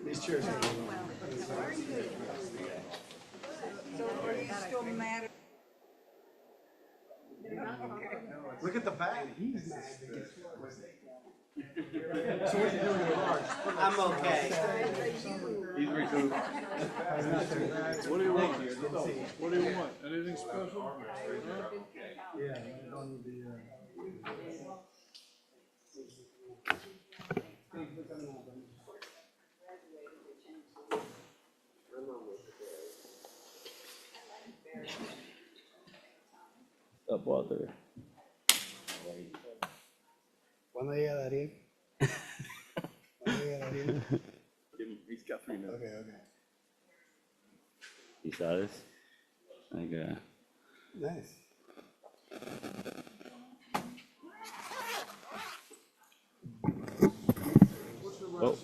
These chairs are look at the back. He's mad. So what are you doing with ours? I'm okay. He's recouped. What do you want? What do you want? Anything special? Yeah, on the. Up, Walter. ¿Cuándo llega Darío? ¿Cuándo llega Darío? He's got 3 minutes. Okay, okay. You saw this? Like, Nice. oh,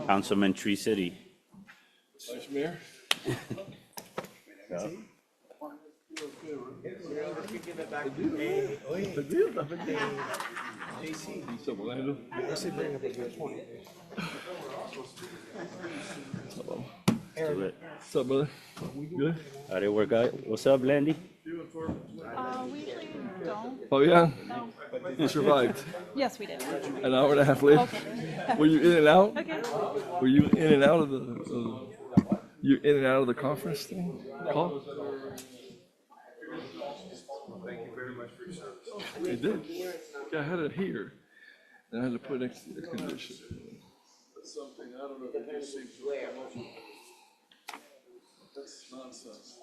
Councilman Tree City. Vice Mayor? Yeah. So, Orlando? Let's see, bring up a good point. Do it. What's up, brother? Good? How'd it work out? What's up, Landy? We usually don't. Oh, yeah? No. You survived. Yes, we did. An hour and a half later? Okay. Were you in and out? Okay. Were you in and out of the, you in and out of the conference thing? Call? Thank you very much for your service. They did. Yeah, I had it here, and I had to put it next to the condition. That's something, I don't know if it just seems to. That's nonsense.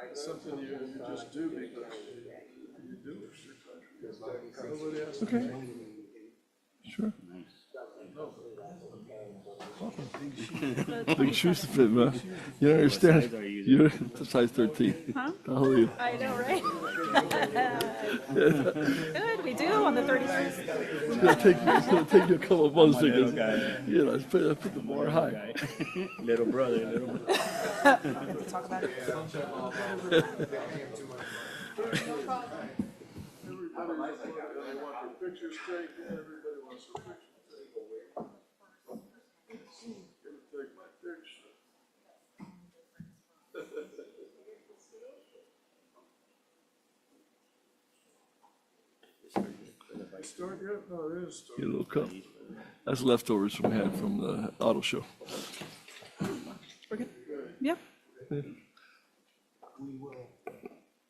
It's something you just do because you do it. Nobody else. Okay. Sure. Big shoes to fit, man. You don't understand. size are you using? You're the size 13. Huh? How old are you? I know, right? Good, we do on the 31st. It's gonna take you a couple of months to little get, guy. you know, put the bar high. Little brother, little brother. Let's talk about it. Everybody want their pictures taken. Everybody wants their pictures taken. Gonna take my picture. Start yet? No, it is starting. Get a little cup. That's leftovers from had from the auto show. We're good? Yep.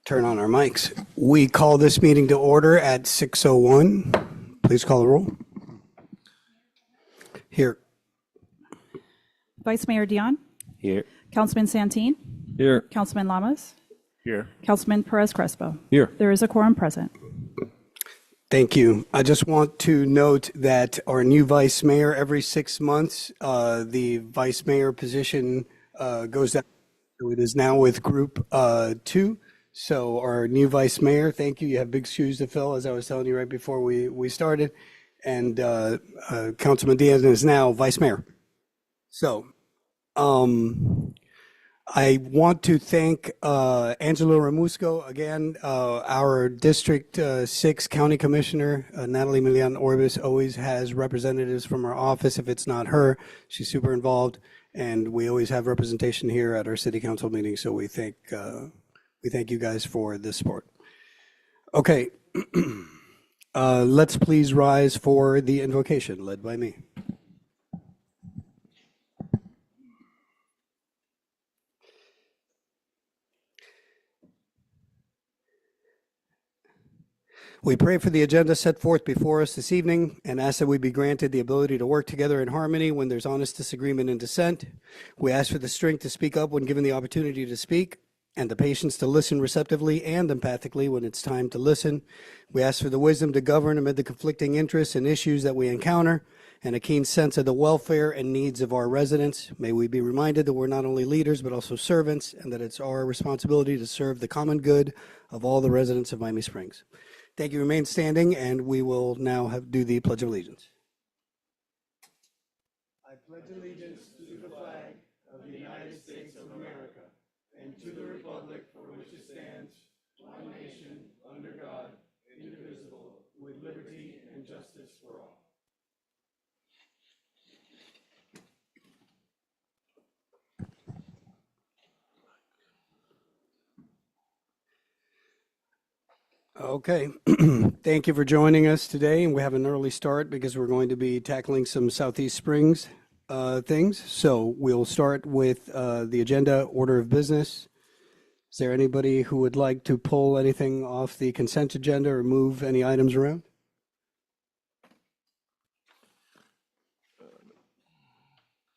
Turn on our mics. We call this meeting to order at 6:01. Please call the roll. Here. Vice Mayor Dion, Here. Councilman Santin, Here. Councilman Lamas, Here. Councilman Perez Crespo. Here. There is a quorum present. Thank you. I just want to note that our new vice mayor, every 6 months, the vice mayor position goes down. So it is now with Group 2. So our new vice mayor, thank you. You have big shoes to fill, as I was telling you right before we started. And Councilman Diaz is now vice mayor. So I want to thank Angelo Ramusco again, our District 6 County Commissioner, Natalie Milian Orbis, always has representatives from our office. If it's not her, she's super involved, and we always have representation here at our city council meetings. So we thank you guys for this support. Okay, let's please rise for the invocation led by me. We pray for the agenda set forth before us this evening and ask that we be granted the ability to work together in harmony when there's honest disagreement and dissent. We ask for the strength to speak up when given the opportunity to speak, and the patience to listen receptively and empathically when it's time to listen. We ask for the wisdom to govern amid the conflicting interests and issues that we encounter, and a keen sense of the welfare and needs of our residents. May we be reminded that we're not only leaders, but also servants, and that it's our responsibility to serve the common good of all the residents of Miami Springs. Thank you. Remain standing, and we will now do the Pledge of Allegiance. I pledge allegiance to the flag of the United States of America and to the republic for which it stands, one nation, under God, indivisible, with liberty and justice for all. Okay, thank you for joining us today. And we have an early start because we're going to be tackling some Southeast Springs things. So we'll start with the agenda order of business. Is there anybody who would like to pull anything off the consent agenda or move any items around?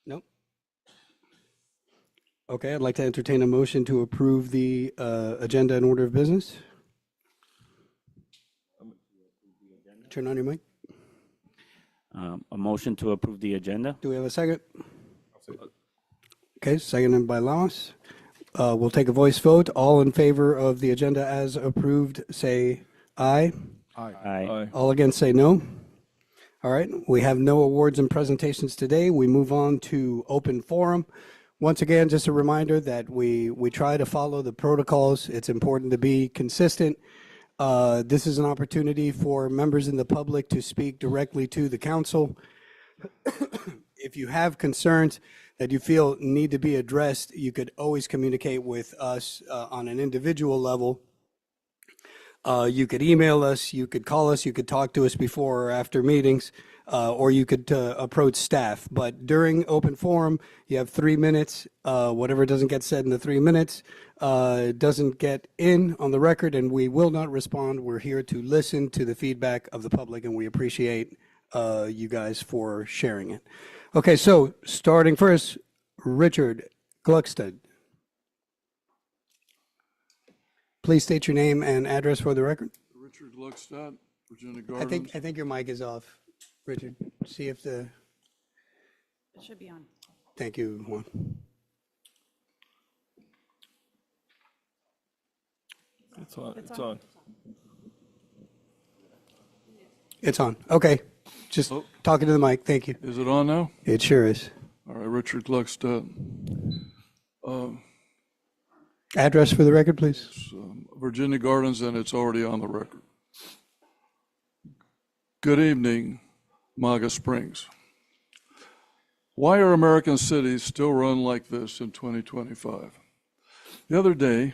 Nope. Okay, I'd like to entertain a motion to approve the agenda and order of business. Turn on your mic. A motion to approve the agenda? Do we have a second? Okay, seconded by Lamas. We'll take a voice vote. All in favor of the agenda as approved, say aye. Aye. Aye. All against, say no. All right, we have no awards and presentations today. We move on to open forum. Once again, just a reminder that we try to follow the protocols. It's important to be consistent. This is an opportunity for members in the public to speak directly to the council. If you have concerns that you feel need to be addressed, you could always communicate with us on an individual level. You could email us, you could call us, you could talk to us before or after meetings, or you could approach staff. But during open forum, you have 3 minutes. Whatever doesn't get said in the 3 minutes doesn't get in on the record, and we will not respond. We're here to listen to the feedback of the public, and we appreciate you guys for sharing it. Okay, so starting first, Richard Gluckstead. Please state your name and address for the record. Richard Gluckstadt, Virginia Gardens. I think your mic is off, Richard. See if the. It should be on. Thank you, Juan. It's on. It's on. It's on. Okay. Just talking to the mic. Thank you. Is it on now? It sure is. All right, Richard Gluckstadt. Address for the record, please. Virginia Gardens, and it's already on the record. Good evening, Maga Springs. Why are American cities still run like this in 2025? The other day,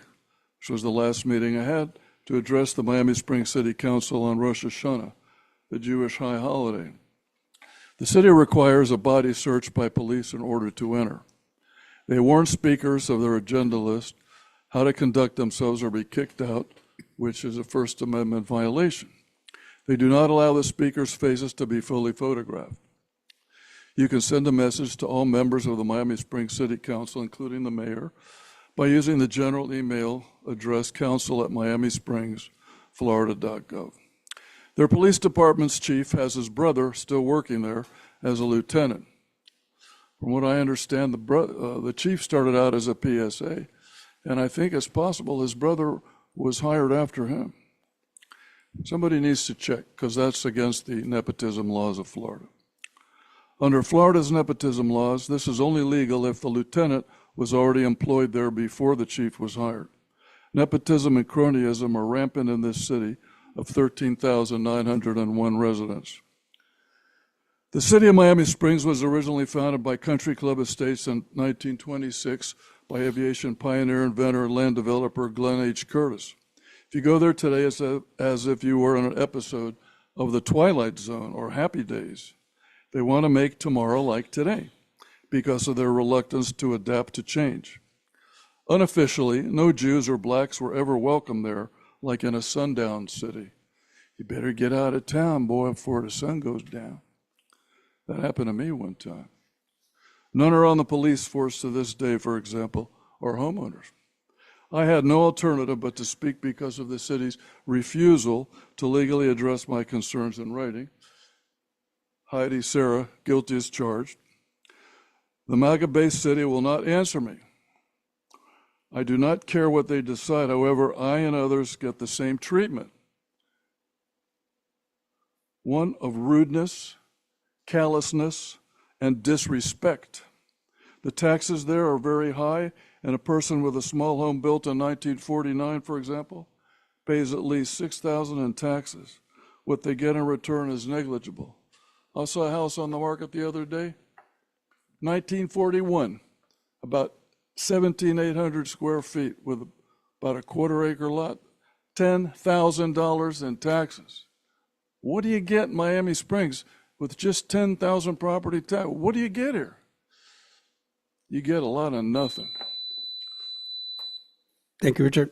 which was the last meeting I had to address the Miami Springs City Council on Rosh Hashanah, the Jewish high holiday. The city requires a body search by police in order to enter. They warn speakers of their agenda list, how to conduct themselves or be kicked out, which is a First Amendment violation. They do not allow the speakers' faces to be fully photographed. You can send a message to all members of the Miami Springs City Council, including the mayor, by using the general email address council@miamispringsflorida.gov. Their police department's chief has his brother still working there as a lieutenant. From what I understand, the chief started out as a PSA, and I think it's possible his brother was hired after him. Somebody needs to check, because that's against the nepotism laws of Florida. Under Florida's nepotism laws, this is only legal if the lieutenant was already employed there before the chief was hired. Nepotism and cronyism are rampant in this city of 13,901 residents. The city of Miami Springs was originally founded by Country Club Estates in 1926 by aviation pioneer, inventor, and land developer Glenn H. Curtis. If you go there today, it's as if you were in an episode of The Twilight Zone or Happy Days. They want to make tomorrow like today because of their reluctance to adapt to change. Unofficially, no Jews or blacks were ever welcome there, like in a sundown city. You better get out of town, boy, before the sun goes down. That happened to me one time. None are on the police force to this day, for example, or homeowners. I had no alternative but to speak because of the city's refusal to legally address my concerns in writing. Heidi Sarah, guilty as charged. The MAGA-based city will not answer me. I do not care what they decide. However, I and others get the same treatment. One of rudeness, callousness, and disrespect. The taxes there are very high, and a person with a small home built in 1949, for example, pays at least $6,000 in taxes. What they get in return is negligible. I saw a house on the market the other day, 1941, about 17,800 square feet with about a quarter-acre lot, $10,000 in taxes. What do you get in Miami Springs with just 10,000 property tax? What do you get here? You get a lot of nothing. Thank you, Richard.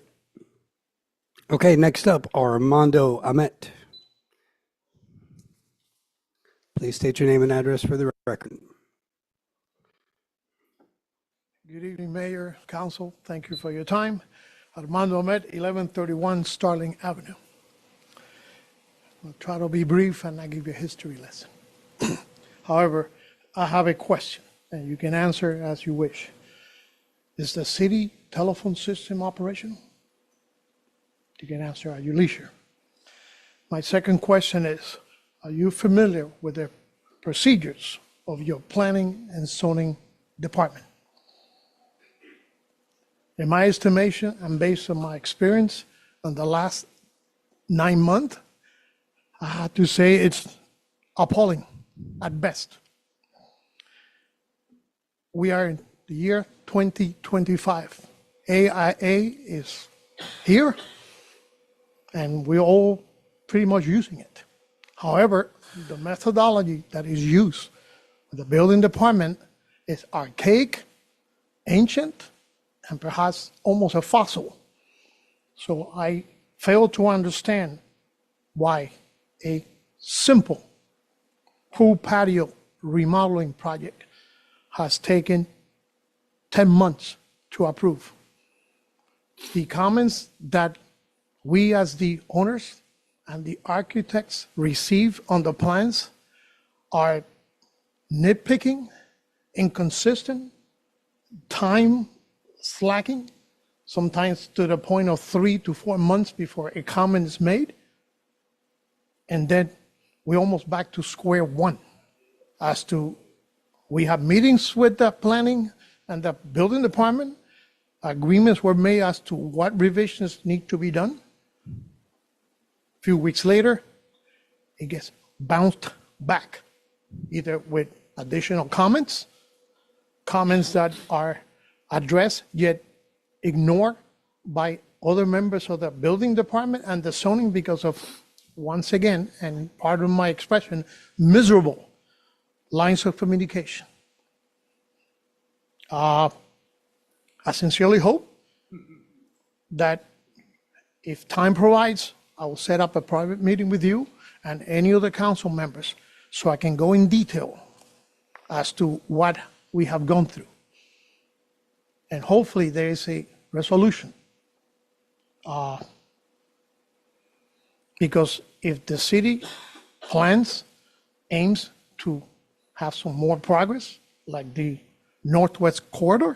Okay, next up, Armando Ahmet. Please state your name and address for the record. Good evening, Mayor, Council. Thank you for your time. Armando Ahmet, 1131 Starling Avenue. I'll try to be brief and not give you a history lesson. However, I have a question, and you can answer as you wish. Is the city telephone system operational? You can answer at your leisure. My second question is, are you familiar with the procedures of your planning and zoning department? In my estimation, and based on my experience in the last 9 months, I have to say it's appalling at best. We are in the year 2025. AIA is here, and we're all pretty much using it. However, the methodology that is used in the building department is archaic, ancient, and perhaps almost a fossil. So I fail to understand why a simple pool patio remodeling project has taken 10 months to approve. The comments that we as the owners and the architects receive on the plans are nitpicking, inconsistent, time slacking, sometimes to the point of 3 to 4 months before a comment is made. And then we're almost back to square one as to, we have meetings with the planning and the building department. Agreements were made as to what revisions need to be done. A few weeks later, it gets bounced back, either with additional comments that are addressed yet ignored by other members of the building department and the zoning because of, once again, and pardon my expression, miserable lines of communication. I sincerely hope that if time provides, I will set up a private meeting with you and any other council members so I can go in detail as to what we have gone through. And hopefully there is a resolution. Because if the city plans, aims to have some more progress, like the Northwest Corridor,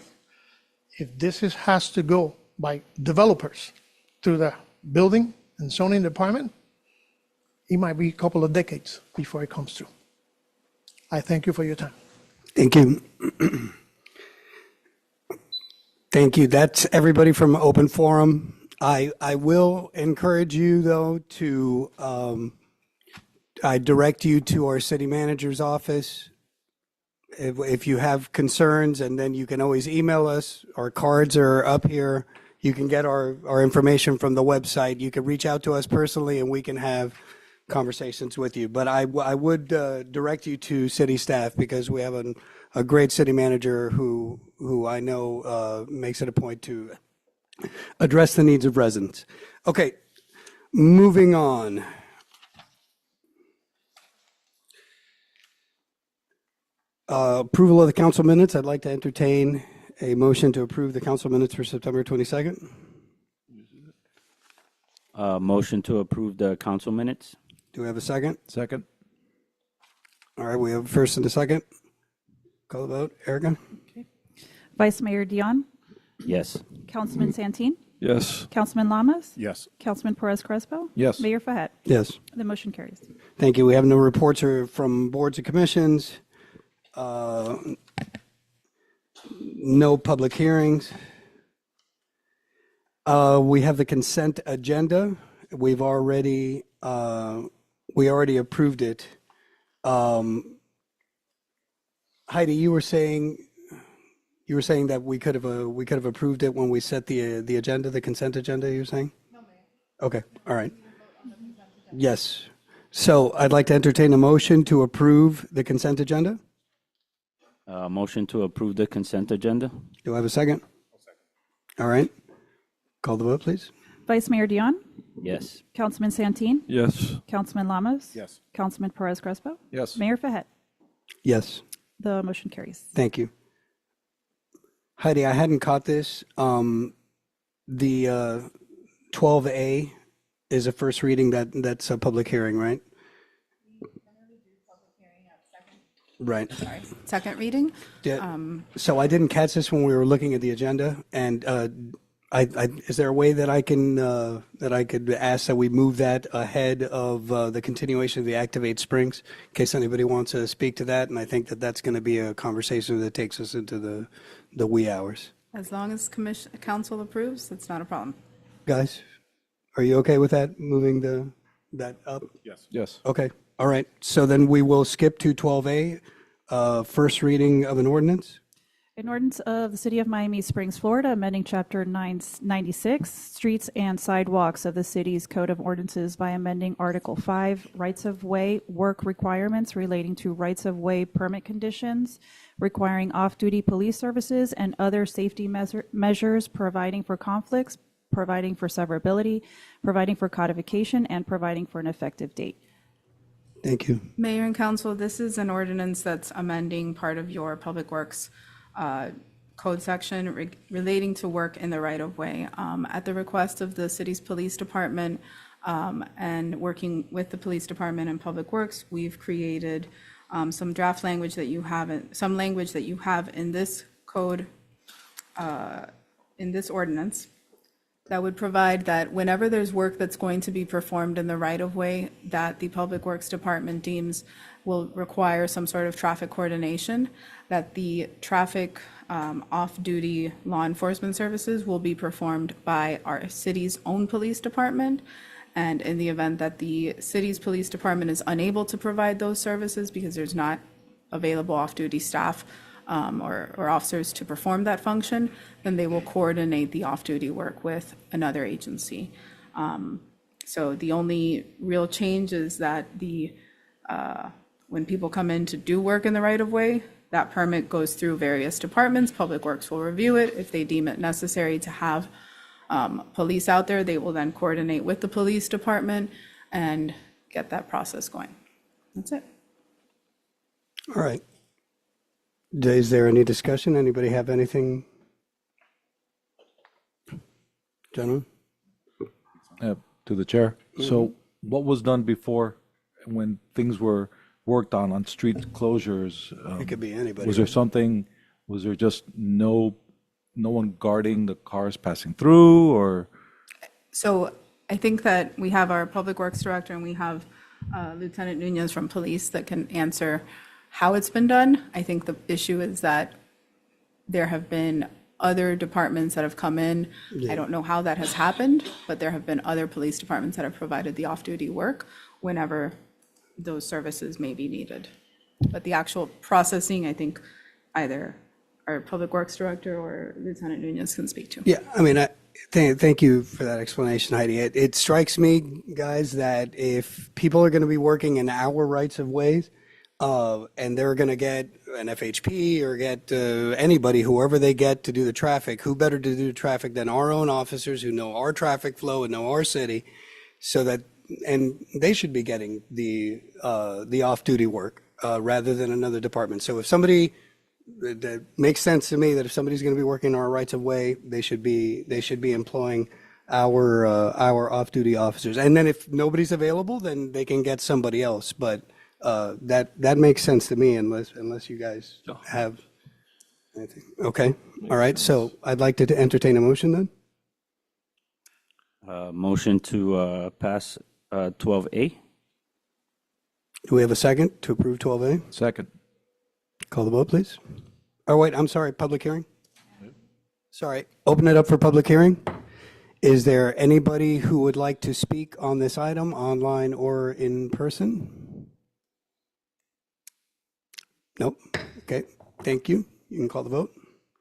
if this has to go by developers through the building and zoning department, it might be a couple of decades before it comes through. I thank you for your time. Thank you. Thank you. That's everybody from Open Forum. I will encourage you, though, to, I direct you to our city manager's office if you have concerns, and then you can always email us. Our cards are up here. You can get our information from the website. You can reach out to us personally, and we can have conversations with you. But I would direct you to city staff because we have a great city manager who I know makes it a point to address the needs of residents. Okay, moving on. Approval of the council minutes. I'd like to entertain a motion to approve the council minutes for September 22nd. Motion to approve the council minutes. Do we have a second? Second. All right, we have a first and a second. Call the vote. Erica? Vice Mayor Dion, Yes. Councilman Santeen, Yes. Councilman Lamas, Yes. Councilman Perez Crespo. Yes. Mayor Fahet. Yes. The motion carries. Thank you. We have no reports from boards and commissions. No public hearings. We have the consent agenda. We already approved it. Heidi, you were saying that we could have approved it when we set the agenda, the consent agenda, you were saying? No, Mayor. Okay, all right. Yes. So I'd like to entertain a motion to approve the consent agenda. Motion to approve the consent agenda? Do I have a second? All right. Call the vote, please. Vice Mayor Dion, Yes. Councilman Santeen, Yes. Councilman Lamas. Yes. Councilman Perez Crespo. Yes. Mayor Fahet. Yes. The motion carries. Thank you. Heidi, I hadn't caught this. The 12A is a first reading. That's a public hearing, right? Right. Second reading? So I didn't catch this when we were looking at the agenda, and is there a way that I could ask that we move that ahead of the continuation of the Activate Springs, in case anybody wants to speak to that? And I think that's going to be a conversation that takes us into the wee hours. As long as council approves, it's not a problem. Guys, are you okay with that, moving that up? Yes. Yes. Okay, all right. So then we will skip to 12A, first reading of an ordinance. An ordinance of the City of Miami Springs, Florida, amending Chapter 996, Streets and Sidewalks of the city's Code of Ordinances by amending Article 5, Rights-of-Way Work Requirements relating to rights-of-way permit conditions, requiring off-duty police services and other safety measures, providing for conflicts, providing for severability, providing for codification, and providing for an effective date. Thank you. Mayor and council, this is an ordinance that's amending part of your Public Works code section relating to work in the right-of-way. At the request of the city's police department and working with the police department and Public Works, we've created some draft language that you haven't, some language that you have in this code, in this ordinance, that would provide that whenever there's work that's going to be performed in the right-of-way that the Public Works Department deems will require some sort of traffic coordination, that the traffic off-duty law enforcement services will be performed by our city's own police department. And in the event that the city's police department is unable to provide those services because there's not available off-duty staff or officers to perform that function, then they will coordinate the off-duty work with another agency. So the only real change is that when people come in to do work in the right-of-way, that permit goes through various departments. Public Works will review it. If they deem it necessary to have police out there, they will then coordinate with the police department and get that process going. That's it. All right. Is there any discussion? Anybody have anything? Gentlemen? To the chair. So what was done before when things were worked on street closures? It could be anybody. Was there something, was there just no one guarding the cars passing through, or? So I think that we have our Public Works Director and we have Lieutenant Nunez from Police that can answer how it's been done. I think the issue is that there have been other departments that have come in. I don't know how that has happened, but there have been other police departments that have provided the off-duty work whenever those services may be needed. But the actual processing, I think either our Public Works Director or Lieutenant Nunez can speak to. Yeah, I mean, thank you for that explanation, Heidi. It strikes me, guys, that if people are going to be working in our rights of ways, and they're going to get an FHP or get anybody, whoever they get to do the traffic, who better to do the traffic than our own officers who know our traffic flow and know our city, so that, and they should be getting the off-duty work rather than another department. So if somebody, that makes sense to me that if somebody's going to be working our rights of way, they should be employing our off-duty officers. And then if nobody's available, then they can get somebody else. But That makes sense to me unless you guys have anything. Okay, all right, so I'd like to entertain a motion then. Motion to pass 12A? Do we have a second to approve 12A? Second. Call the vote, please. Oh, wait, I'm sorry, public hearing? Sorry, open it up for public hearing. Is there anybody who would like to speak on this item, online or in person? Nope. Okay, thank you. You can call the vote.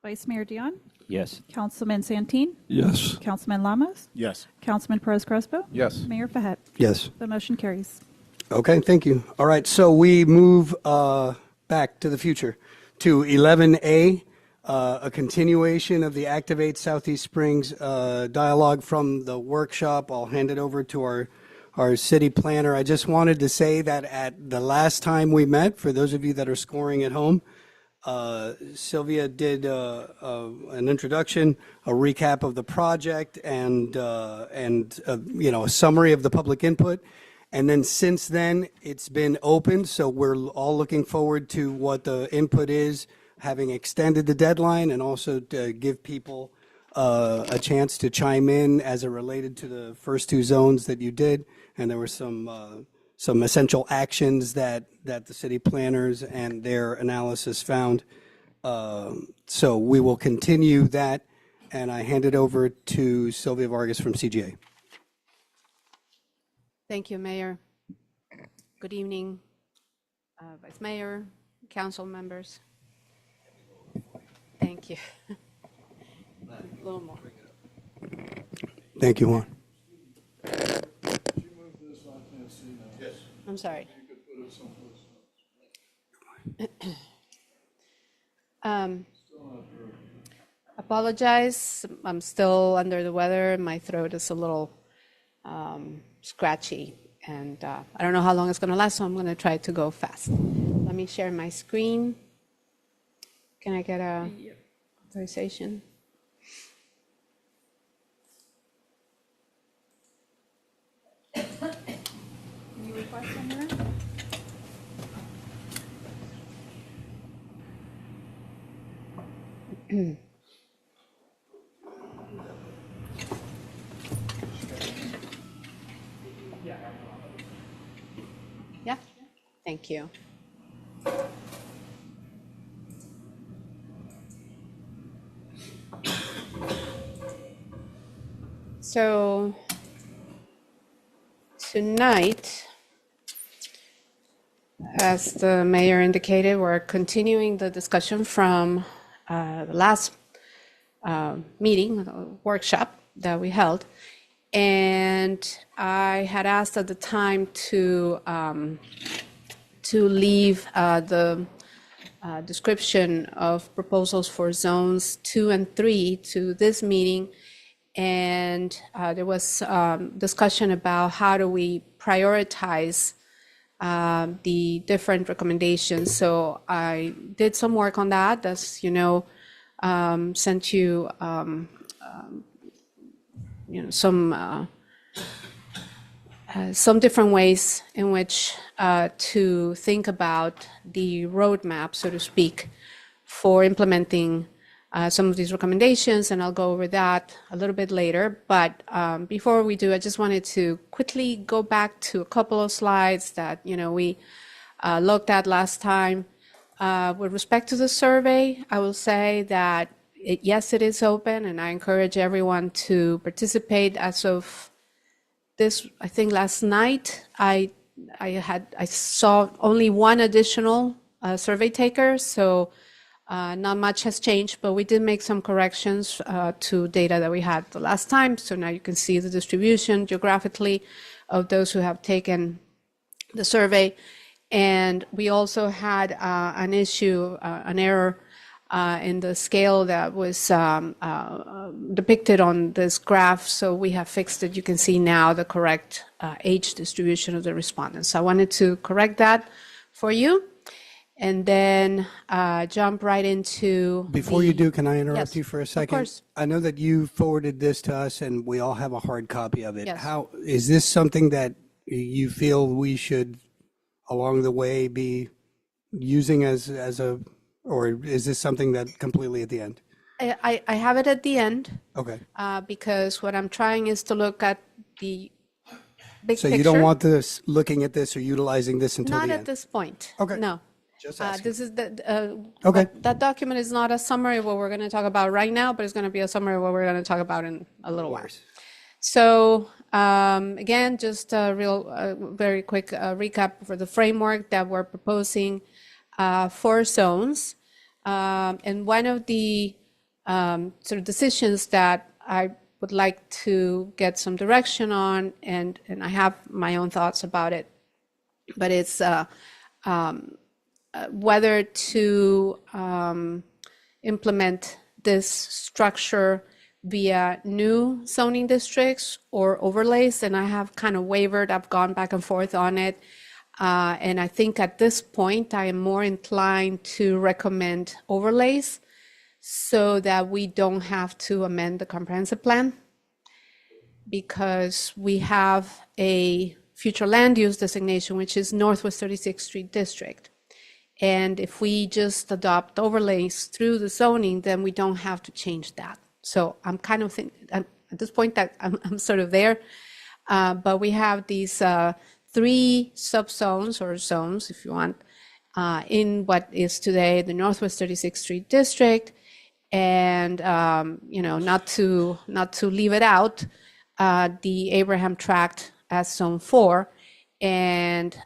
Vice Mayor Dion, Yes. Councilman Santeen, Yes. Councilman Lamas, Yes. Councilman Perez Crespo. Yes. Mayor Fahet. Yes. The motion carries. Okay, thank you. All right, so we move back to the future to 11A, a continuation of the Activate Southeast Springs dialogue from the workshop. I'll hand it over to our city planner. I just wanted to say that at the last time we met, for those of you that are scoring at home, Sylvia did an introduction, a recap of the project, and a summary of the public input. And then since then, it's been opened, so we're all looking forward to what the input is, having extended the deadline, and also to give people a chance to chime in as it related to the first two zones that you did. And there were some essential actions that the city planners and their analysis found. So we will continue that, and I hand it over to Sylvia Vargas from CGA. Thank you, Mayor. Good evening, Vice Mayor, council members. Thank you. A little more. Thank you, Juan. I'm sorry. Apologize. I'm still under the weather. My throat is a little scratchy, and I don't know how long it's going to last, so I'm going to try to go fast. Let me share my screen. Can I get a authorization? Yeah, thank you. So tonight, as the mayor indicated, we're continuing the discussion from the last meeting, workshop that we held. And I had asked at the time to leave the description of proposals for zones 2 and 3 to this meeting. And there was discussion about how do we prioritize the different recommendations. So I did some work on that, as you know, sent you some different ways in which to think about the roadmap, so to speak, for implementing some of these recommendations, and I'll go over that a little bit later. But before we do, I just wanted to quickly go back to a couple of slides that we looked at last time. With respect to the survey, I will say that yes, it is open, and I encourage everyone to participate. As of this, I think last night, I saw only one additional survey taker, so not much has changed, but we did make some corrections to data that we had the last time. So now you can see the distribution geographically of those who have taken the survey. And we also had an issue, an error in the scale that was depicted on this graph. So we have fixed it. You can see now the correct age distribution of the respondents. So I wanted to correct that for you. And then jump right into. Before you do, can I interrupt Yes, you for a second? Of course. I know that you forwarded this to us, and we all have a hard copy of it. Yes. How is this something that you feel we should along the way be using as a, or is this something that completely at the end? I have it at the end Okay. because what I'm trying is to look at the big So picture. you don't want this, looking at this or utilizing this until Not the at end? this point. Okay. No. Just asking. This is Okay. that document is not a summary of what we're going to talk about right now, but it's going to be a summary of what we're going to talk about in a little while. So again, just a very quick recap for the framework that we're proposing for zones. And one of the sort of decisions that I would like to get some direction on, and I have my own thoughts about it, but it's whether to implement this structure via new zoning districts or overlays. And I have kind of wavered, I've gone back and forth on it. And I think at this point, I am more inclined to recommend overlays so that we don't have to amend the comprehensive plan, because we have a future land use designation, which is Northwest 36th Street District. And if we just adopt overlays through the zoning, then we don't have to change that. So I'm kind of at this point that I'm sort of there, but we have these 3 subzones or zones, if you want, in what is today the Northwest 36th Street District, and not to leave it out, the Abraham Tract as Zone 4, and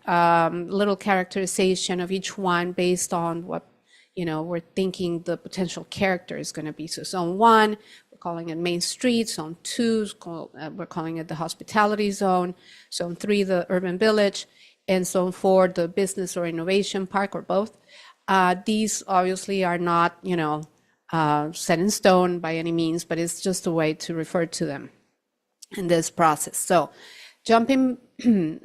little characterization of each one based on what we're thinking the potential character is going to be. So Zone 1, we're calling it Main Street. Zone 2, we're calling it the Hospitality Zone. Zone 3, the Urban Village. And Zone 4, the Business or Innovation Park, or both. These obviously are not, set in stone by any means, but it's just a way to refer to them in this process. So jumping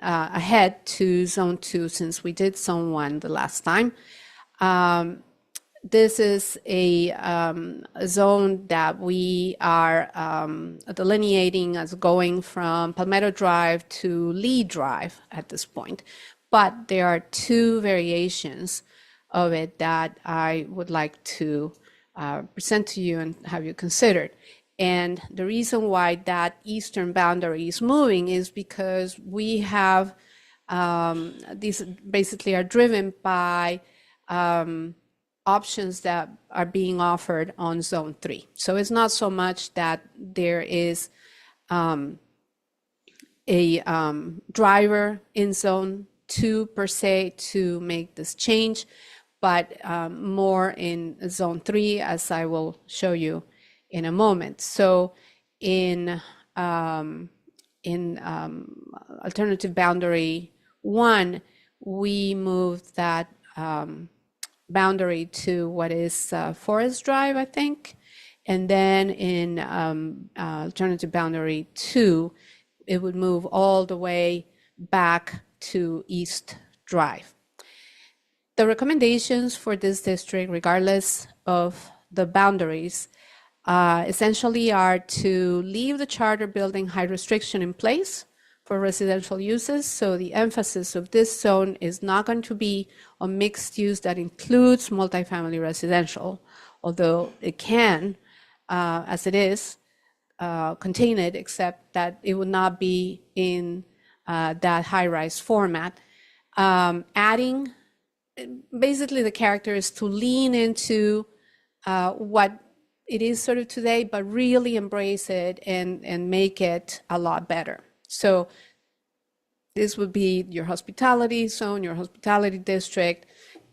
ahead to Zone 2, since we did Zone 1 the last time, this is a zone that we are delineating as going from Palmetto Drive to Lee Drive at this point. But there are 2 variations of it that I would like to present to you and have you considered. And the reason why that eastern boundary is moving is because we have, these basically are driven by options that are being offered on Zone 3. So it's not so much that there is a driver in Zone 2 per se to make this change, but more in Zone 3, as I will show you in a moment. So in alternative boundary 1, we moved that boundary to what is Forest Drive, I think. And then in alternative boundary 2, it would move all the way back to East Drive. The recommendations for this district, regardless of the boundaries, essentially are to leave the charter building height restriction in place for residential uses. So the emphasis of this zone is not going to be on mixed use that includes multifamily residential, although it can, as it is, contain it, except that it would not be in that high-rise format. Adding, basically the character is to lean into what it is sort of today, but really embrace it and make it a lot better. So this would be your hospitality zone, your hospitality district.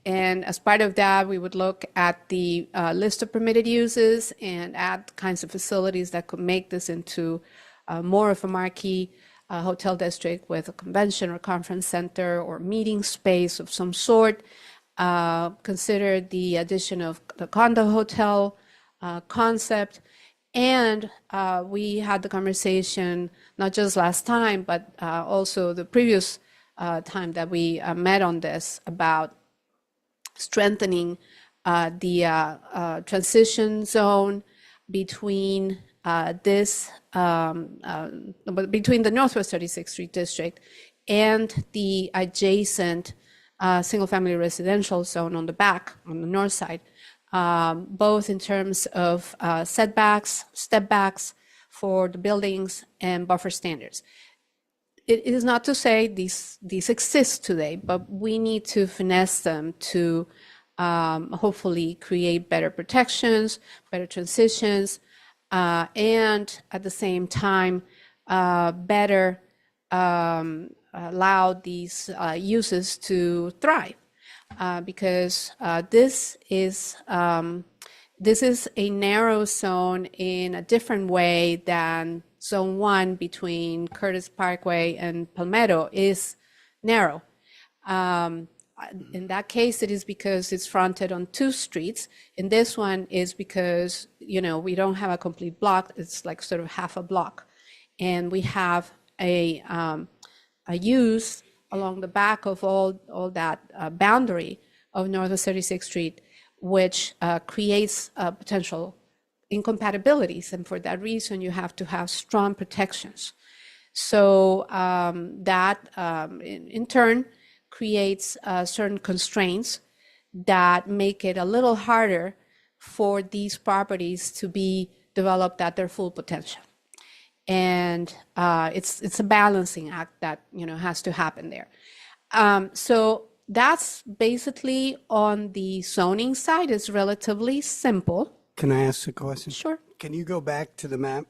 And as part of that, we would look at the list of permitted uses and add kinds of facilities that could make this into more of a marquee hotel district with a convention or conference center or meeting space of some sort. Consider the addition of the condo hotel concept. And we had the conversation, not just last time, but also the previous time that we met on this, about strengthening the transition zone between between the Northwest 36th Street District and the adjacent single-family residential zone on the back, on the north side, both in terms of setbacks, step backs for the buildings, and buffer standards. It is not to say these exist today, but we need to finesse them to hopefully create better protections, better transitions, and at the same time, better allow these uses to thrive. Because this is a narrow zone in a different way than Zone 1 between Curtis Parkway and Palmetto is narrow. In that case, it is because it's fronted on 2 streets. In this one is because, we don't have a complete block. It's like sort of half a block. And we have a use along the back of all that boundary of Northwest 36th Street, which creates potential incompatibilities. And for that reason, you have to have strong protections. So that in turn creates certain constraints that make it a little harder for these properties to be developed at their full potential. And it's a balancing act that has to happen there. So that's basically on the zoning side. It's relatively simple. Can I ask a question? Sure. Can you go back to the map?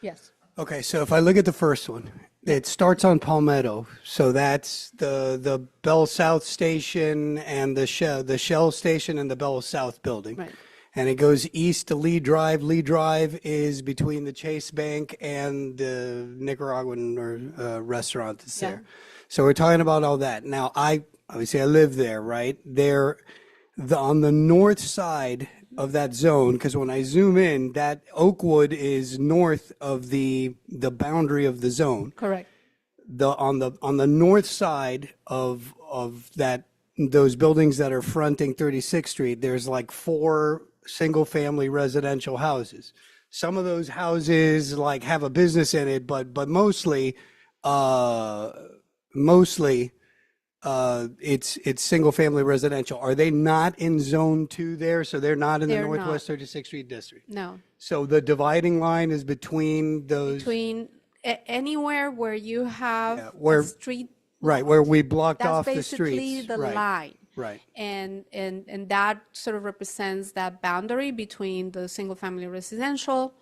Yes. Okay, so if I look at the first one, it starts on Palmetto. So that's the Bell South station and the Shell station and the Bell South building. Right. And it goes east to Lee Drive. Lee Drive is between the Chase Bank and the Nicaraguan restaurant that's there. So we're talking about all that. Now, obviously I live there, right? On the north side of that zone, because when I zoom in, that Oakwood is north of the boundary of the zone. Correct. On the north side of those buildings that are fronting 36th Street, there's like 4 single-family residential houses. Some of those houses like have a business in it, but mostly it's single-family residential. Are they not in Zone 2 there? So they're not in the They're Northwest 36th Street district? No. So the dividing line is between those, Between anywhere where you have where- a street. right, where we blocked That's off the basically streets. the Right, line. right. And that sort of represents that boundary between the single-family residential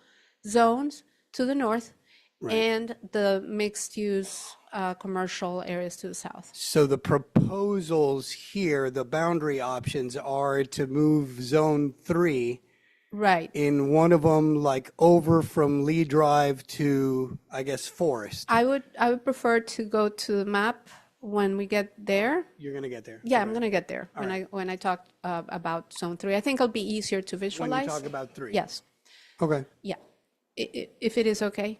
zones to the north and the mixed-use commercial areas to the south. So the proposals here, the boundary options are to move Zone 3 Right. in one of them, like over from Lee Drive to, I guess, Forest. I would prefer to go to the map when we get there. You're going to get there. Yeah, I'm going to get there when I talk about Zone 3. I think it'll be easier to When you visualize. talk about 3. Yes. Okay. Yeah. If it is okay.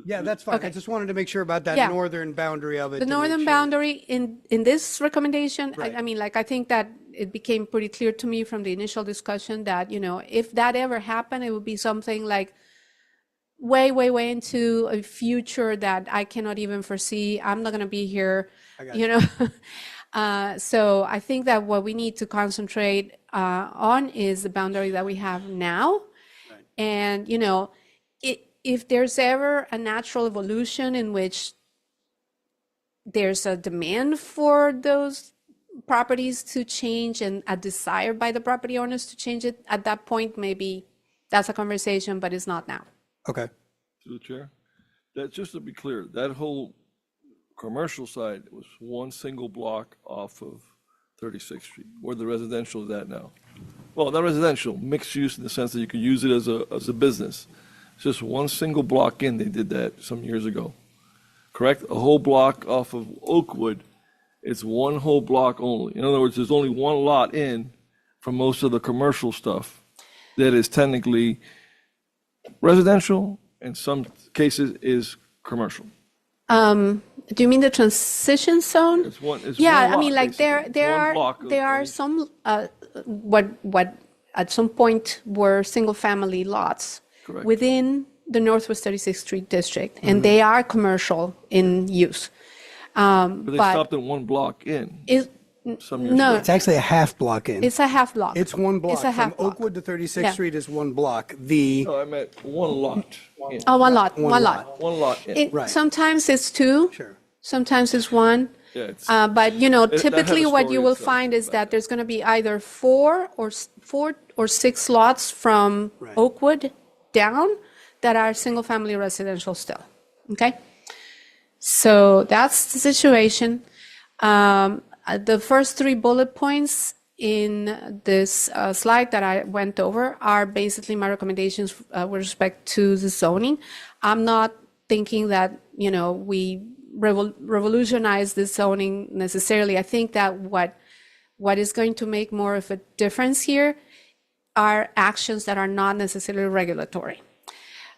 Yeah, that's fine. I Okay. just wanted to make sure about that Yeah. northern boundary of it. The to make northern sure. boundary in this recommendation, Right. I mean, like, I think that it became pretty clear to me from the initial discussion that, if that ever happened, it would be something like way, way, way into a future that I cannot even foresee. I'm not going to be here, So I think that what we need to concentrate on is the boundary that we have now. And, if there's ever a natural evolution in which there's a demand for those properties to change and a desire by the property owners to change it, at that point, maybe that's a conversation, but it's not now. Okay. Through the chair, that, just to be clear, that whole commercial side was one single block off of 36th Street, where the residential is at now. Well, not residential, mixed use in the sense that you could use it as a business. It's just one single block in, they did that some years ago. Correct? A whole block off of Oakwood, it's one whole block only. In other words, there's only one lot in for most of the commercial stuff that is technically residential, in some cases is commercial. Do you mean the transition zone? It's one Yeah, lot, I mean, like basically. It's one block of- there are some what at some point were single family lots Correct. within the Northwest 36th Street district, and they are commercial in use. But they stopped in one block in some years no, ago. It's actually a half block in. it's a half block. It's one block. It's a half From block. Oakwood to 36th Yeah. Street is one block. The, No, I meant one lot. in. Oh, one lot, one lot. One lot in. It, Right. Sometimes it's two. Sure. Sometimes it's one. Yeah, it's- But, you know, that had a typically what story you will itself find is about that there's going to be either four or six lots from Right. Oakwood down that are single-family residential still, okay? So that's the situation. The first three bullet points in this slide that I went over are basically my recommendations with respect to the zoning. I'm not thinking that, you know, we revolutionize the zoning necessarily. I think that what is going to make more of a difference here are actions that are not necessarily regulatory.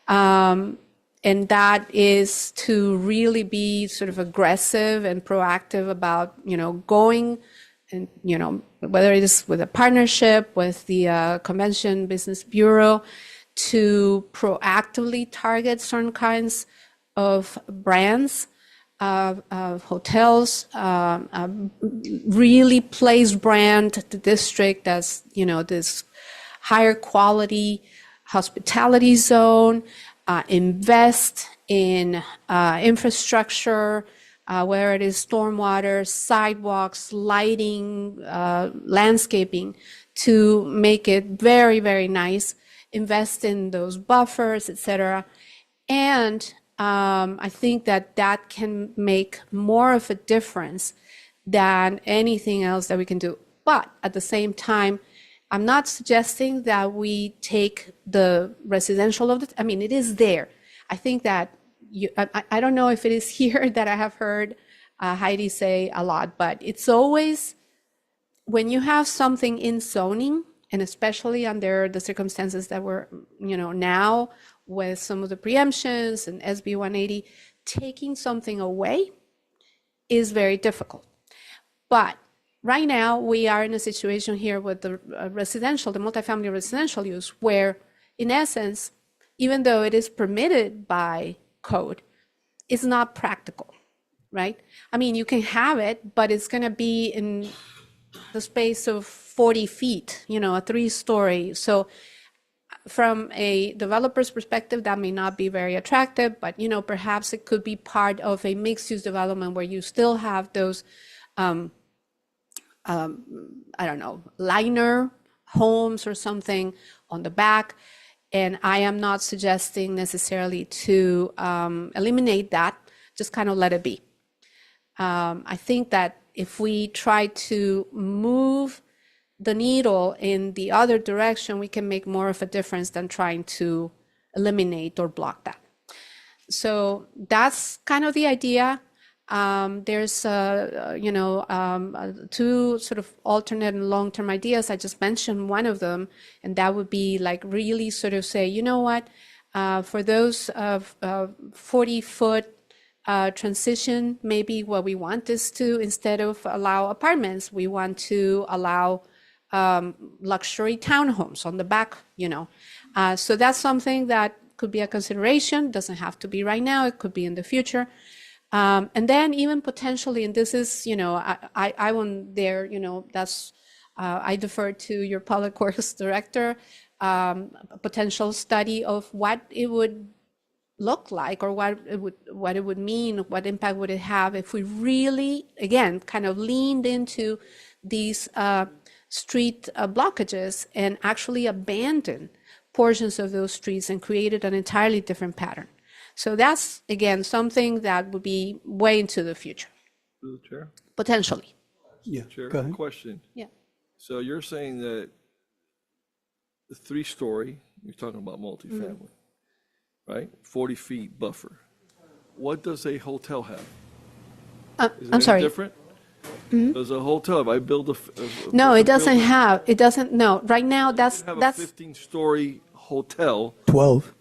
And that is to really be sort of aggressive and proactive about, you know, going and, you know, whether it is with a partnership with the Convention Business Bureau to proactively target certain kinds of brands, of hotels, really place brand the district as, you know, this higher quality hospitality zone, invest in infrastructure, where it is stormwater, sidewalks, lighting, landscaping, to make it very, very nice, invest in those buffers, etc. And I think that that can make more of a difference than anything else that we can do. But at the same time, I'm not suggesting that we take the residential of it. I mean, it is there. I think that I don't know if it is here that I have heard Heidi say a lot, but it's always when you have something in zoning, and especially under the circumstances that we're, you know, now with some of the preemptions and SB 180, taking something away is very difficult. But right now, we are in a situation here with the residential, the multifamily residential use, where, in essence, even though it is permitted by code, it's not practical, right? I mean, you can have it, but it's going to be in the space of 40 feet, you know, a 3-story. So from a developer's perspective, that may not be very attractive, but, you know, perhaps it could be part of a mixed-use development where you still have those I don't know, liner homes or something on the back. And I am not suggesting necessarily to eliminate that, just kind of let it be. I think that if we try to move the needle in the other direction, we can make more of a difference than trying to eliminate or block that. So that's kind of the idea. There's, you know, two sort of alternate and long-term ideas. I just mentioned one of them, and that would be like really sort of say, you know what, for those 40-foot transition, maybe what we want is to, instead of allow apartments, we want to allow luxury townhomes on the back, you know. So that's something that could be a consideration. Doesn't have to be right now. It could be in the future. And then even potentially, and this is, you know, I won't dare, you know, that's, I defer to your public works director, a potential study of what it would look like or what it would mean, what impact would it have if we really, again, kind of leaned into these street blockages and actually abandoned portions of those streets and created an entirely different pattern. So that's, again, something that would be way into the future, Through the chair? potentially. Yeah, Chair, go ahead. question. Yeah. So you're saying that the 3-story, you're talking about multifamily, right? 40 feet buffer. What does a hotel have? Is it I'm sorry. any different? Does a hotel, if I build No, it doesn't have, it doesn't, no, right now, that's, have a that's, 15-story hotel 12.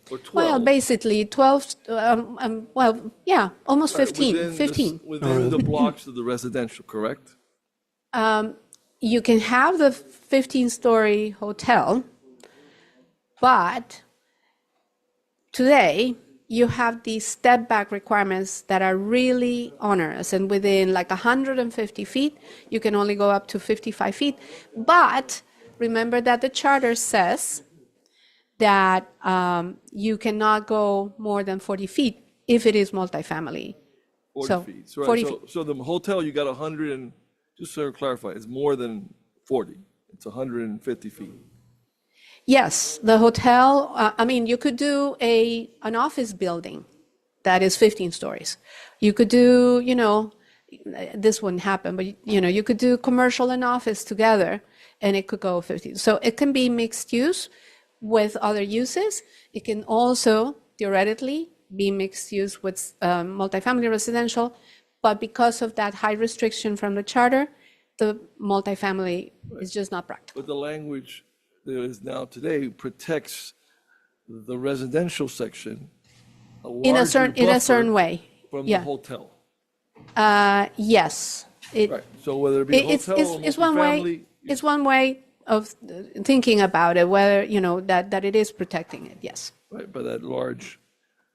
or 12? well, basically 12, well, yeah, almost 15, within 15. Within the blocks of the residential, correct? You can have the 15-story hotel, but today, you have these step back requirements that are really onerous, and within like 150 feet, you can only go up to 55 feet. But remember that the charter says that you cannot go more than 40 feet if it is multifamily. 40 So, feet. So, 40 so, feet. so the hotel, you got 100 and, just so to clarify, it's more than 40. It's 150 feet. Yes, the hotel, I mean, you could do an office building that is 15 stories. You could do, this wouldn't happen, but you could do commercial and office together and it could go 50. So it can be mixed use with other uses. It can also theoretically be mixed use with multifamily residential, but because of that high restriction from the charter, the multifamily is just not practical. But the language that is now today protects the residential section In a certain way. from the Yeah. hotel. Yes. Right. So whether it be a hotel or It's one way. multifamily, It's one way of thinking about it. Whether that it is protecting it. Yes. right, by that large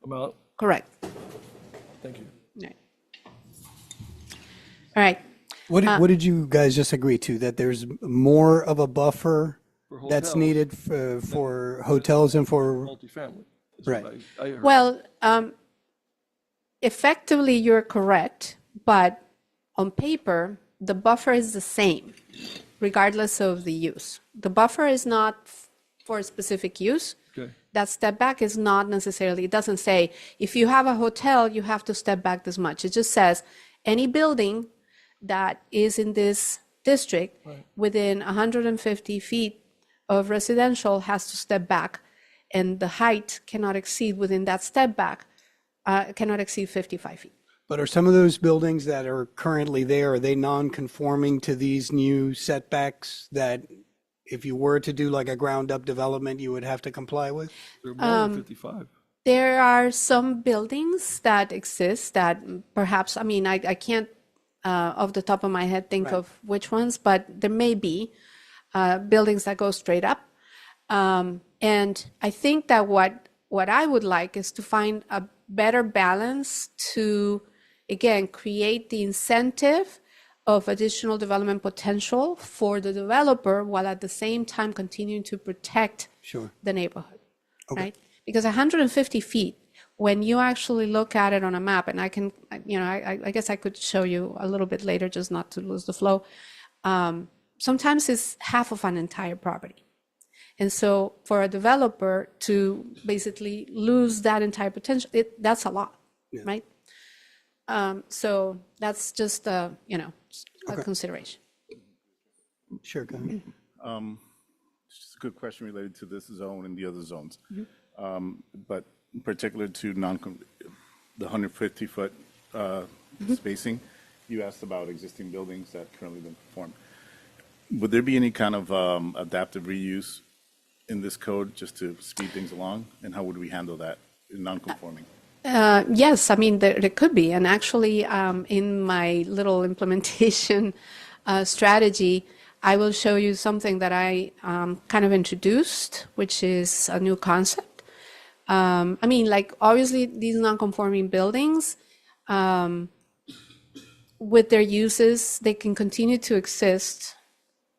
amount. Correct. Thank you. Right. All right. What did you guys just agree to? That there's more of a buffer that's hotels. needed for hotels and for, Multifamily. That's Right. what I heard. Well, effectively, you're correct, but on paper, the buffer is the same, regardless of the use. The buffer is not for a specific use. Okay. That step back is not necessarily, it doesn't say, if you have a hotel, you have to step back this much. It just says, any building that is in this district within 150 feet of residential has to step back, and the height cannot exceed within that step back, cannot exceed 55 feet. but are some of those buildings that are currently there, are they non-conforming to these new setbacks that if you were to do like a ground up development, you would have to comply with? They're more than 55. There are some buildings that exist that perhaps, I mean, I can't off the top of my head think of which ones, but there may be buildings that go straight up. And I think that what I would like is to find a better balance to, again, create the incentive of additional development potential for the developer while at the same time continuing to protect Sure. the neighborhood, right? Because 150 feet, when you actually look at it on a map, and I can, I guess I could show you a little bit later, just not to lose the flow. Sometimes it's half of an entire property. And so for a developer to basically lose that entire potential, that's a lot, right? So that's just, a consideration. Sure, go ahead. Just a good question related to this zone and the other zones. But in particular to the 150-foot spacing, you asked about existing buildings that currently been performed. Would there be any kind of adaptive reuse in this code just to speed things along? And how would we handle that in non-conforming? Yes, I mean, there could be. And actually, in my little implementation strategy, I will show you something that I kind of introduced, which is a new concept. I mean, like, obviously, these non-conforming buildings, with their uses, they can continue to exist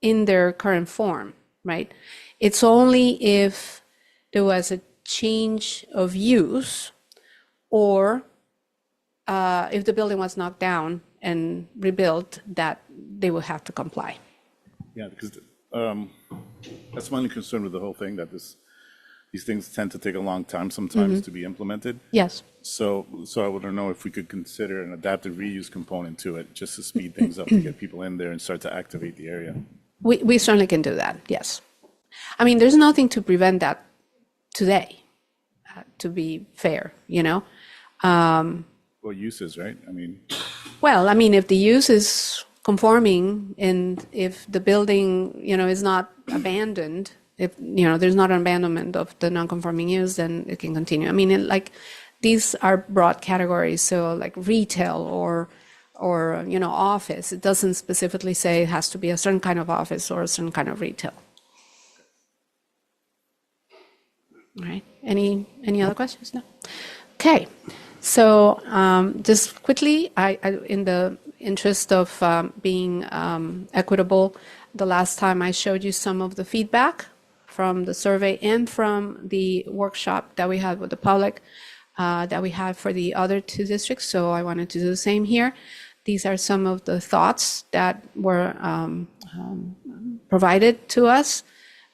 in their current form, right? It's only if there was a change of use or if the building was knocked down and rebuilt that they will have to comply. Yeah, because that's my only concern with the whole thing, that these things tend to take a long time sometimes to be implemented. Yes. So I want to know if we could consider an adaptive reuse component to it, just to speed things up, to get people in there and start to activate the area. We certainly can do that, yes. I mean, there's nothing to prevent that today, to be fair, Well, uses, right? I mean, Well, I mean, if the use is conforming and if the building, is not abandoned, if, there's not an abandonment of the non-conforming use, then it can continue. I mean, these are broad categories, so like retail or office. It doesn't specifically say it has to be a certain kind of office or a certain kind of retail. All right. Any other questions? No. Okay, so just quickly, in the interest of being equitable, the last time I showed you some of the feedback from the survey and from the workshop that we had with the public that we had for the other two districts, so I wanted to do the same here. These are some of the thoughts that were provided to us.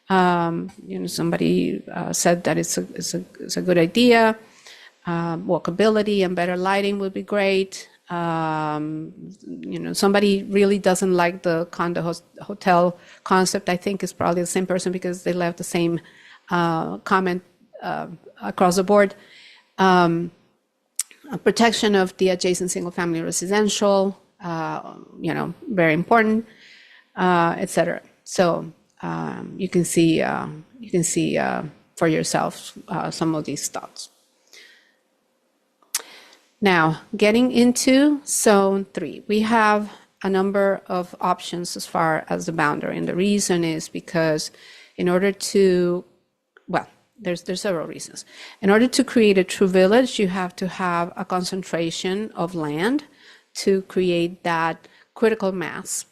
Somebody said that it's a good idea. Walkability and better lighting would be great. Somebody really doesn't like the condo hotel concept. I think it's probably the same person because they left the same comment across the board. Protection of the adjacent single-family residential, very important, etc. So you can see for yourself some of these thoughts. Now, getting into Zone 3, we have a number of options as far as the boundary, and the reason is because in order to, well, there's several reasons. In order to create a true village, you have to have a concentration of land to create that critical mass.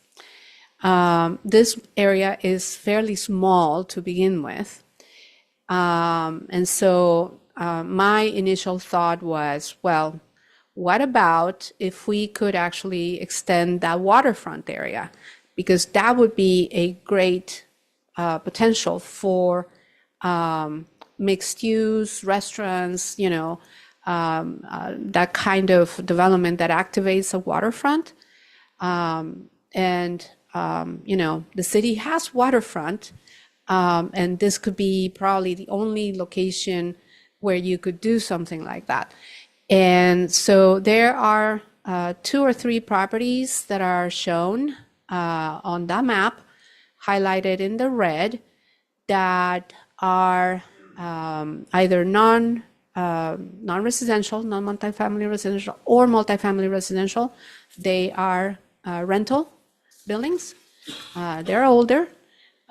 This area is fairly small to begin with, and so my initial thought was, well, what about if we could actually extend that waterfront area? Because that would be a great potential for mixed use, restaurants, that kind of development that activates a waterfront. The city has waterfront, and this could be probably the only location where you could do something like that. And so there are 2 or 3 properties that are shown on that map, highlighted in the red, that are either non-residential, non-multifamily residential, or multifamily residential. They are rental buildings. They're older.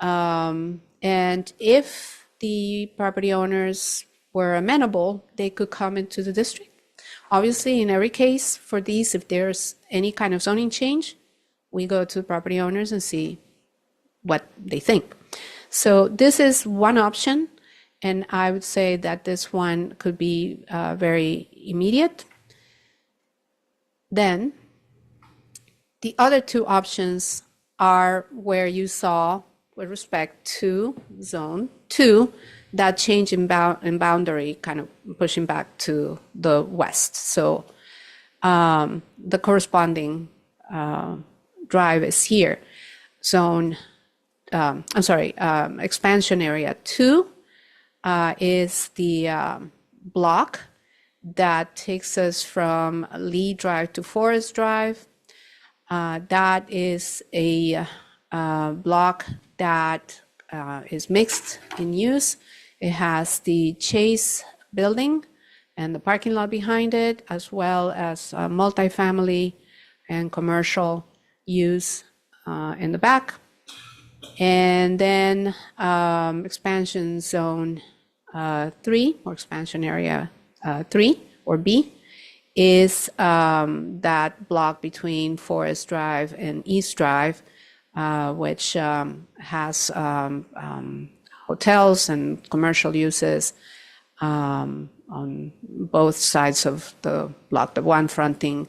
And if the property owners were amenable, they could come into the district. Obviously, in every case for these, if there's any kind of zoning change, we go to the property owners and see what they think. So this is one option, and I would say that this one could be very immediate. Then the other 2 options are where you saw, with respect to Zone 2, that change in boundary kind of pushing back to the west. So the corresponding drive is here. Expansion area 2 is the block that takes us from Lee Drive to Forest Drive. That is a block that is mixed in use. It has the Chase building and the parking lot behind it, as well as multifamily and commercial use in the back. And then expansion zone 3, or expansion area 3, or B, is that block between Forest Drive and East Drive, which has hotels and commercial uses on both sides of the block, the one fronting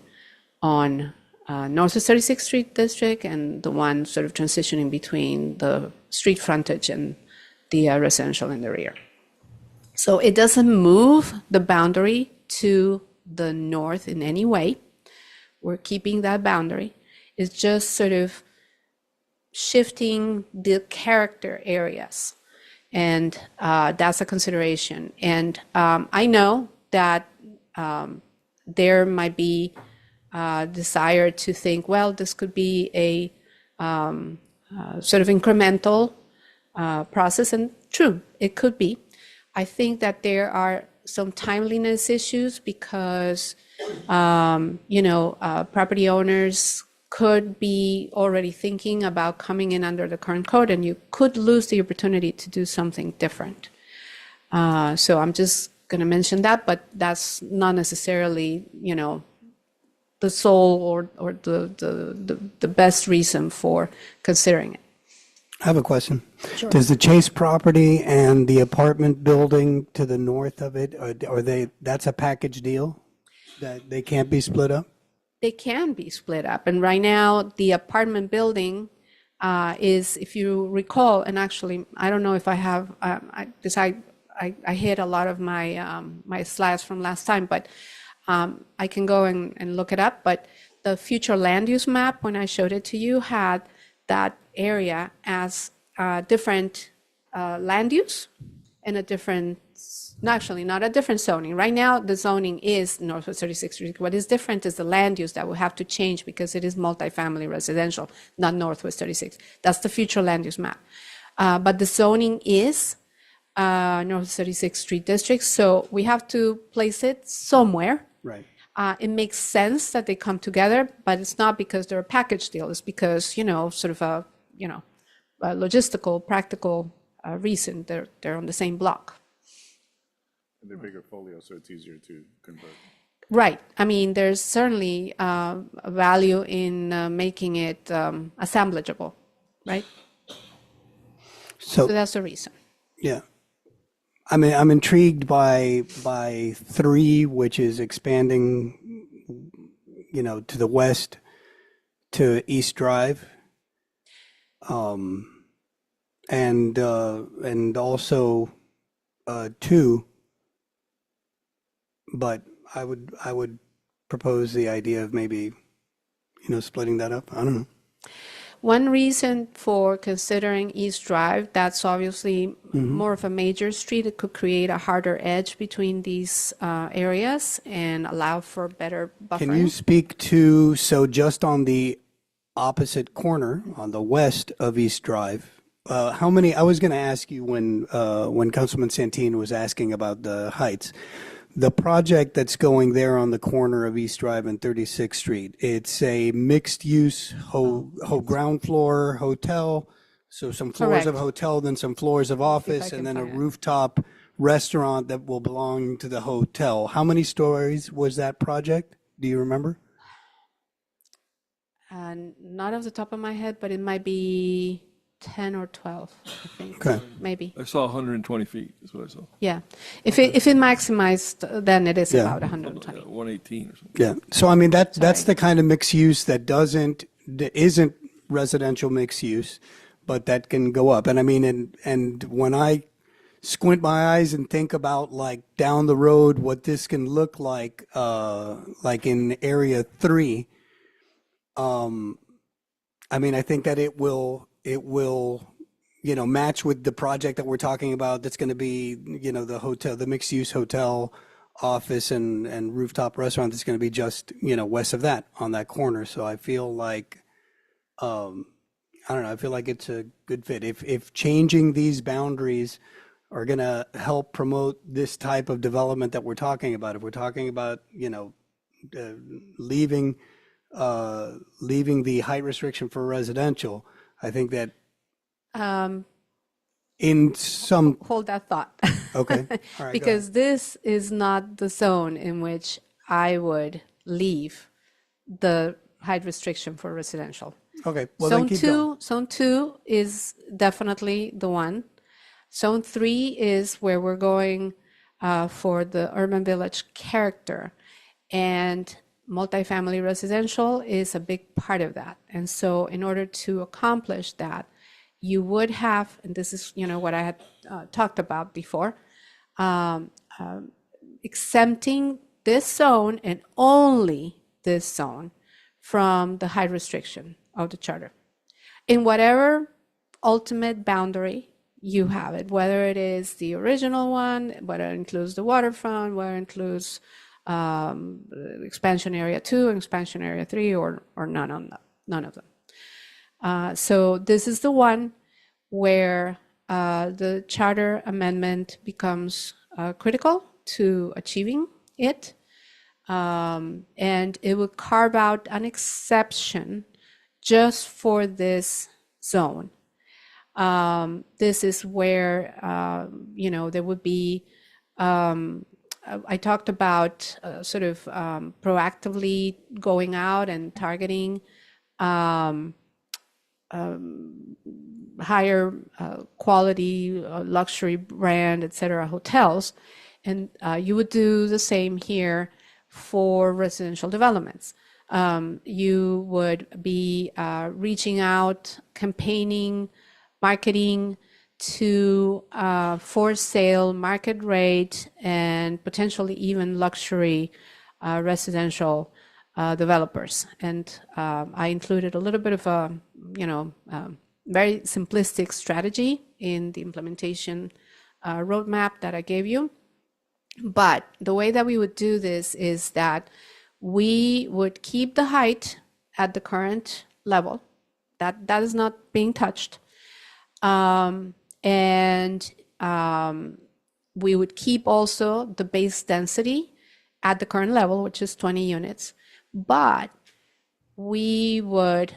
on Northwest 36th Street District and the one sort of transitioning between the street frontage and the residential in the rear. So it doesn't move the boundary to the north in any way. We're keeping that boundary. It's just sort of shifting the character areas. And that's a consideration. And I know that there might be desire to think, well, this could be a sort of incremental process. And true, it could be. I think that there are some timeliness issues because, property owners could be already thinking about coming in under the current code, and you could lose the opportunity to do something different. So I'm just going to mention that, but that's not necessarily, the sole or the best reason for considering it. I have a question. Does the Chase property and the apartment building to the north of it, that's a package deal? That they can't be split up? They can be split up. And right now, the apartment building is, if you recall, and actually, I don't know if I have, I hit a lot of my slides from last time, but I can go and look it up. But the future land use map, when I showed it to you, had that area as different land use and a different, no, actually not a different zoning. Right now, the zoning is Northwest 36th Street. What is different is the land use that will have to change because it is multifamily residential, not Northwest 36th. That's the future land use map. But the zoning is Northwest 36th Street District, so we have to place it somewhere. Right. It makes sense that they come together, but it's not because they're a package deal. It's because, sort of a logistical, practical reason. They're on the same block. And they're bigger folio, so it's easier to convert. Right. I mean, there's certainly a value in making it assemblageable, right? So that's the reason. Yeah. I mean, I'm intrigued by 3, which is expanding, to the west to East Drive. And also 2, but I would propose the idea of maybe, splitting that up. I don't know. One reason for considering East Drive, that's obviously more of a major street. It could create a harder edge between these areas and allow for better buffering. Can you speak to, so just on the opposite corner, on the west of East Drive, how many, I was going to ask you when Councilman Santin was asking about the heights, the project that's going there on the corner of East Drive and 36th Street, it's a mixed-use ground floor hotel, so some floors of Correct. hotel, then some floors of office, can and then a find it. rooftop restaurant that will belong to the hotel. How many stories was that project? Do you remember? Not off the top of my head, but it might be 10 or 12, I think. Okay. Maybe. I saw 120 feet, is what I saw. Yeah. If it maximized, then it is Yeah. about 120. 118 or something. Yeah, so I mean, that's Sorry. the kind of mixed use that isn't residential mixed use, but that can go up. And I mean, and when I squint my eyes and think about like down the road, what this can look like in Area 3, I mean, I think that it will, match with the project that we're talking about. That's going to be, the hotel, the mixed use hotel, office and rooftop restaurant that's going to be just, west of that on that corner. So I feel like, I don't know, I feel like it's a good fit. If changing these boundaries are going to help promote this type of development that we're talking about, if we're talking about, leaving the height restriction for residential, I think that in some, Hold that thought. okay, all right, go Because this is not the zone in which I would leave the height restriction for residential. okay, well then keep going. Zone 2 is definitely the one. Zone 3 is where we're going for the urban village character. And multifamily residential is a big part of that. And so in order to accomplish that, you would have, and this is, what I had talked about before, exempting this zone and only this zone from the height restriction of the charter. In whatever ultimate boundary you have it, whether it is the original one, whether it includes the waterfront, whether it includes expansion area 2 and expansion area 3, or none of them. So this is the one where the charter amendment becomes critical to achieving it. And it would carve out an exception just for this zone. This is where, there would be I talked about sort of proactively going out and targeting higher quality luxury brand, et cetera, hotels. And you would do the same here for residential developments. You would be reaching out, campaigning, marketing to for sale, market rate, and potentially even luxury residential developers. And I included a little bit of a, very simplistic strategy in the implementation roadmap that I gave you. But the way that we would do this is that we would keep the height at the current level. That is not being touched. And we would keep also the base density at the current level, which is 20 units. But we would,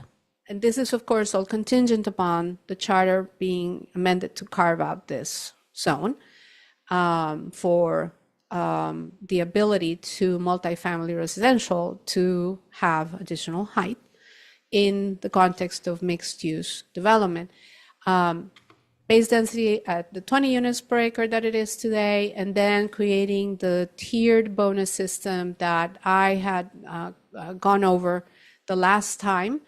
and this is of course all contingent upon the charter being amended to carve out this zone for the ability to multifamily residential to have additional height in the context of mixed use development. Base density at the 20 units per acre that it is today, and then creating the tiered bonus system that I had gone over the last time,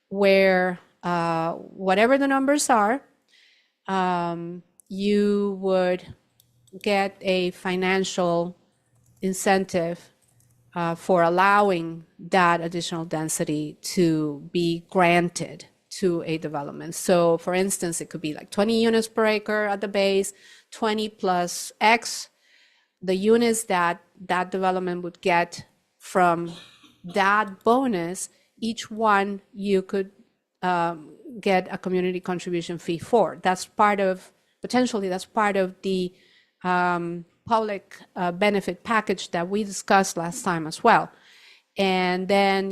where whatever the numbers are, you would get a financial incentive for allowing that additional density to be granted to a development. So for instance, it could be like 20 units per acre at the base, 20 plus X, the units that that development would get from that bonus, each one you could get a community contribution fee for. That's part of, potentially that's part of the public benefit package that we discussed last time as well. And then,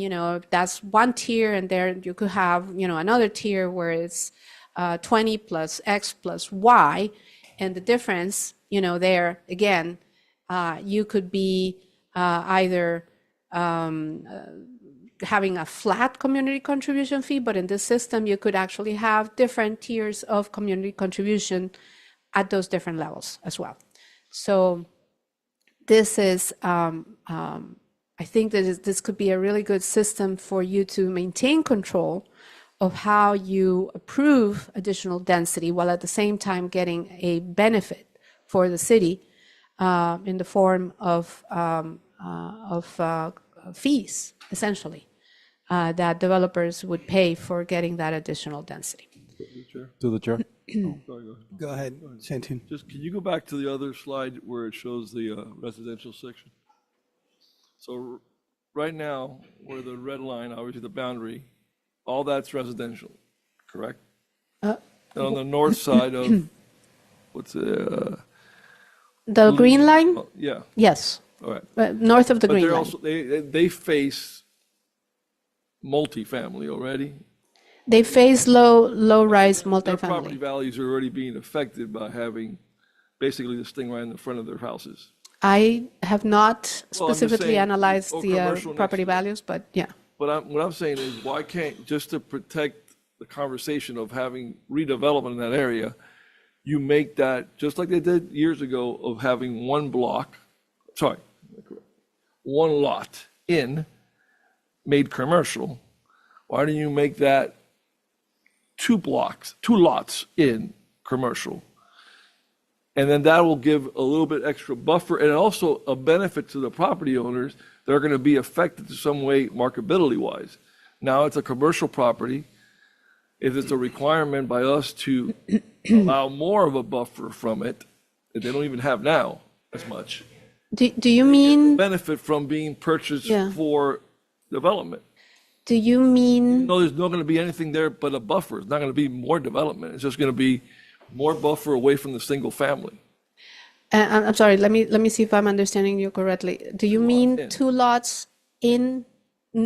that's one tier, and there you could have, another tier where it's 20 plus X plus Y. And the difference, there, again, you could be either having a flat community contribution fee, but in this system, you could actually have different tiers of community contribution at those different levels as well. So this is, I think that this could be a really good system for you to maintain control of how you approve additional density while at the same time getting a benefit for the city in the form of fees, essentially, that developers would pay for getting that additional density. To the chair. Go ahead, Santin. Just, can you go back to the other slide where it shows the residential section? So right now, where the red line, obviously the boundary, all that's residential, correct? And on the north side of, what's the green line? oh, yeah, Yes, all right. north of the But green they're line. also, they face multifamily already. They face low-rise Their property multifamily. values are already being affected by having basically this thing right in the front of their houses. I have not Well, I'm just specifically saying, analyzed or the commercial next property to it. values, but yeah. But what I'm saying is, why can't, just to protect the conversation of having redevelopment in that area, you make that, just like they did years ago, of having one block, one lot made commercial. Why don't you make that two lots in commercial? And then that will give a little bit extra buffer and also a benefit to the property owners that are going to be affected to some way marketability wise. Now it's a commercial property. If it's a requirement by us to allow more of a buffer from it, that they don't even have now as much, Do you mean, benefit from being purchased Yeah. for development. do you mean, No, there's not going to be anything there but a buffer. It's not going to be more development. It's just going to be more buffer away from the single family. I'm sorry, let me see if I'm understanding you correctly. Do you mean in. two lots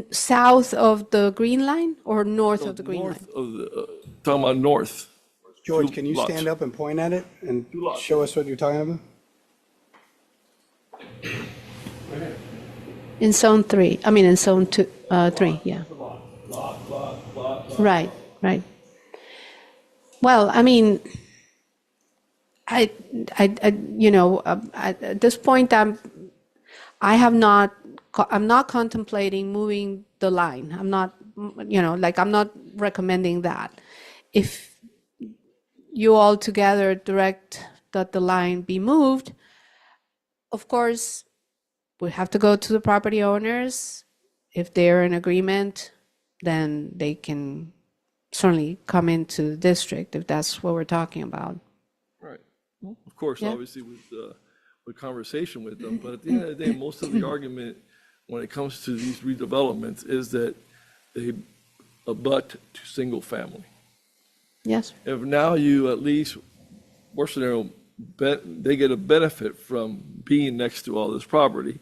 south of the green line or north of the green line? North of the, talking about north. George, Two can you lots. stand up and point at it and lots. show us what you're talking about? In zone 3, I mean in zone 2, 3, yeah. Right, right. Well, I mean, at this point, I'm not contemplating moving the line. I'm not, I'm not recommending that. If you all together direct that the line be moved, of course, we have to go to the property owners. If they're in agreement, then they can certainly come into the district if that's what we're talking about. Right. Of course, Yeah. obviously with conversation with them, but at the end of the day, most of the argument when it comes to these redevelopments is that they abut to single family. Yes. If now you at least, worst scenario, they get a benefit from being next to all this property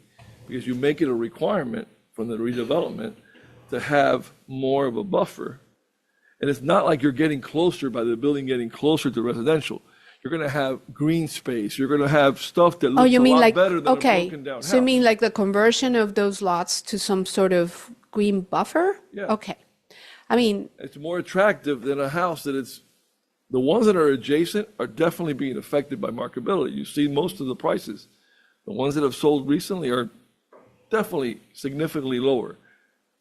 because you make it a requirement from the redevelopment to have more of a buffer. And it's not like you're getting closer by the building getting closer to residential. You're going to have green space. You're going to have stuff that Oh, looks you a mean lot like, better than a okay, broken down house. so you mean like the conversion of those lots to some sort of green buffer? Yeah. Okay. I mean, It's more attractive than a house that it's, the ones that are adjacent are definitely being affected by marketability. You see most of the prices. The ones that have sold recently are definitely significantly lower.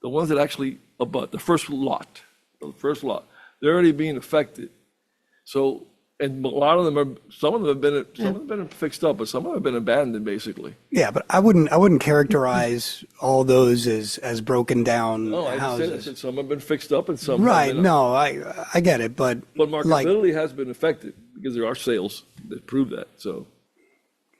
The ones that actually abut, the first lot, they're already being affected. So, and a lot of them are, some of them have been fixed up, but some of them have been abandoned, basically. Yeah, but I wouldn't characterize all those as broken down No, I just said, houses. some have been fixed up and some have Right, been. no, I get it, but But like, marketability has been affected because there are sales that prove that, so.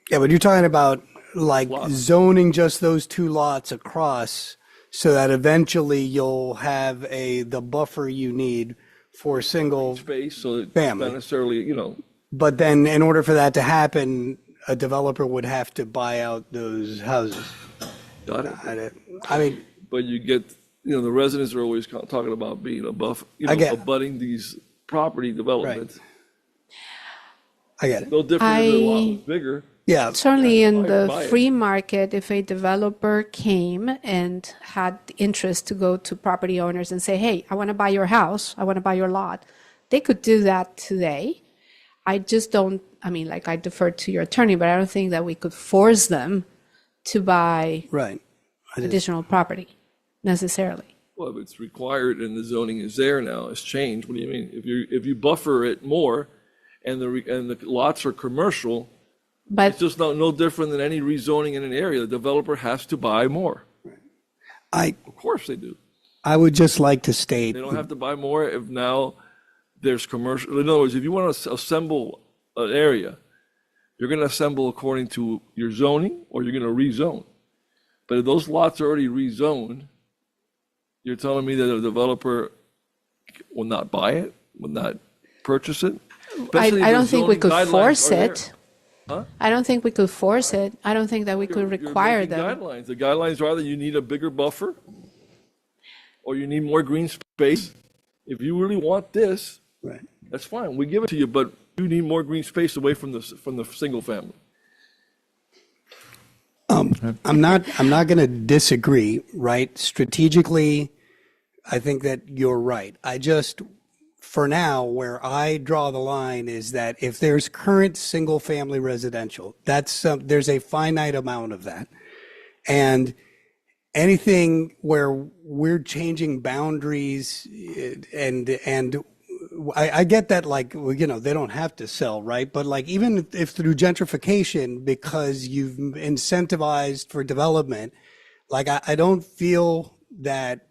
yeah, but you're talking about like Lots. zoning just those two lots across so that eventually you'll have the buffer you need for single. Space, so it's Family. not necessarily, But then in order for that to happen, a developer would have to buy out those houses. got it. I mean, But you get, the residents are always talking about being above, I get- abutting these property developments. I get it. No different if the lot was bigger. Yeah, certainly in Buy the it. free market, if a developer came and had interest to go to property owners and say, hey, I want to buy your house, I want to buy your lot, they could do that today. I just don't, I defer to your attorney, but I don't think that we could force them to buy right. additional property necessarily. Well, if it's required and the zoning is there now, it's changed. What do you mean? If you buffer it more and the lots are commercial, But it's just no different than any rezoning in an area. The developer has to buy more. Of course they do. I would just like to state, They don't have to buy more if now there's commercial. In other words, if you want to assemble an area, you're going to assemble according to your zoning or you're going to rezone. But if those lots are already rezoned, you're telling me that a developer will not buy it, will not purchase it? Especially if I the don't think we zoning could guidelines force are there. it. I don't think we could force it. I don't think that we could You're require making them. Guidelines. The guidelines are that you need a bigger buffer or you need more green space. If you really want this, right. that's fine. We give it to you, but you need more green space away from the single family. I'm not going to disagree, right? Strategically, I think that you're right. I just, for now, where I draw the line is that if there's current single family residential, there's a finite amount of that. And anything where we're changing boundaries and I get that, like, they don't have to sell, right? But like, even if through gentrification, because you've incentivized for development, like, I don't feel that,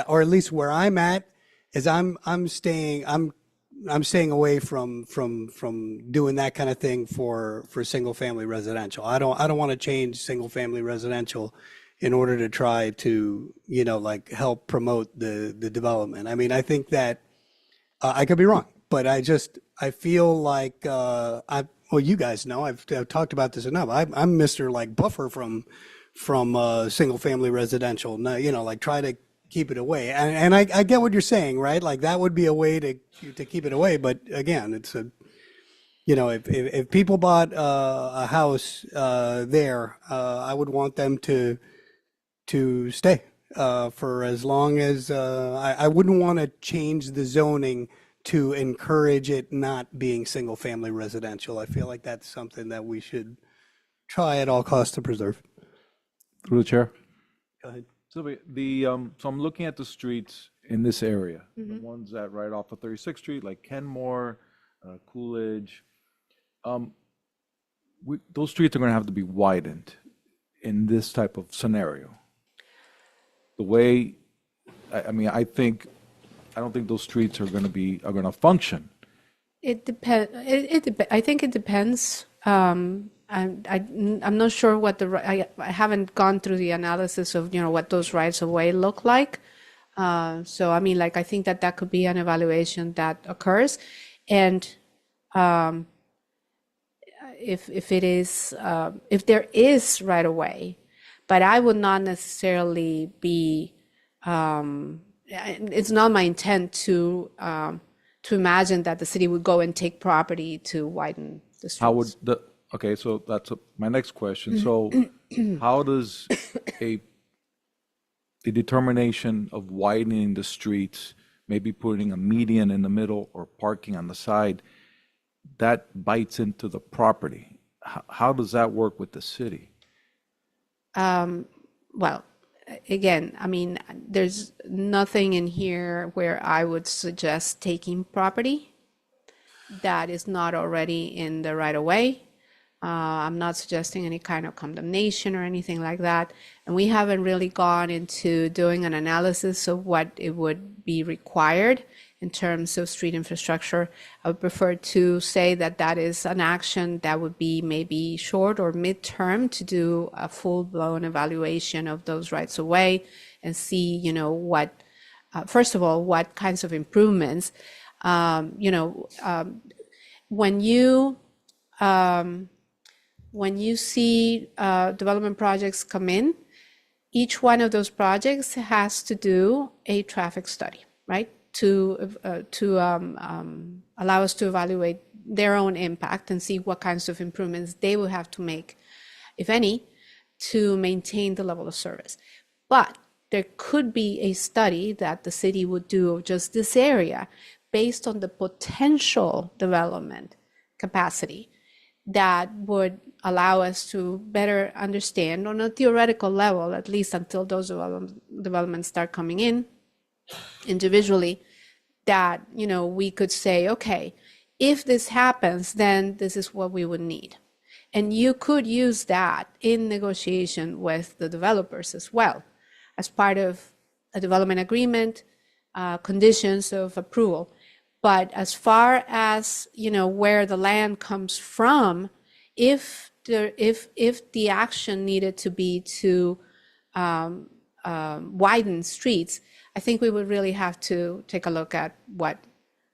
or at least where I'm at, is I'm staying away from doing that kind of thing for single family residential. I don't want to change single family residential in order to try to, like, help promote the development. I mean, I think that I could be wrong, but I feel like, well, you guys know, I've talked about this enough. I'm Mr. like buffer from single family residential, like try to keep it away. And I get what you're saying, right? Like that would be a way to keep it away. But again, it's you know, if people bought a house there, I would want them to stay for as long as I wouldn't want to change the zoning to encourage it not being single family residential. I feel like that's something that we should try at all costs to preserve. Through the chair. Go ahead. Sylvia, so I'm looking at the streets in this area, the ones that right off of 36th Street, like Kenmore, Coolidge. Those streets are going to have to be widened in this type of scenario. The way, I mean, I don't think those streets are going to function. It depends. I think it depends. I'm not sure what I haven't gone through the analysis of, you know, what those rights of way look like. So, I mean, like, I think that could be an evaluation that occurs. And if it is, if there is right of way, but I would not necessarily be, it's not my intent to imagine that the city would go and take property to widen the streets. How would okay, so that's my next question. So how does a determination of widening the streets, maybe putting a median in the middle or parking on the side, that bites into the property? How does that work with the city? Well, again, I mean, there's nothing in here where I would suggest taking property that is not already in the right of way. I'm not suggesting any kind of condemnation or anything like that. And we haven't really gone into doing an analysis of what it would be required in terms of street infrastructure. I would prefer to say that that is an action that would be maybe short or midterm to do a full-blown evaluation of those rights of way and see, you know, what, first of all, what kinds of improvements, when you see development projects come in, each one of those projects has to do a traffic study, right? To allow us to evaluate their own impact and see what kinds of improvements they will have to make, if any, to maintain the level of service. But there could be a study that the city would do of just this area based on the potential development capacity that would allow us to better understand on a theoretical level, at least until those developments start coming in individually, that, you know, we could say, okay, if this happens, then this is what we would need. And you could use that in negotiation with the developers as well, as part of a development agreement, conditions of approval. But as far as, you know, where the land comes from, if the action needed to be to widen streets, I think we would really have to take a look at what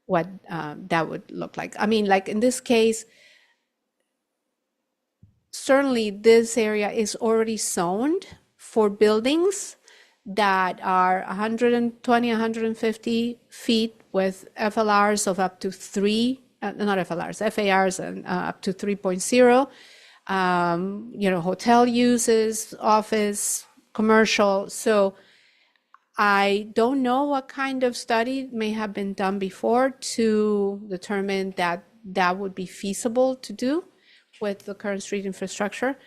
that would look like. I mean, like in this case, certainly this area is already zoned for buildings that are 120, 150 feet with FLRs of up to 3, not FLRs, FARs and up to 3.0, you know, hotel uses, office, commercial. So I don't know what kind of study may have been done before to determine that that would be feasible to do with the current street infrastructure.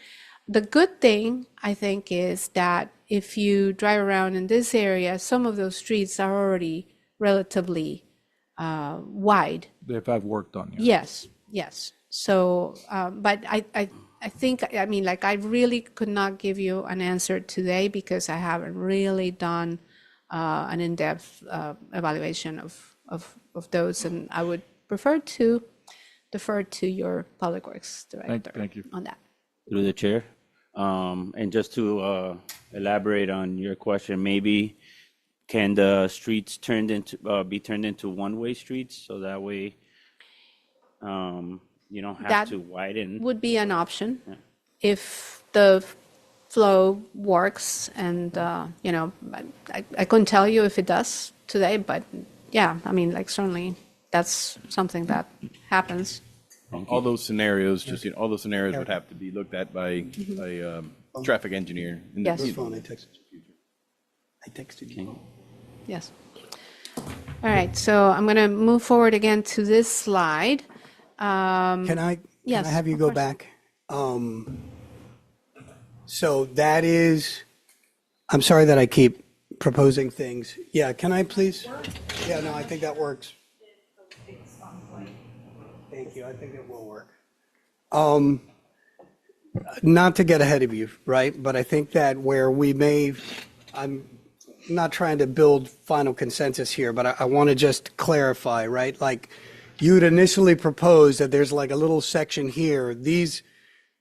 The good thing, I think, is that if you drive around in this area, some of those streets are already relatively wide. They've had work done. Yes, yes. So, but I think, I mean, like, I really could not give you an answer today because I haven't really done an in-depth evaluation of those, and I would prefer to defer to your Public Works Director Thank you. on that. Through the chair. And just to elaborate on your question, maybe can the streets be turned into one-way streets so that way you don't have That to widen? would be an option if the flow works, and you know, I couldn't tell you if it does today, but yeah, I mean, like, certainly that's something that happens. All those scenarios, all those scenarios would have to be looked at by a traffic engineer. in the Yes. future. Phone, I texted you. Yes. All right, so I'm going to move forward again to this slide. Can I Yes, have you of go course. back? So that is, I'm sorry that I keep proposing things. Yeah, can I please? Yeah, no, I think that works. Thank you, I think it will work. Not to get ahead of you, right? But I think that where we may, I'm not trying to build final consensus here, but I want to just clarify, right? Like, you'd initially proposed that there's like a little section here, these,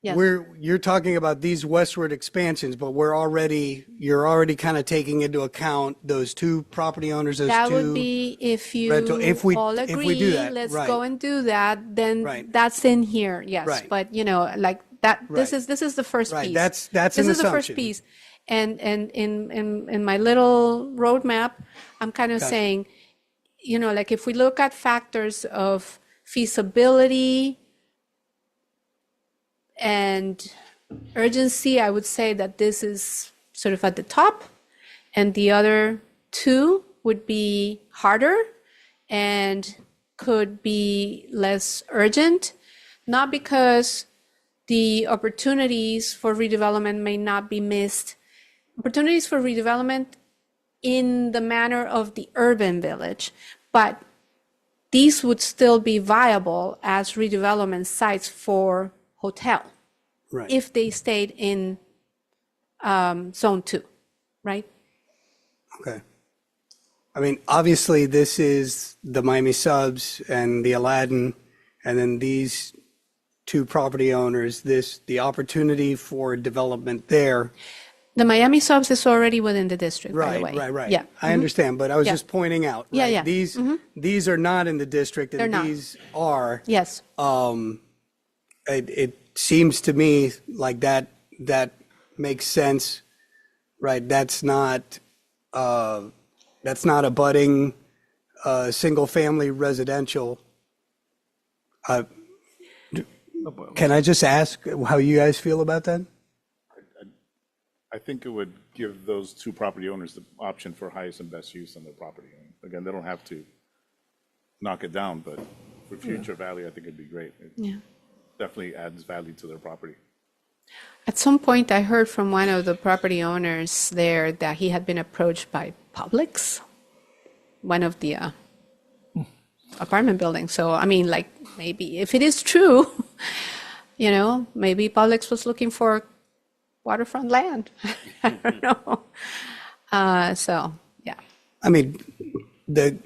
Yes. you're talking about these westward expansions, but you're already kind of taking into account those two property owners, those That two. would be if you rental- if we- all if we agree, do that, let's right. go and do that, then Right. that's in here, yes. Right. But, like that, this Right. is the first Right, piece. that's This an is the first assumption. piece. And in my little roadmap, I'm kind of Gotcha. saying, like if we look at factors of feasibility and urgency, I would say that this is sort of at the top, and the other two would be harder and could be less urgent, not because the opportunities for redevelopment may not be missed. Opportunities for redevelopment in the manner of the urban village, but these would still be viable as redevelopment sites for hotel Right. if they stayed in zone 2, right? Okay. I mean, obviously, this is the Miami Subs and the Aladdin, and then these two property owners, the opportunity for development there. The Miami Subs is already within the district, by the way. Right. Yeah. I understand, but I was Yeah. just pointing out. Yeah, right? yeah. These are not in the district, They're and not. these are. Yes. It seems to me like that makes sense, right? That's not a budding, single-family residential. Can I just ask how you guys feel about that? I think it would give those two property owners the option for highest and best use on their property. And again, they don't have to knock it down, but for future value, I think it'd be great. It Yeah. definitely adds value to their property. At some point, I heard from one of the property owners there that he had been approached by Publix, one of the apartment buildings. So, I mean, like, maybe if it is true, maybe Publix was looking for waterfront land. I don't know. So, yeah. I mean, the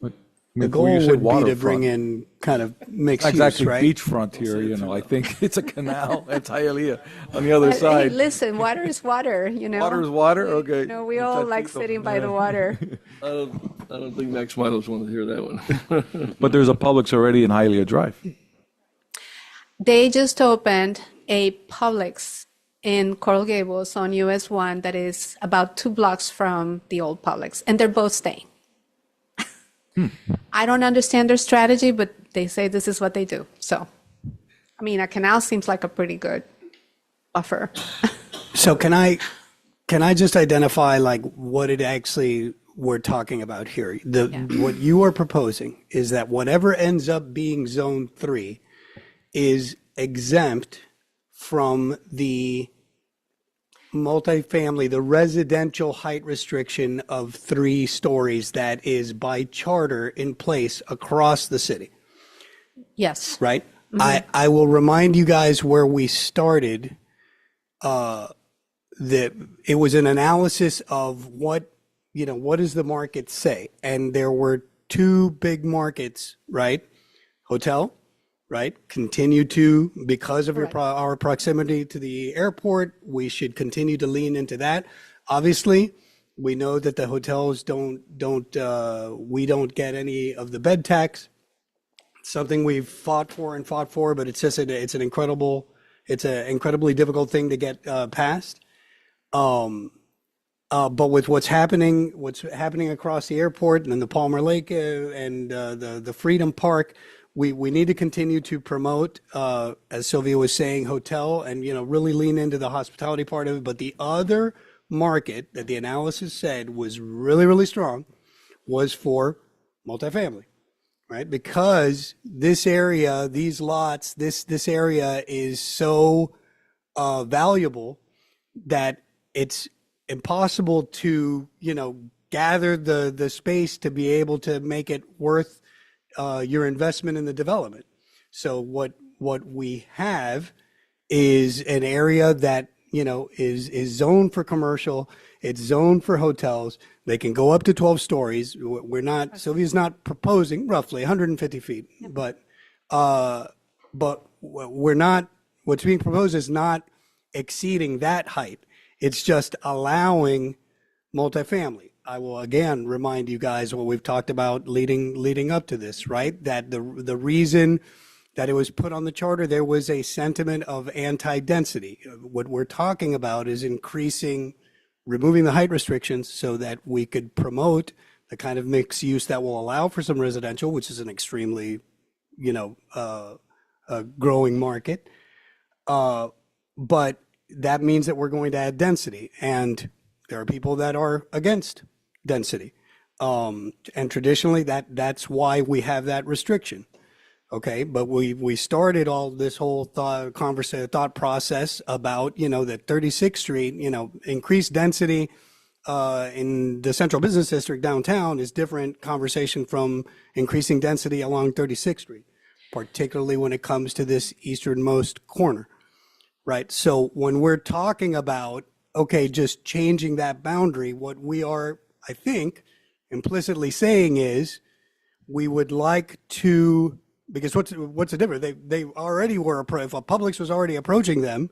goal Before you said would be to bring waterfront, in kind of mixed use, exactly right? beachfront here, I think it's a canal. It's Hialeah on the other Hey, side. listen, water is water, Water is water? Okay. We all like sitting by the water. I don't think Max Milos wanted to hear that one. But there's a Publix already in Hialeah Drive. They just opened a Publix in Coral Gables on US 1 that is about 2 blocks from the old Publix, and they're both staying. I don't understand their strategy, but they say this is what they do. So, I mean, a canal seems like a pretty good buffer. So can I just identify like what it actually we're talking about here? What you are proposing is that whatever ends up being zone 3 is exempt from the multifamily, the residential height restriction of 3 stories that is by charter in place across the city, Yes. right? I will remind you guys where we started. That it was an analysis of what does the market say? And there were 2 big markets, right? Hotel, right? Continue to, because of our proximity to the airport, we should continue to lean into that. Obviously, we know that the hotels we don't get any of the bed tax. Something we've fought for, but it's just it's an incredibly difficult thing to get past. But with what's happening across the airport and then the Palmer Lake and the Freedom Park, we need to continue to promote, as Sylvia was saying, hotel and, really lean into the hospitality part of it. But the other market that the analysis said was really, really strong was for multifamily, right? Because this area, these lots, this area is so valuable that it's impossible to, gather the space to be able to make it worth your investment in the development. So what we have is an area that, is zoned for commercial. It's zoned for hotels. They can go up to 12 stories. Sylvia's not proposing roughly 150 feet, but we're not, what's being proposed is not exceeding that height. It's just allowing multifamily. I will again remind you guys what we've talked about leading up to this, right? That the reason that it was put on the charter, there was a sentiment of anti-density. What we're talking about is removing the height restrictions so that we could promote the kind of mixed use that will allow for some residential, which is an extremely, growing market. But that means that we're going to add density, and there are people that are against density. And traditionally that's why we have that restriction. Okay, but we started all this whole thought process about, that 36th Street, increased density in the central business district downtown is different conversation from increasing density along 36th Street, particularly when it comes to this easternmost corner, right? So when we're talking about, okay, just changing that boundary, what we are, I think, implicitly saying is we would like to, because what's the difference? They already were, if Publix was already approaching them,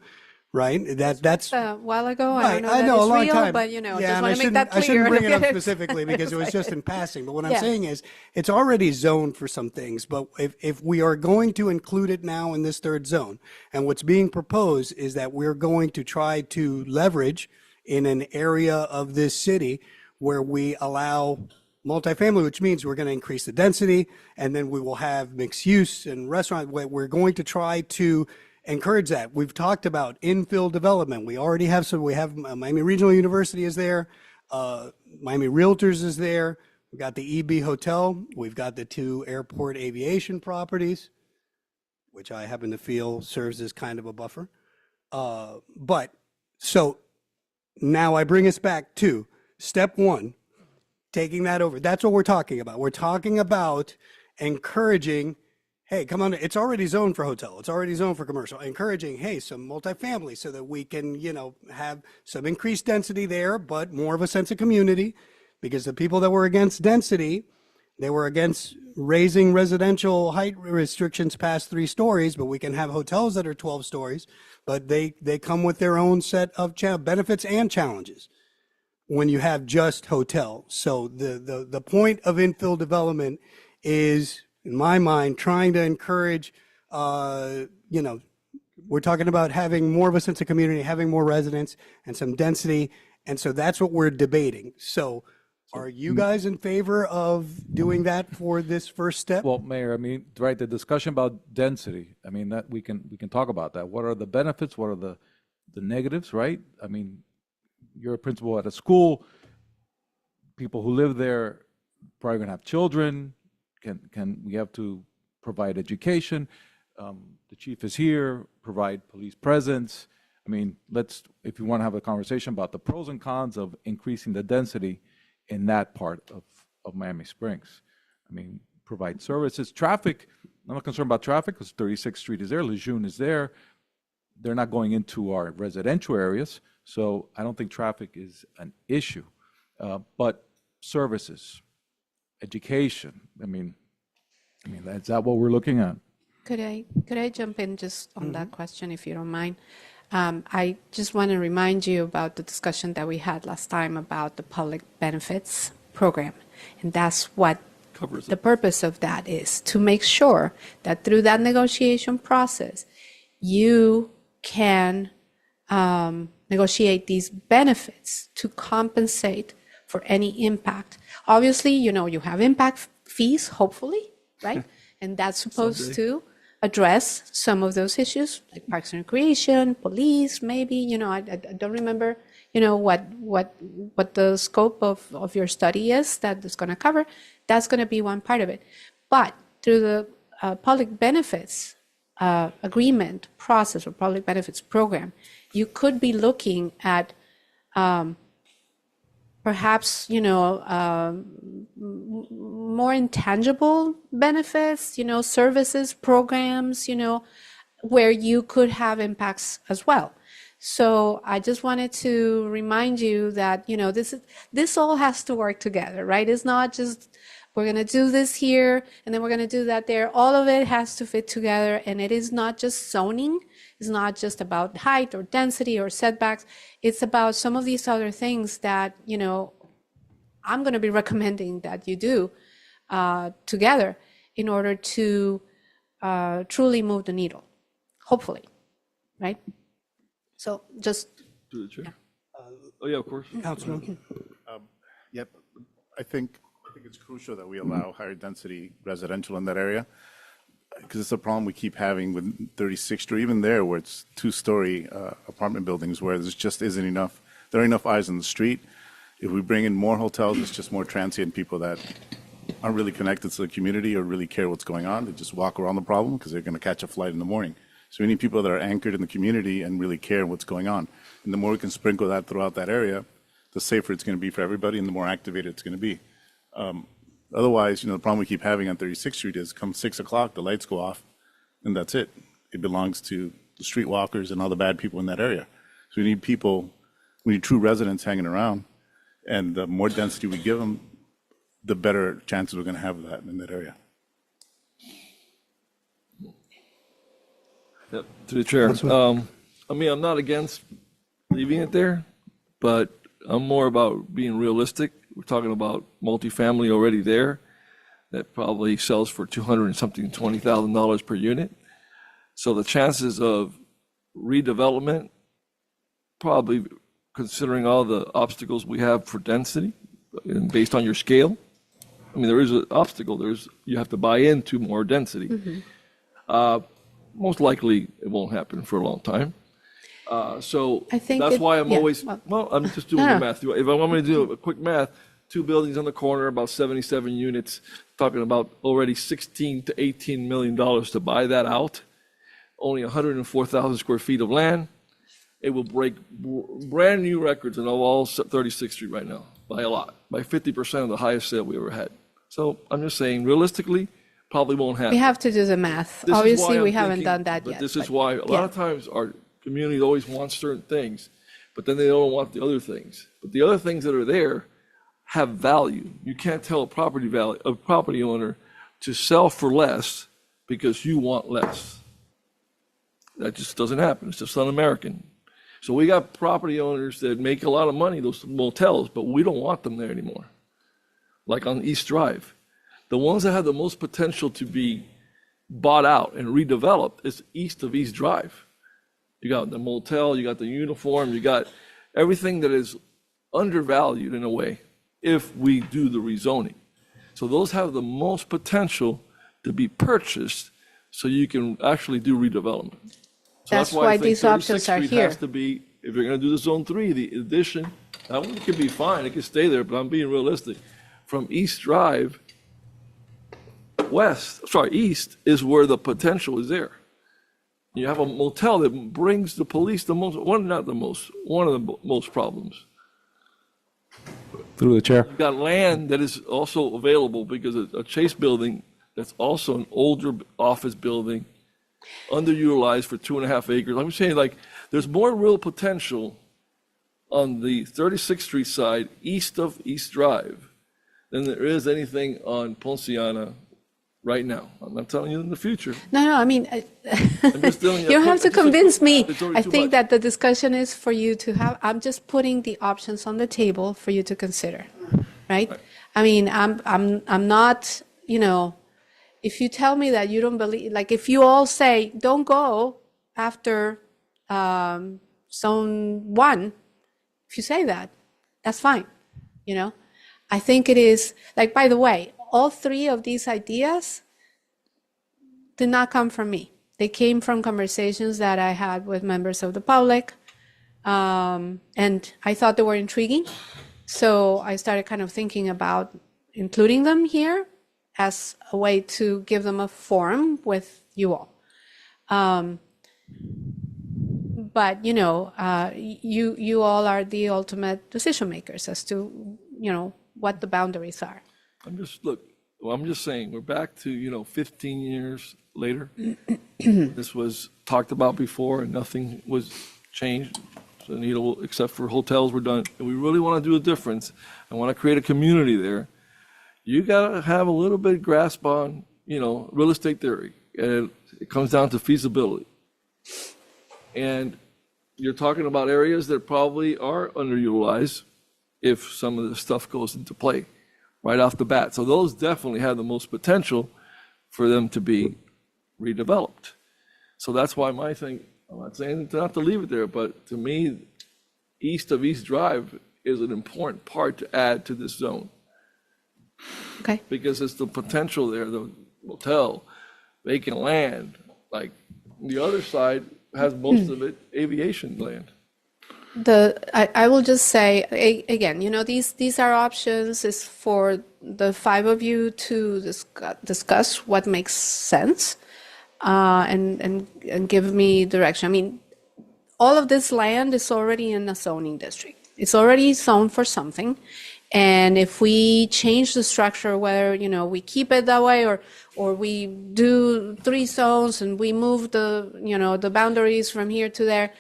right? That's A while ago, I right. don't know I that know, a it's long real, time. but, Yeah, just and want to make that clear. I shouldn't bring it up specifically because it was just in passing. But what I'm Yeah. saying is it's already zoned for some things. But if we are going to include it now in this third zone, and what's being proposed is that we're going to try to leverage in an area of this city where we allow multifamily, which means we're going to increase the density, and then we will have mixed use and restaurant. We're going to try to encourage that. We've talked about infill development. We already have some. We have Miami Regional University is there. Miami Realtors is there. We've got the EB Hotel. We've got the 2 airport aviation properties, which I happen to feel serves as kind of a buffer. But so now I bring us back to step 1. Taking that over. That's what we're talking about. We're talking about encouraging, hey, come on, it's already zoned for hotel. It's already zoned for commercial. Encouraging, hey, some multifamily so that we can, have some increased density there, but more of a sense of community, because the people that were against density, they were against raising residential height restrictions past 3 stories, but we can have hotels that are 12 stories, but they come with their own set of benefits and challenges when you have just hotel. So the point of infill development is, in my mind, trying to encourage, we're talking about having more of a sense of community, having more residents and some density. And so that's what we're debating. So are you guys in favor of doing that for this first step? Well, Mayor, right, the discussion about density, that we can talk about that. What are the benefits? What are the negatives, right? You're a principal at a school. People who live there probably going to have children. We have to provide education. The chief is here, provide police presence. If you want to have a conversation about the pros and cons of increasing the density in that part of Miami Springs. Provide services. Traffic, I'm not concerned about traffic because 36th Street is there, Lejeune is there. They're not going into our residential areas, so I don't think traffic is an issue. But services, education, is that what we're looking at? Could I jump in just on that question, if you don't mind? I just want to remind you about the discussion that we had last time about the public benefits program. And that's what the purpose of that is, to make sure that through that negotiation process, you can negotiate these benefits to compensate for any impact. Obviously, you have impact fees, hopefully, right? And that's supposed to address some of those issues, like Parks and Recreation, police, maybe, I don't remember, what the scope of your study is that is going to cover. That's going to be one part of it. But through the public benefits agreement process or public benefits program, you could be looking at perhaps, more intangible benefits, services, programs, where you could have impacts as well. So I just wanted to remind you that, this all has to work together, right? It's not just we're going to do this here and then we're going to do that there. All of it has to fit together, and it is not just zoning. It's not just about height or density or setbacks. It's about some of these other things that, I'm going to be recommending that you do together in order to truly move the needle, hopefully, right? So just. To the chair. Oh, yeah, of course. Councilman? Yep, I think it's crucial that we allow higher density residential in that area, because it's a problem we keep having with 36th Street, even there where it's two-story apartment buildings where there just isn't enough, there aren't enough eyes on the street. If we bring in more hotels, it's just more transient people that aren't really connected to the community or really care what's going on. They just walk around the problem because they're going to catch a flight in the morning. So we need people that are anchored in the community and really care what's going on. And the more we can sprinkle that throughout that area, the safer it's going to be for everybody and the more activated it's going to be. Otherwise, the problem we keep having on 36th Street is come 6 o'clock, the lights go off, and that's it. It belongs to the streetwalkers and all the bad people in that area. So we need people, we need true residents hanging around, and the more density we give them, the better chances we're going to have of that in that area. Yep, to the chair. I'm not against leaving it there, but I'm more about being realistic. We're talking about multifamily already there that probably sells for $220,000 per unit. So the chances of redevelopment, probably considering all the obstacles we have for density and based on your scale, there is an obstacle. You have to buy into more density. Most likely it won't happen for a long time. So I think that's why I'm yeah, always, I'm just doing the math. If I want me to do a quick math, 2 buildings on the corner, about 77 units, talking about already $16 to $18 million to buy that out, only 104,000 square feet of land. It will break brand new records in all 36th Street right now by a lot, by 50% of the highest sale we ever had. So I'm just saying, realistically, probably won't happen. We have to do the math. This is Obviously, why we I'm haven't thinking- done that but yet. This is why a lot of times our community always wants certain things, but then they don't want the other things. But the other things that are there have value. You can't tell a property owner to sell for less because you want less. That just doesn't happen. It's just un-American. So we got property owners that make a lot of money, those motels, but we don't want them there anymore. Like on East Drive. The ones that have the most potential to be bought out and redeveloped is east of East Drive. You got the motel, you got the uniform, you got everything that is undervalued in a way if we do the rezoning. So those have the most potential to be purchased so you can actually do redevelopment. So That's I why think these options 36th are Street here. has to be, if you're going to do the Zone 3, the addition, that one could be fine, it could stay there, but I'm being realistic. From East Drive east is where the potential is there. You have a motel that brings the police one of the most problems. Through the chair. You've got land that is also available because of a Chase building that's also an older office building, underutilized for 2.5 acres. I'm saying there's more real potential on the 36th Street side east of East Drive than there is anything on Ponciana right now. I'm not telling you in the future. No, I mean, I'm just telling you don't have to convince me. It's already I too think much. that the discussion is for you to have, I'm just putting the options on the table for you to consider, right? I mean, I'm not, if you tell me that you don't believe, if you all say, don't go after zone 1, if you say that, that's fine, I think it is, by the way, all 3 of these ideas did not come from me. They came from conversations that I had with members of the public, and I thought they were intriguing. So I started kind of thinking about including them here as a way to give them a forum with you all. But you all are the ultimate decision makers as to what the boundaries are. I'm just saying, we're back to, 15 years later. This was talked about before and nothing was changed. So, except for hotels were done. And we really want to do a difference. I want to create a community there. You got to have a little bit of grasp on, real estate theory. And it comes down to feasibility. And you're talking about areas that probably are underutilized if some of this stuff goes into play right off the bat. So those definitely have the most potential for them to be redeveloped. So that's why my thing, I'm not saying not to leave it there, but to me, east of East Drive is an important part to add to this zone. Okay. Because it's the potential there, the motel, vacant land, like the other side has most of it aviation land. I will just say again, these are options. Is for the five of you to discuss what makes sense, and give me direction. I mean, all of this land is already in a zoning district. It's already zoned for something, and if we change the structure, whether we keep it that way or we do 3 zones and we move the boundaries from here to there.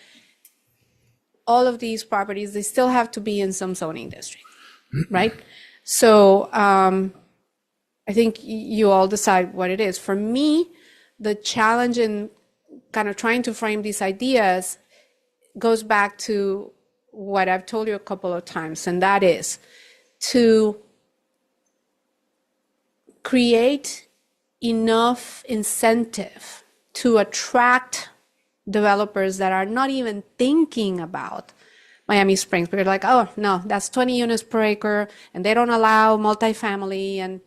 All of these properties, they still have to be in some zoning district, right? So I think you all decide what it is. For me, the challenge in kind of trying to frame these ideas goes back to what I've told you a couple of times, and that is to create enough incentive to attract developers that are not even thinking about Miami Springs, because like, oh no, that's 20 units per acre, and they don't allow multifamily, and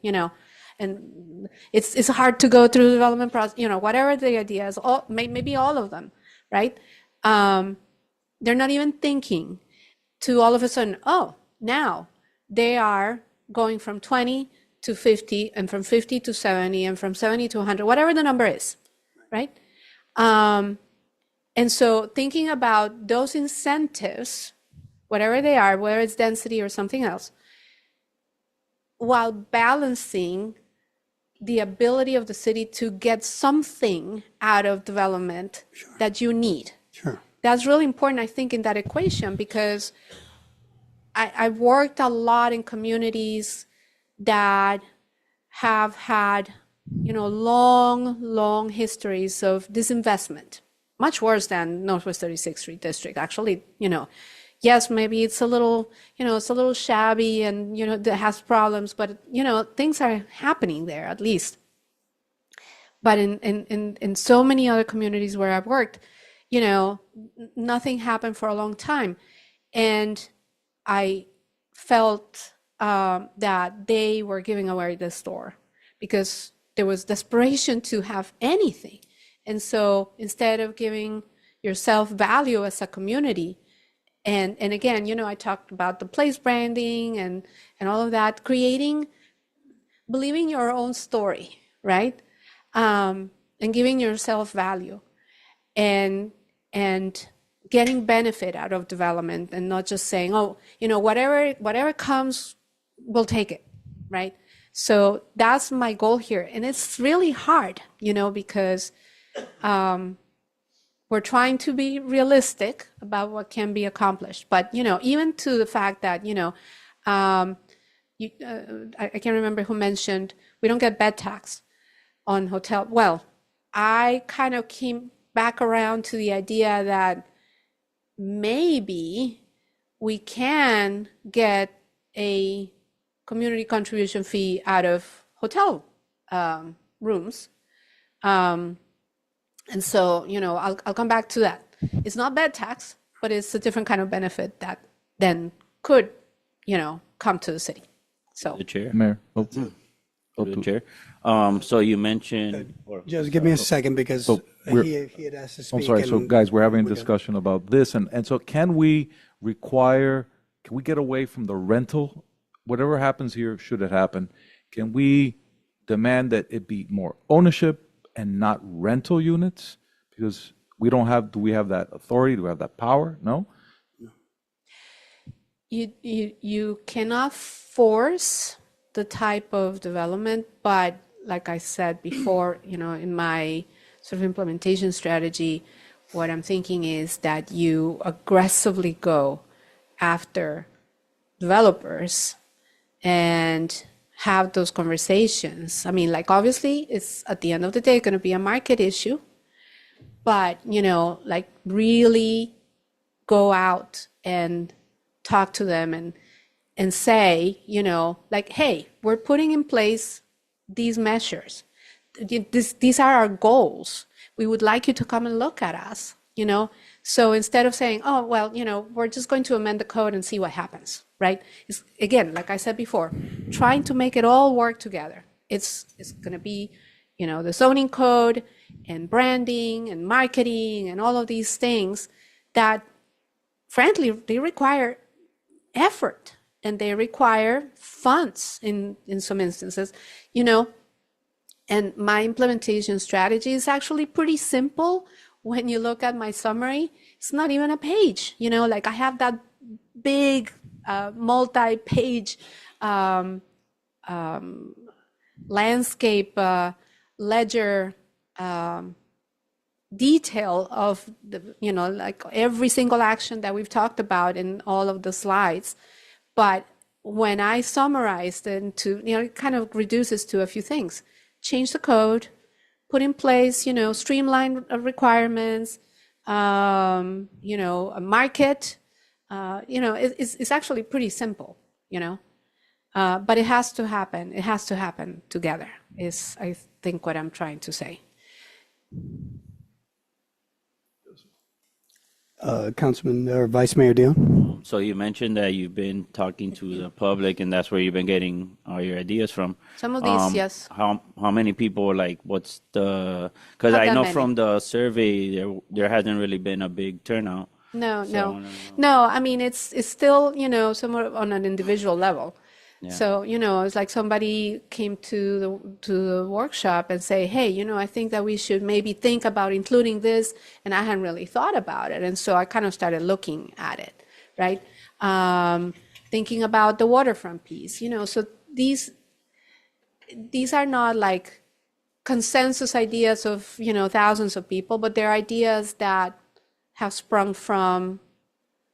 and it's hard to go through the development process. Whatever the idea is, maybe all of them, right? They're not even thinking to all of a sudden, oh, now they are going from 20 to 50, and from 50 to 70, and from 70 to 100, whatever the number is, right? And so thinking about those incentives, whatever they are, whether it's density or something else, while balancing the ability of the city to get something out of development that you need. Sure. That's really important, I think, in that equation, because I've worked a lot in communities that have had, long histories of disinvestment. Much worse than Northwest 36th Street District. Actually, yes, maybe it's a little, it's a little shabby and, it has problems, but, things are happening there at least. But in so many other communities where I've worked, nothing happened for a long time. And I felt that they were giving away the store because there was desperation to have anything. And so instead of giving yourself value as a community, and again, I talked about the place branding and all of that, believing your own story, right? And giving yourself value and getting benefit out of development, and not just saying, oh, whatever comes, we'll take it, right? So that's my goal here. And it's really hard, because we're trying to be realistic about what can be accomplished. But, even to the fact that, I can't remember who mentioned, we don't get bed tax on hotel. Well, I kind of came back around to the idea that maybe we can get a community contribution fee out of hotel rooms. And so, I'll come back to that. It's not bed tax, but it's a different kind of benefit that then could, come to the city. So, The chair. Mayor. through the chair. So you mentioned, or Just give me a second because we're- he had asked to I'm speak. sorry, so and guys, we're having a we got- discussion about this, and so can we get away from the rental? Whatever happens here, should it happen, can we demand that it be more ownership and not rental units? Because do we have that authority, do we have that power? No? You cannot force the type of development, but like I said before, in my sort of implementation strategy, what I'm thinking is that you aggressively go after developers and have those conversations. I mean, like, obviously, it's at the end of the day going to be a market issue, but, like, really go out and talk to them and say, like, hey, we're putting in place these measures. These are our goals. We would like you to come and look at us, So instead of saying, oh, well, we're just going to amend the code and see what happens, right? It's, again, like I said before, trying to make it all work together. It's going to be, the zoning code and branding and marketing and all of these things that, frankly, they require effort and they require funds in some instances, and my implementation strategy is actually pretty simple. When you look at my summary, it's not even a page, like I have that big multi-page landscape ledger detail of the, like every single action that we've talked about in all of the slides. But when I summarized into, it kind of reduces to a few things. Change the code, put in place, streamline requirements, a market, it's actually pretty simple, but it has to happen. It has to happen together is, I think, what I'm trying to say. Councilman or Vice Mayor Dion? so you mentioned that you've been talking to the public, and that's where you've been getting all your ideas from. Some of these, yes. How many people, like, what's the? Because Not I that know many. from the survey there hasn't really been a big turnout. No. I mean, it's still, somewhat on an individual level. So, it's like somebody came to the workshop and say, hey, I think that we should maybe think about including this, and I hadn't really thought about it. And so I kind of started looking at it, right? Thinking about the waterfront piece, so these are not like consensus ideas of, thousands of people, but they're ideas that have sprung from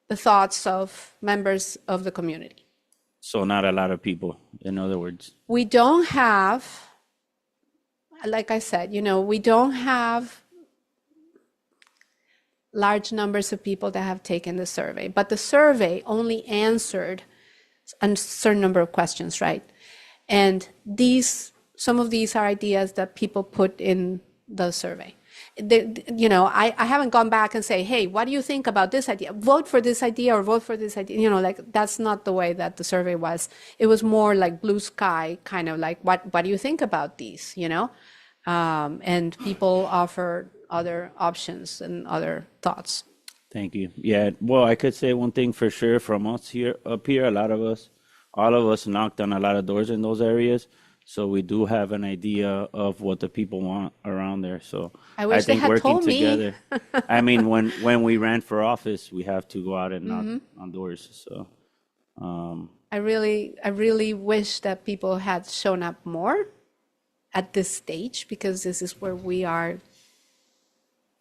the thoughts of members of the community. So not a lot of people, in other words. We don't have, like I said, we don't have large numbers of people that have taken the survey, but the survey only answered a certain number of questions, right? And some of these are ideas that people put in the survey. I haven't gone back and say, hey, what do you think about this idea? Vote for this idea or vote for this idea. Like, that's not the way that the survey was. It was more like blue sky, kind of like, what do you think about these, and people offered other options and other thoughts. Thank you. Yeah, well, I could say one thing for sure from us up here, all of us knocked on a lot of doors in those areas. So we do have an idea of what the people want around there. So I wish they think had working told me. together. I mean, when we ran for office, we have to go out and knock on doors. So I really wish that people had shown up more at this stage, because this is where we are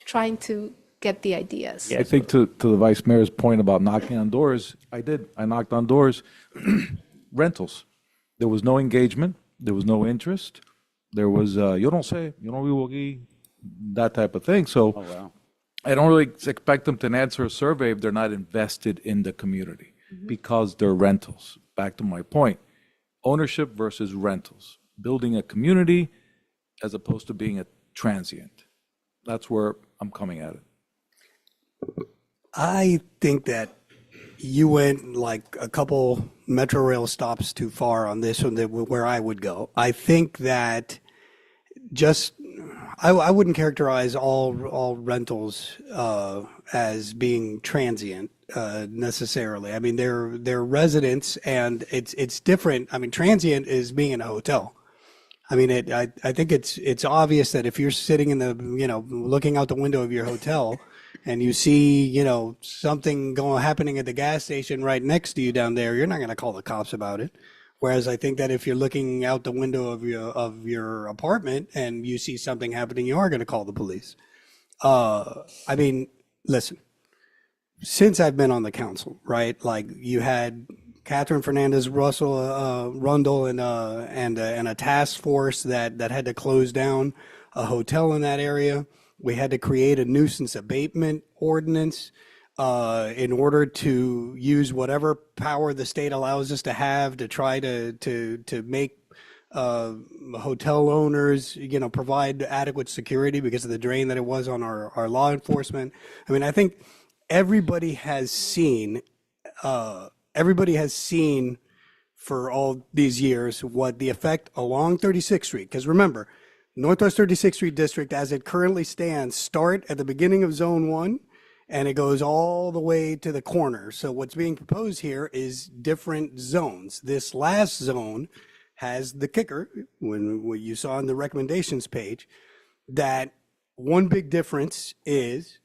trying to get the ideas. Yeah. I think to the Vice Mayor's point about knocking on doors, I knocked on doors, rentals. There was no engagement. There was no interest. There was, yo no sé, yo no vivo aquí, that type of thing. So wow. I don't really expect them to answer a survey if they're not invested in the community, because they're rentals. Back to my point, ownership versus rentals, building a community as opposed to being a transient. That's where I'm coming at it. I think that you went like a couple Metro Rail stops too far on this one, where I would go. I think that just I wouldn't characterize all rentals as being transient necessarily. I mean, they're residents, and it's different. I mean, transient is being in a hotel. I mean, I think it's obvious that if you're sitting in the, looking out the window of your hotel and you see, something happening at the gas station right next to you down there, you're not going to call the cops about it. Whereas I think that if you're looking out the window of your apartment and you see something happening, you are going to call the police. I mean, listen, since I've been on the council, right? Like you had Catherine Fernandez Russell Rundle and a task force that had to close down a hotel in that area. We had to create a nuisance abatement ordinance in order to use whatever power the state allows us to have to try to make hotel owners, provide adequate security because of the drain that it was on our law enforcement. I mean, I think everybody has seen for all these years what the effect along 36th Street, because remember, Northwest 36th Street District, as it currently stands, start at the beginning of Zone 1, and it goes all the way to the corner. So what's being proposed here is different zones. This last zone has the kicker, when you saw on the recommendations page, that one big difference is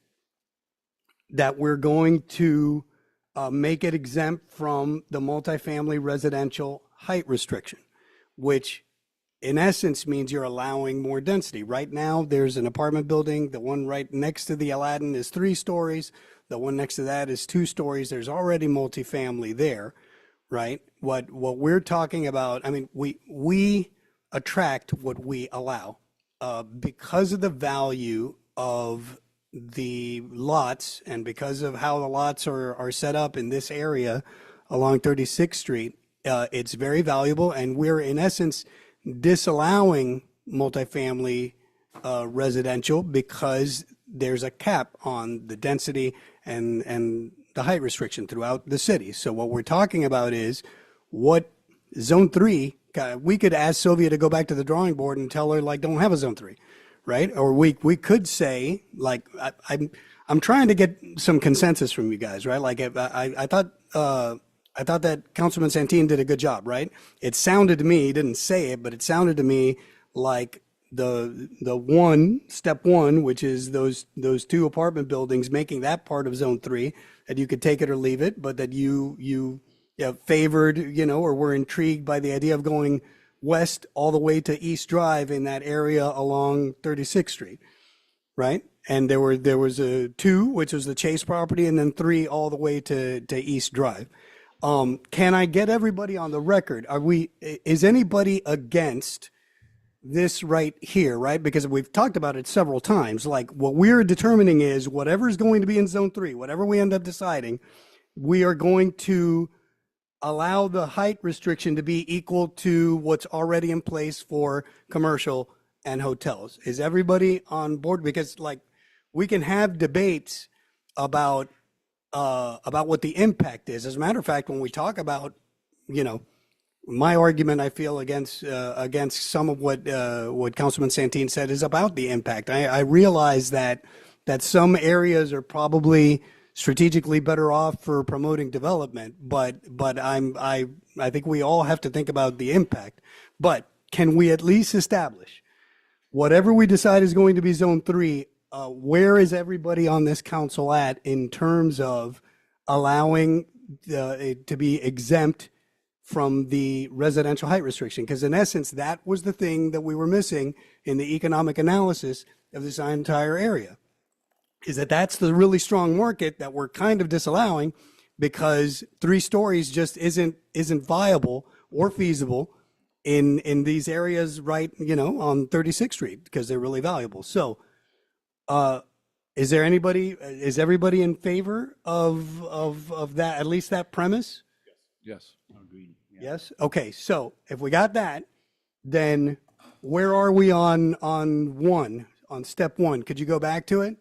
that we're going to make it exempt from the multifamily residential height restriction, which in essence means you're allowing more density. Right now, there's an apartment building. The one right next to the Aladdin is 3 stories. The one next to that is 2 stories. There's already multifamily there, right? What we're talking about, I mean, we attract what we allow because of the value of the lots and because of how the lots are set up in this area along 36th Street. It's very valuable, and we're in essence disallowing multifamily residential because there's a cap on the density and the height restriction throughout the city. So what we're talking about is what Zone 3, we could ask Sylvia to go back to the drawing board and tell her, like, don't have a Zone 3, right? Or we could say, like, I'm trying to get some consensus from you guys, right? Like, I thought that Councilman Santin did a good job, right? It sounded to me, he didn't say it, but it sounded to me like step one, which is those 2 apartment buildings, making that part of Zone 3, that you could take it or leave it, but that you favored, or were intrigued by the idea of going west all the way to East Drive in that area along 36th Street, right? And there was a 2, which was the Chase property, and then 3 all the way to East Drive. Can I get everybody on the record? Is anybody against this right here, right? Because we've talked about it several times. Like, what we're determining is whatever is going to be in Zone 3, whatever we end up deciding, we are going to allow the height restriction to be equal to what's already in place for commercial and hotels. Is everybody on board? Because, like, we can have debates about what the impact is. As a matter of fact, when we talk about, my argument, I feel against some of what Councilman Santin said is about the impact. I realize that some areas are probably strategically better off for promoting development, but I think we all have to think about the impact. But can we at least establish whatever we decide is going to be Zone 3? Where is everybody on this council at in terms of allowing it to be exempt from the residential height restriction? Because in essence, that was the thing that we were missing in the economic analysis of this entire area, is that's the really strong market that we're kind of disallowing because 3 stories just isn't viable or feasible in these areas right, on 36th Street, because they're really valuable. So is everybody in favor of that, at least that premise? Yes. Agreed. Yeah. Yes? Okay, so if we got that, then where are we on step 1? Could you go back to it?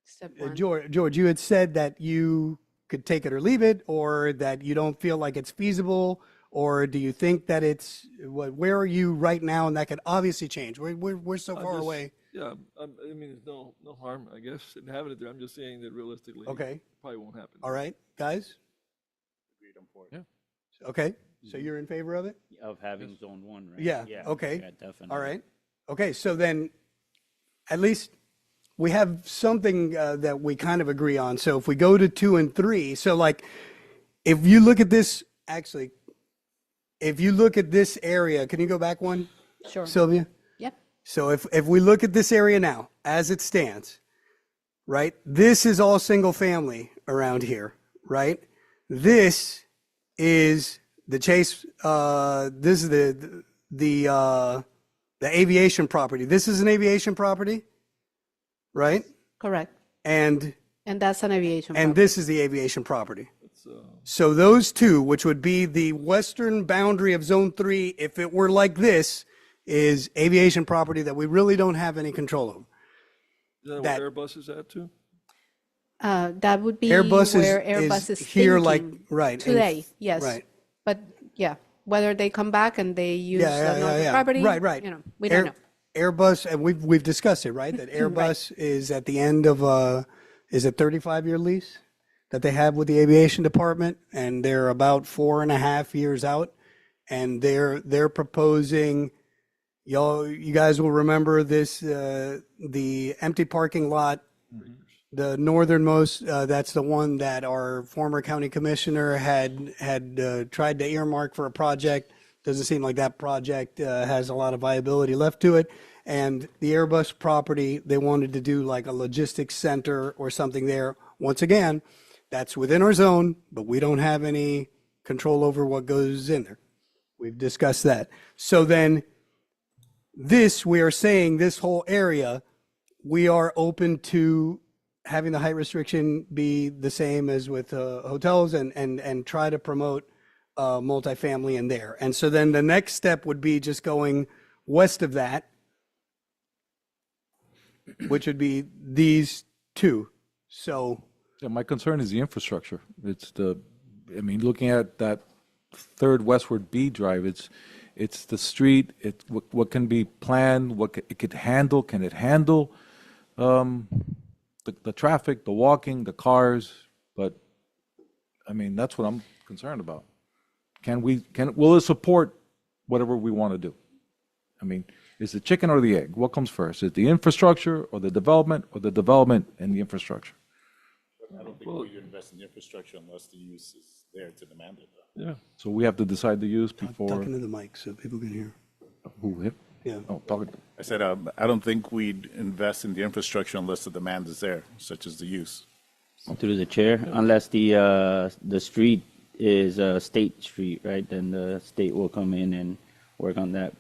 Step 1. George, you had said that you could take it or leave it, or that you don't feel like it's feasible? Or do you think that it's, where are you right now? And that could obviously change. We're so far away. Yeah, I mean, there's no harm, I guess, in having it there. I'm just saying that realistically, Okay. probably won't happen. All right, guys? Okay, so you're in favor of it? Of having zone one, right? Yeah, okay. Yeah, definitely. All right. Okay, so then at least we have something that we kind of agree on. So if we go to 2 and 3, so like if you look at this, actually, if you look at this area, can you go back one, Sure. Sylvia? Yep. So if we look at this area now, as it stands, right? This is all single family around here, right? This is the Chase, this is the aviation property. This is an aviation property, right? Correct. And That's an aviation. and property. this is the aviation property. So those two, which would be the western boundary of Zone 3, if it were like this, is aviation property that we really don't have any control over. Is that that- where Airbus is at too? That would be Airbus where is Airbus is here, like, thinking right, and- today. Yes. right. But yeah, whether they come back and they use another property, Right. You know, we don't know. Airbus, and we've discussed it, right? That Airbus is at the end of is a 35-year lease that they have with the aviation department, and they're about 4.5 years out, and they're proposing. You guys will remember this, the empty parking lot, the northernmost. That's the one that our former county commissioner had tried to earmark for a project. Doesn't seem like that project has a lot of viability left to it. And the Airbus property, they wanted to do like a logistics center or something there. Once again, that's within our zone, but we don't have any control over what goes in there. We've discussed that. So then we are saying this whole area, we are open to having the height restriction be the same as with hotels and try to promote multifamily in there. And so then the next step would be just going west of that, which would be these two. So, Yeah, my concern is the infrastructure. Looking at that third westward B drive, it's the street, what can be planned, it could handle, can it handle the traffic, the walking, the cars? But, that's what I'm concerned about. Will it support whatever we want to do? Is the chicken or the egg? What comes first? Is it the infrastructure or the development and the infrastructure? I don't think we invest in infrastructure unless the use is there to demand it. Yeah. So we have to decide the use before. talking to the mic so people can hear. Who hit? Yeah. Oh, talking. I said, I don't think we'd invest in the infrastructure unless the demand is there, such as the use. Through the chair, unless the street is a state street, right? Then the state will come in and work on that.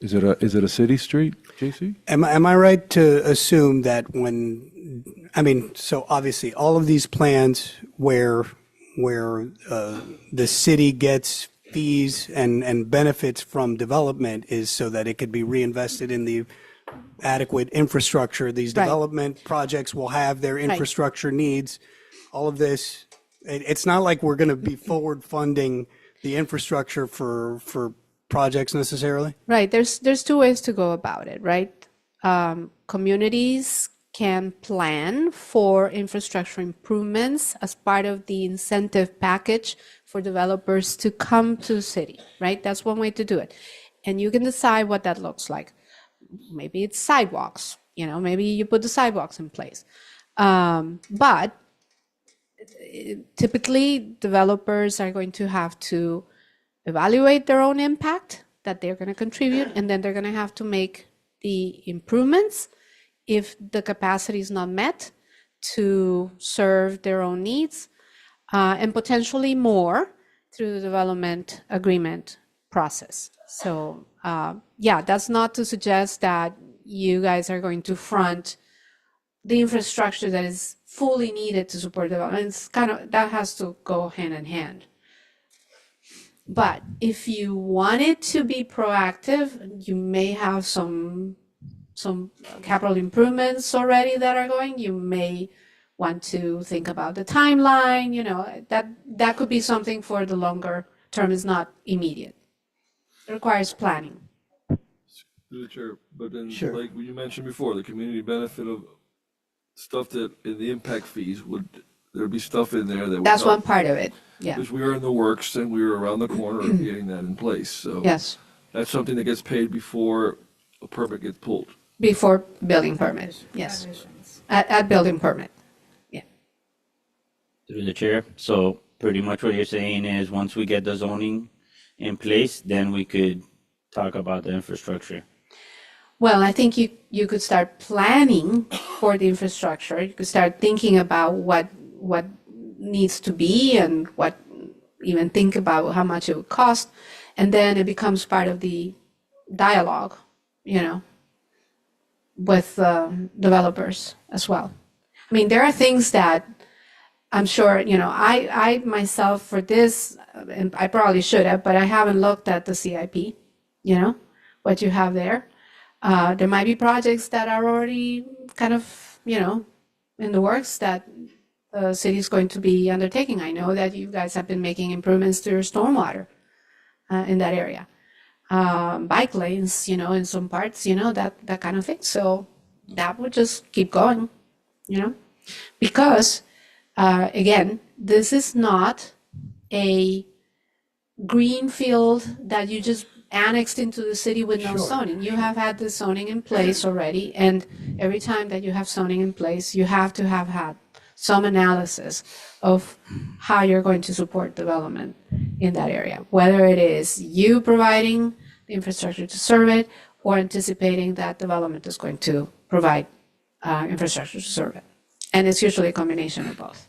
Is it a city street, JC? Am I right to assume that so obviously all of these plans where the city gets fees and benefits from development is so that it could be reinvested in the adequate infrastructure. These Right. development projects will have their infrastructure needs. All of this, it's not like we're going to be forward funding the infrastructure for projects necessarily. Right. There's two ways to go about it, right? Communities can plan for infrastructure improvements as part of the incentive package for developers to come to the city, right? That's one way to do it. And you can decide what that looks like. Maybe it's sidewalks, maybe you put the sidewalks in place. But typically developers are going to have to evaluate their own impact that they're going to contribute, and then they're going to have to make the improvements if the capacity is not met to serve their own needs, and potentially more through the development agreement process. So that's not to suggest that you guys are going to front the infrastructure that is fully needed to support development. It's that has to go hand in hand. But if you wanted to be proactive, you may have some capital improvements already that are going. You may want to think about the timeline, that could be something for the longer term. Is not immediate. It requires planning. Through the chair, but then, Sure. like you mentioned before, the community benefit of stuff that, in the impact fees, there'd be stuff in there that would That's help. one part of it. Yeah. Because we are in the works and we were around the corner of getting that in place, so. Yes. That's something that gets paid before a permit gets pulled. Before building permit. Yes. At building permit. Yeah. Through the chair. So pretty much what you're saying is once we get the zoning in place, then we could talk about the infrastructure. Well, I think you could start planning for the infrastructure. You could start thinking about what needs to be and even think about how much it would cost. And then it becomes part of the dialogue, with developers as well. I mean, there are things that I'm sure, I myself for this, and I probably should have, but I haven't looked at the CIP, what you have there. There might be projects that are already kind of, in the works that the city is going to be undertaking. I know that you guys have been making improvements to your stormwater in that area. Bike lanes, in some parts, that kind of thing. So that would just keep going, because, again, this is not a green field that you just annexed into the city with no zoning. You have had the zoning in place already, and every time that you have zoning in place, you have to have had some analysis of how you're going to support development in that area, whether it is you providing the infrastructure to serve it or anticipating that development is going to provide infrastructure to serve it. And it's usually a combination of both.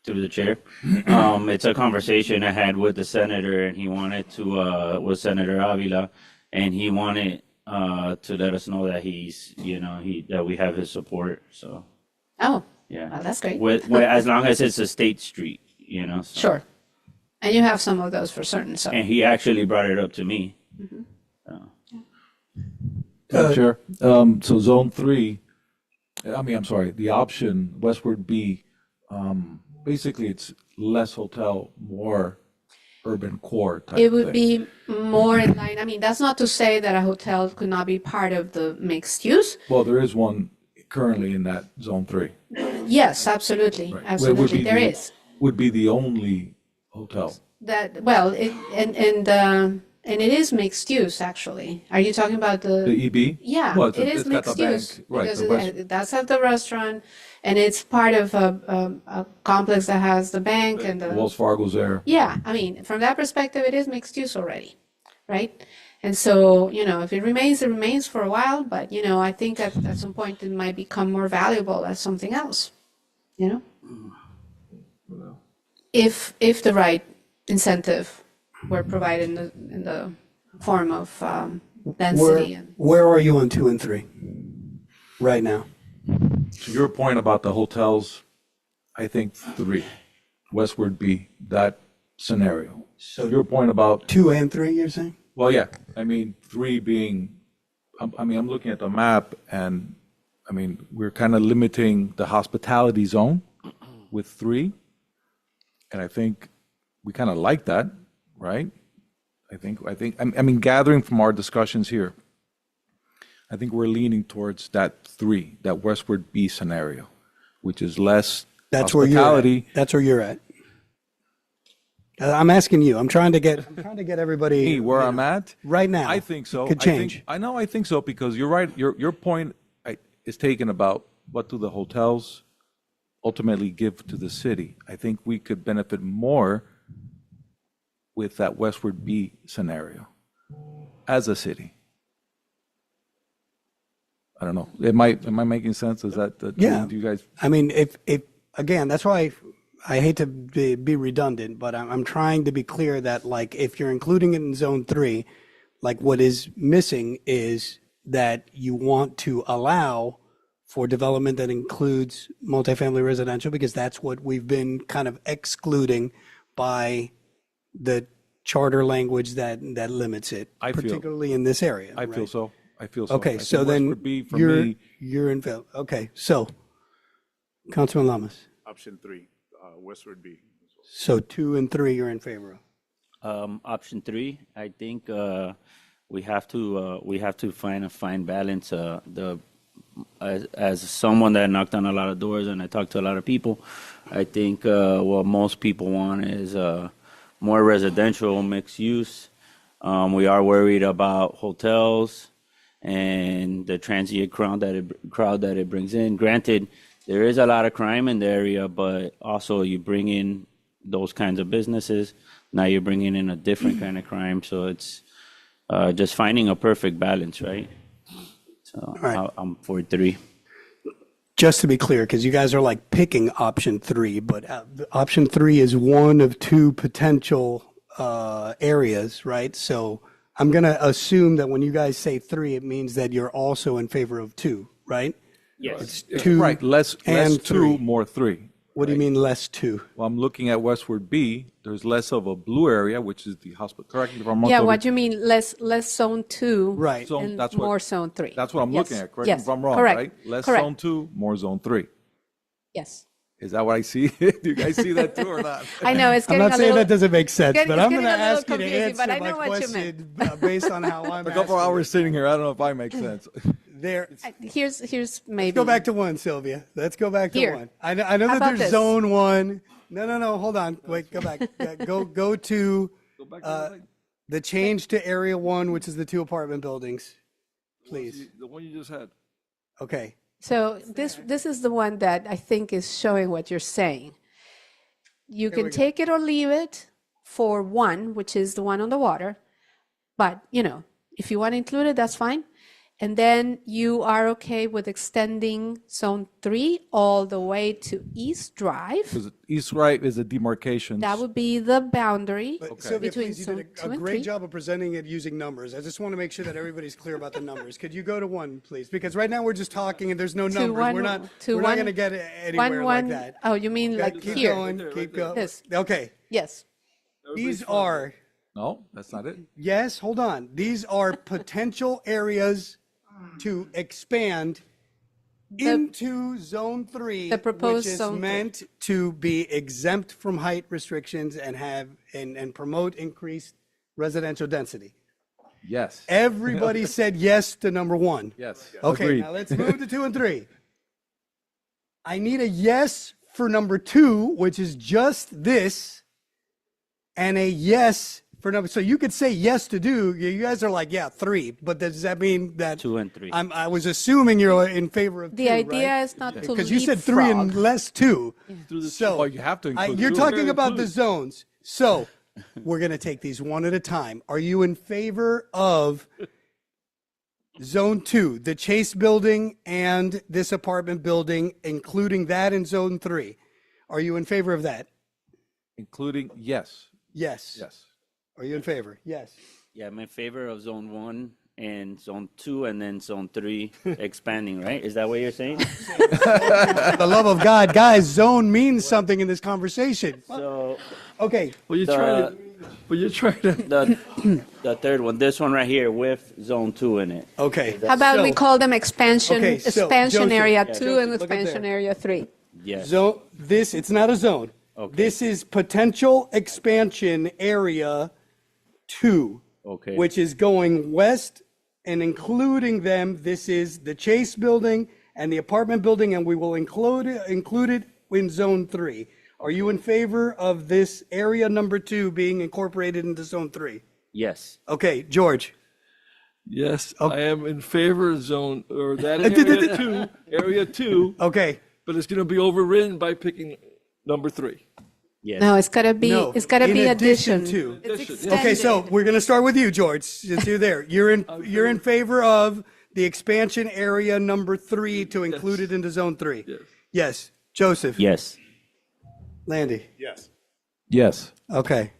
Through the chair. It's a conversation I had with the senator, and he wanted to, with Senator Avila, and he wanted to let us know that he's, that we have his support. So, Oh, yeah. well, that's great. With as long as it's a state street, so. Sure. And you have some of those for certain, so. And he actually brought it up to me. Madam Chair, so Zone 3, I'm sorry, the option Westward B, basically it's less hotel, more urban core type It would thing. be more in line, that's not to say that a hotel could not be part of the mixed use. Well, there is one currently in that Zone 3. Yes, absolutely, Right. Would absolutely, be there the- is. Would be the only hotel. That, well, and it is mixed use, actually. Are you talking about The EB? Yeah, Well, it is it's got the mixed use. bank, right, Because the West- that's at the restaurant, and it's part of a complex that has the bank and the. Wells Fargo's there. Yeah, from that perspective, it is mixed use already, right? And so, if it remains for a while, but, I think at some point it might become more valuable as something else, If the right incentive were provided in the form of density and. Where are you on 2 and 3 right now? To your point about the hotels, I think 3, Westward B, that scenario. So your point about 2 and 3, you're saying? Well, yeah, 3 being, I'm looking at the map and, we're kind of limiting the hospitality zone with 3. And I think we kind of like that, right? Gathering from our discussions here, I think we're leaning towards that 3, that Westward B scenario, which is less That's where you're hospitality. at. That's where you're at. I'm asking you. I'm trying to get everybody. Me, where I'm at? right now. I think so. Could change. I think so because you're right. Your point is taken about what do the hotels ultimately give to the city. I think we could benefit more with that Westward B scenario as a city. I don't know. Am I making sense? Is that Yeah. do you guys? If again, that's why I hate to be redundant, but I'm trying to be clear that like if you're including it in Zone 3, like what is missing is that you want to allow for development that includes multifamily residential because that's what we've been kind of excluding by the charter language that limits it, I feel- particularly in this area. I feel right? so. I feel so. Okay, I so think then Westward B for you're me. you're in favor. Okay, so Councilman Lamas. Option 3, westward B. So 2 and 3 you're in favor of. Option 3, I think we have to find a fine balance. As someone that knocked on a lot of doors and I talked to a lot of people, I think what most people want is more residential mixed use. We are worried about hotels and the transient crowd that it brings in. Granted, there is a lot of crime in the area, but also you bring in those kinds of businesses. Now you're bringing in a different kind of crime, so it's just finding a perfect balance, right? So right. I'm for 3. Just to be clear, because you guys are like picking option 3, but option 3 is one of 2 potential areas, right? So I'm going to assume that when you guys say 3, it means that you're also in favor of 2, right? Yes. It's 2 Right, less and 2, 3. more 3. What do you mean less 2? Well, I'm looking at westward B, there's less of a blue area, which is the hospital. Correct me if I'm wrong. Yeah, Toby. what you mean, less zone 2. Right. Zone- And that's what- more zone 3. That's what I'm Yes, looking at, correct me yes, if I'm wrong, correct, right? Less correct. zone 2, more zone 3. Yes. Is that what I see? Do you guys see that too or not? I know, it's I'm getting not a saying little. that doesn't make sense, getting- but it's I'm going to getting a little ask you to confusing, but answer I my know what you meant. question based on how I'm A couple asking hours sitting here, I don't know if I make sense. There. Here's maybe. Go back to 1, Sylvia. Let's go back to Here. 1. I know that about there's this? zone 1. No, hold on. Wait, go back. Go to the change to area 1, which is the 2 apartment buildings, please. The one you just had. Okay. So this is the one that I think is showing what you're saying. You we can go. take it or leave it for 1, which is the one on the water. But, if you want to include it, that's fine. And then you are okay with extending zone 3 all the way to East Drive. Because East Right is a demarcation. That would be the boundary But Sylvia, between please, you zone did 2 a and great 3. job of presenting it using numbers. I just want to make sure that everybody's clear about the numbers. Could you go to 1, please? Because right now we're just talking and there's no numbers. one- We're not to we're not one- going to get anywhere like that. Oh, you mean like Keep here? going. Keep going. This. Okay. Yes. These are No, that's not it. Yes, hold on. These are potential areas to expand into zone 3, the proposed which is zone 3. meant to be exempt from height restrictions and have and promote increased residential density. Yes. Everybody said yes to number 1. Yes. Okay, Agreed. now let's move to 2 and 3. I need a yes for number 2, which is just this, and a yes for number. So you could say yes to do. You guys are like, yeah, 3, but does that mean that 2 and 3. I was assuming you're in favor of 2, The idea right? is not to Because you said 3 and less 2. So Well, you have to include you're 2. talking about the zones. So we're going to take these one at a time. Are you in favor of zone 2, the Chase building and this apartment building, including that in zone 3? Are you in favor of that? Including, yes. Yes. Yes. Are you in favor? Yes. Yeah, I'm in favor of zone 1 and zone 2 and then zone 3 expanding, right? Is that what you're saying? The love of God, guys, zone means something in this conversation. So Okay. Well, you're trying to. the third one, this one right here with zone 2 in it. Okay. How about we So, call them expansion, Okay, so, expansion Joseph, area yeah, 2 Joseph, and look up expansion there. area 3? Yes. Zone, this, it's not a zone. Okay. This is potential expansion area 2. Okay. Which is going west and including them. This is the Chase building and the apartment building, and we will include it in zone 3. Are you in favor of this area number 2 being incorporated into zone 3? Yes. Okay, George. Yes, Okay. I am in favor of zone, or that area 2, Okay. but it's going to be overridden by picking number 3. Yes. No, it's gotta be, No, it's gotta in be addition addition. to. It's Okay, so extended. we're going to start with you, George, since you're there. You're in favor of the expansion area number 3 to include it into zone 3? Yes. Yes. Joseph? Yes. Landy? Yes. Yes. Okay.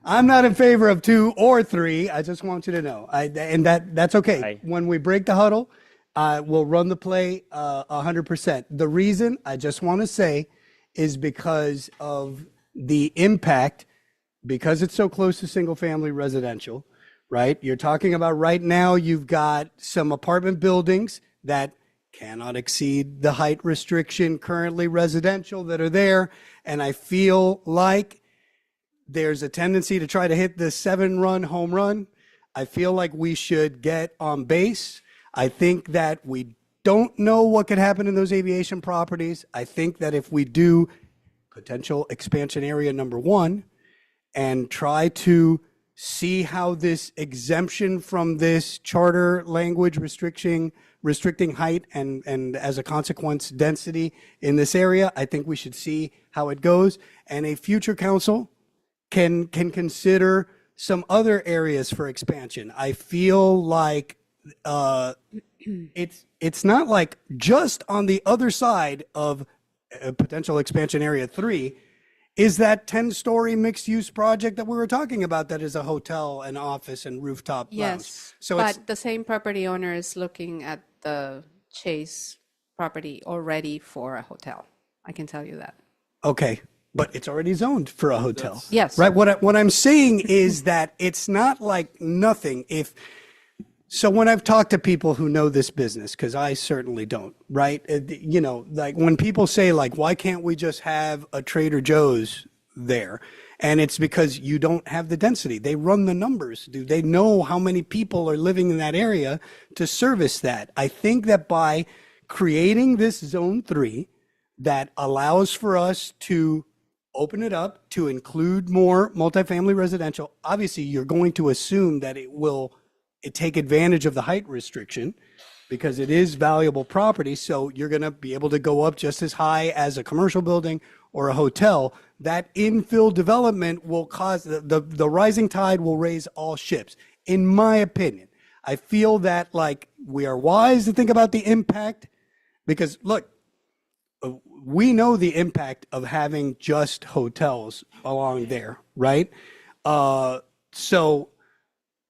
I'm not in favor of 2 or 3. I just want you to know. And that's okay. Aye. When we break the huddle, we'll run the play 100%. The reason I just want to say is because of the impact, because it's so close to single family residential, right? You're talking about right now, you've got some apartment buildings that cannot exceed the height restriction currently residential that are there. And I feel like there's a tendency to try to hit the 7-run home run. I feel like we should get on base. I think that we don't know what could happen in those aviation properties. I think that if we do potential expansion area number 1 and try to see how this exemption from this charter language restricting height and as a consequence density in this area, I think we should see how it goes. And a future council can consider some other areas for expansion. I feel like it's not like just on the other side of a potential expansion area 3 is that 10-story mixed-use project that we were talking about that is a hotel and office and rooftop lounge. Yes, So but it's, the same property owner is looking at the Chase property already for a hotel. I can tell you that. okay, but it's already zoned for a hotel. Yes. Right, what I'm saying is that it's not like nothing. So when I've talked to people who know this business, because I certainly don't, right? You know, like when people say like, why can't we just have a Trader Joe's there? And it's because you don't have the density. They run the numbers. Do they know how many people are living in that area to service that? I think that by creating this zone 3 that allows for us to open it up to include more multifamily residential, obviously you're going to assume that it take advantage of the height restriction because it is valuable property. So you're going to be able to go up just as high as a commercial building or a hotel. That infill development will cause the rising tide will raise all ships. In my opinion, I feel that like we are wise to think about the impact because look, we know the impact of having just hotels along there, right? So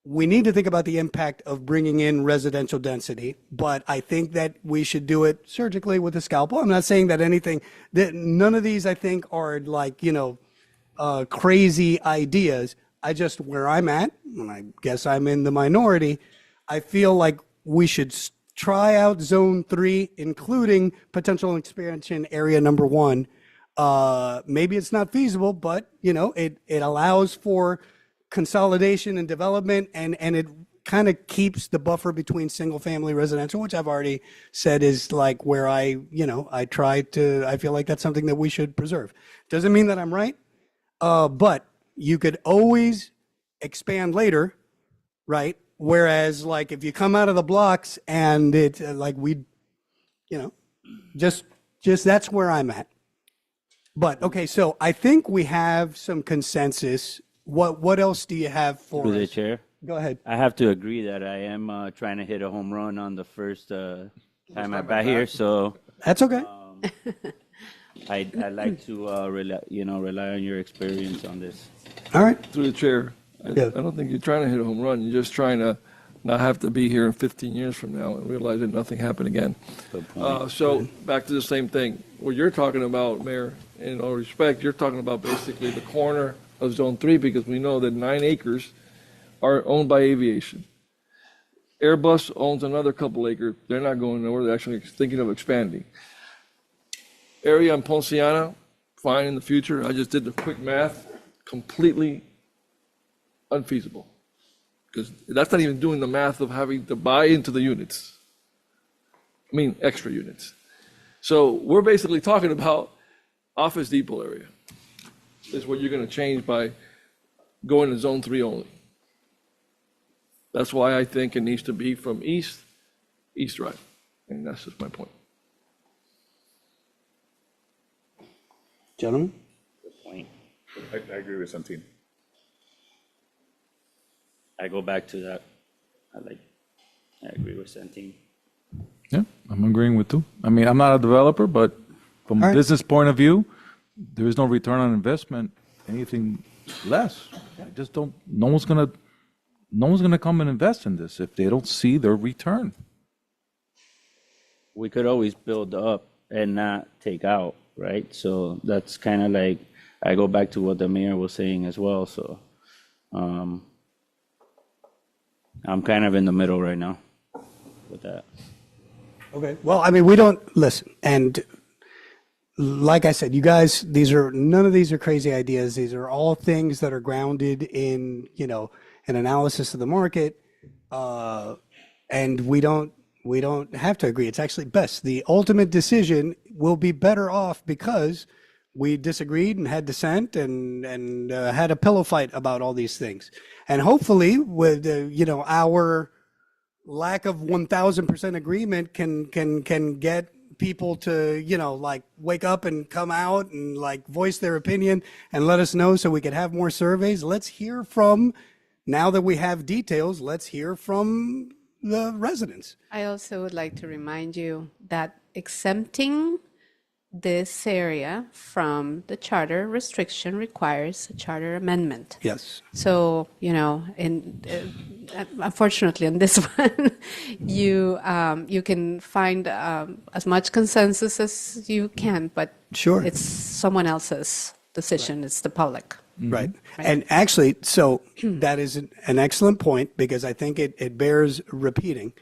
we need to think about the impact of bringing in residential density, but I think that we should do it surgically with a scalpel. I'm not saying that none of these I think are like, crazy ideas. Where I'm at, and I guess I'm in the minority, I feel like we should try out zone 3, including potential expansion area number 1. Maybe it's not feasible, but it allows for consolidation and development, and it kind of keeps the buffer between single family residential, which I've already said is like where I feel like that's something that we should preserve. Doesn't mean that I'm right, but you could always expand later, right? Whereas like if you come out of the blocks and it's like just that's where I'm at. But okay, so I think we have some consensus. What else do you have for Through the us? chair. Go ahead. I have to agree that I am trying to hit a home run on the first time I got here. So That's okay. I like to rely on your experience on this. All right. Through the chair, I don't think you're trying to hit a home run. You're just trying to not have to be here in 15 years from now and realize that nothing happened again. So back to the same thing. What you're talking about, Mayor, in all respect, you're talking about basically the corner of Zone 3 because we know that 9 acres are owned by aviation. Airbus owns another couple acres. They're not going nowhere. They're actually thinking of expanding. Area in Ponciana, fine in the future. I just did the quick math, completely unfeasible. Because that's not even doing the math of having to buy into the units. I mean, extra units. So we're basically talking about Office Depot area. Is what you're going to change by going to Zone 3 only. That's why I think it needs to be from East Drive. And that's just my point. Gentlemen? Point. I agree with Santin. I go back to that. I agree with Santin. Yeah, I'm agreeing with you. I mean, I'm not a developer, but from All a right. business point of view, there is no return on investment, anything less. I just don't, no one's gonna come and invest in this if they don't see their return. We could always build up and not take out, right? So that's kind of like, I go back to what the mayor was saying as well. So I'm kind of in the middle right now with that. Okay. Well, I mean, we don't listen. And like I said, you guys, none of these are crazy ideas. These are all things that are grounded in, an analysis of the market. And we don't have to agree. It's actually best. The ultimate decision will be better off because we disagreed and had dissent and had a pillow fight about all these things. And hopefully with, our lack of 1000% agreement can get people to, wake up and come out and voice their opinion and let us know so we can have more surveys. Let's hear from, now that we have details, let's hear from the residents. I also would like to remind you that exempting this area from the charter restriction requires a charter amendment. Yes. So, unfortunately on this one, you can find as much consensus as you can, but Sure. it's someone else's decision. It's the public. Right. And actually, so that is an excellent point because I think it bears repeating.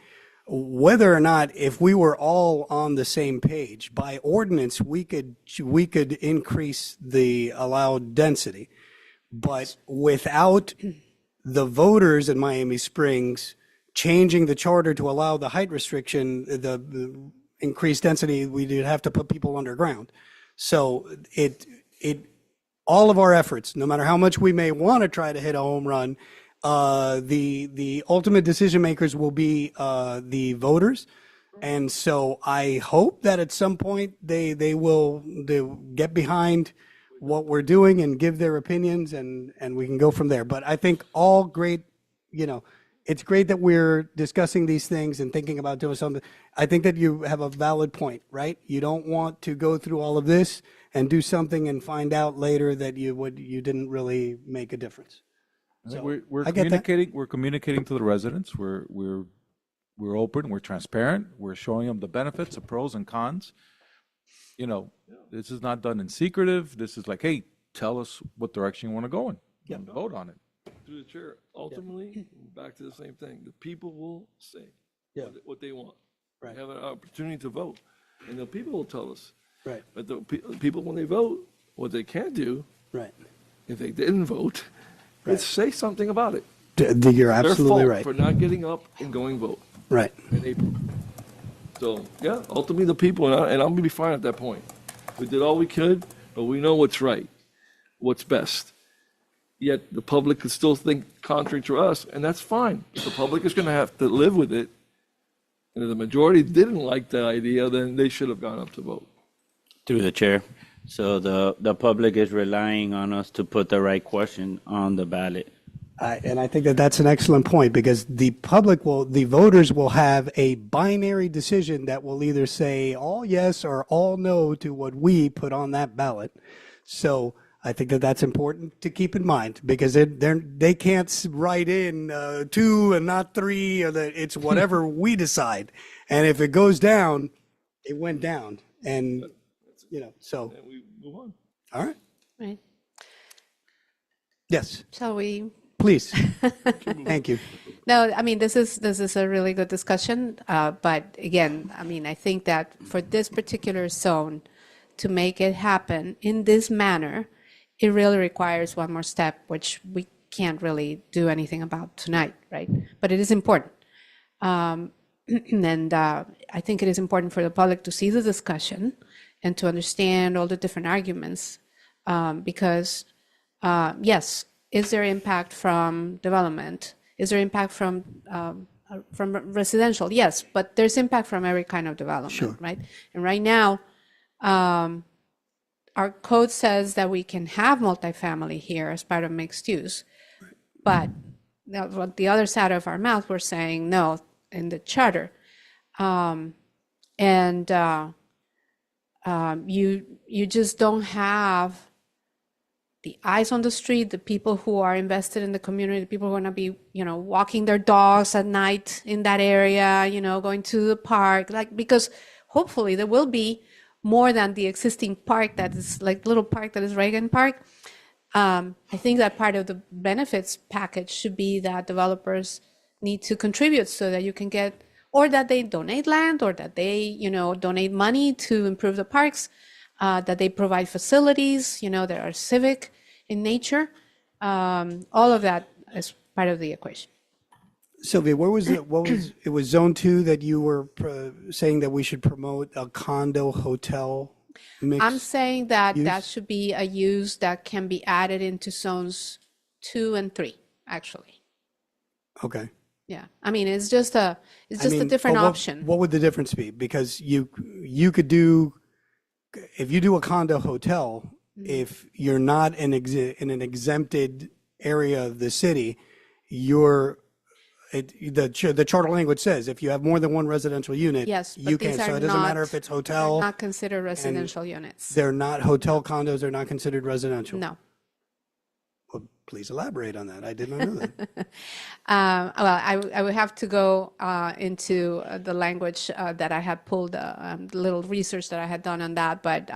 Whether or not, if we were all on the same page, by ordinance, we could increase the allowed density. But without the voters in Miami Springs changing the charter to allow the height restriction, the increased density, we'd have to put people underground. So all of our efforts, no matter how much we may want to try to hit a home run, the ultimate decision makers will be the voters. And so I hope that at some point they will get behind what we're doing and give their opinions and we can go from there. But I think all great, it's great that we're discussing these things and thinking about doing something. I think that you have a valid point, right? You don't want to go through all of this and do something and find out later that you didn't really make a difference. We're I get that. communicating. We're communicating to the residents. We're open. We're transparent. We're showing them the benefits, the pros and cons. This is not done in secretive. This is like, hey, tell us what direction you want to go in. Yeah. Vote on it. Through the chair, ultimately, back to the same thing. The people will say what they want. Right. They have an opportunity to vote, and the people will tell us. Right. But the people, when they vote, what they can't do, Right. if they didn't vote, is say something about it. You're absolutely Their right. fault for not getting up and going vote Right. in April. So, yeah, ultimately the people, and I'm gonna be fine at that point. We did all we could, but we know what's right, what's best. Yet the public could still think contrary to us, and that's fine. The public is gonna have to live with it. And if the majority didn't like that idea, then they should have gone up to vote. Through the chair. So the public is relying on us to put the right question on the ballot. And I think that that's an excellent point because the voters will have a binary decision that will either say all yes or all no to what we put on that ballot. So I think that that's important to keep in mind because they can't write in 2 and not 3 or that it's whatever we decide. And if it goes down, it went down. And, so, And we move on. all right. Right. Yes, Shall we? please. Thank you. No, I mean, this is a really good discussion. But again, I mean, I think that for this particular zone to make it happen in this manner, it really requires one more step, which we can't really do anything about tonight, right? But it is important. And I think it is important for the public to see the discussion and to understand all the different arguments because, yes, is there impact from development? Is there impact from residential? Yes, but there's impact from every kind of development, right? And right now, our code says that we can have multifamily here as part of mixed use, but the other side of our mouth, we're saying no in the charter. You just don't have the eyes on the street, the people who are invested in the community, the people who are going to be, walking their dogs at night in that area, going to the park, because hopefully there will be more than the existing park that is like little park that is Reagan Park. I think that part of the benefits package should be that developers need to contribute so that you can get or that they donate land, or that they, you know, donate money to improve the parks, that they provide facilities, you know, that are civic in nature. All of that is part of the equation. Sylvia, what was it was zone 2 that you were saying that we should promote a condo hotel mix? I'm saying that that use? should be a use that can be added into zones 2 and 3, actually. Okay. Yeah, I mean, it's just a I mean, different but what- option. What would the difference be? Because you could do, if you do a condo hotel, Mm-hmm. if you're not in an exempted area of the city, the charter language says if you have more than one residential unit, Yes, but you these can. So are it doesn't matter not- if it's They're hotel. not considered residential units. They're not hotel condos. They're not considered residential. No. Well, please elaborate on that. I did not know that. Well, I would have to go into the language that I had pulled, little research that I had done on that. But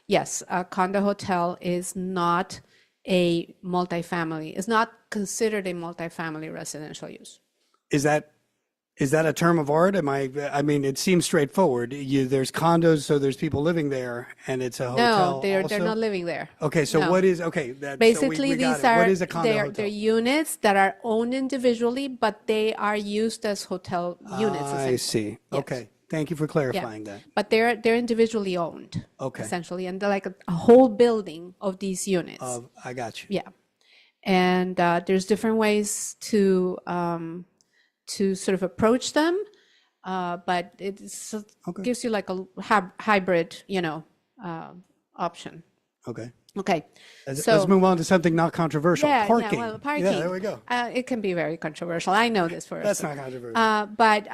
yes, a condo hotel is not a multifamily, is not considered a multifamily residential use. Is that a term of art? I mean, it seems straightforward. There's condos, so there's people living there, and it's a hotel. No, they're also? not living there. Okay, so No. what is okay? Basically, we got these it. are What is a condo they're hotel? units that are owned individually, but they are used as hotel units. I essentially. see. Yes. Okay, thank you for Yeah. clarifying that. But they're individually owned. Okay. Essentially, and they're like a whole building of these units. I got you. Yeah, and there's different ways to sort of approach them, but it gives you like a hybrid, you know, option. Okay. Okay, Let's so move on to something not controversial. yeah, Parking. yeah, well, parking. Yeah, there we go. It can be very controversial. I know this for That's a- not controversial. But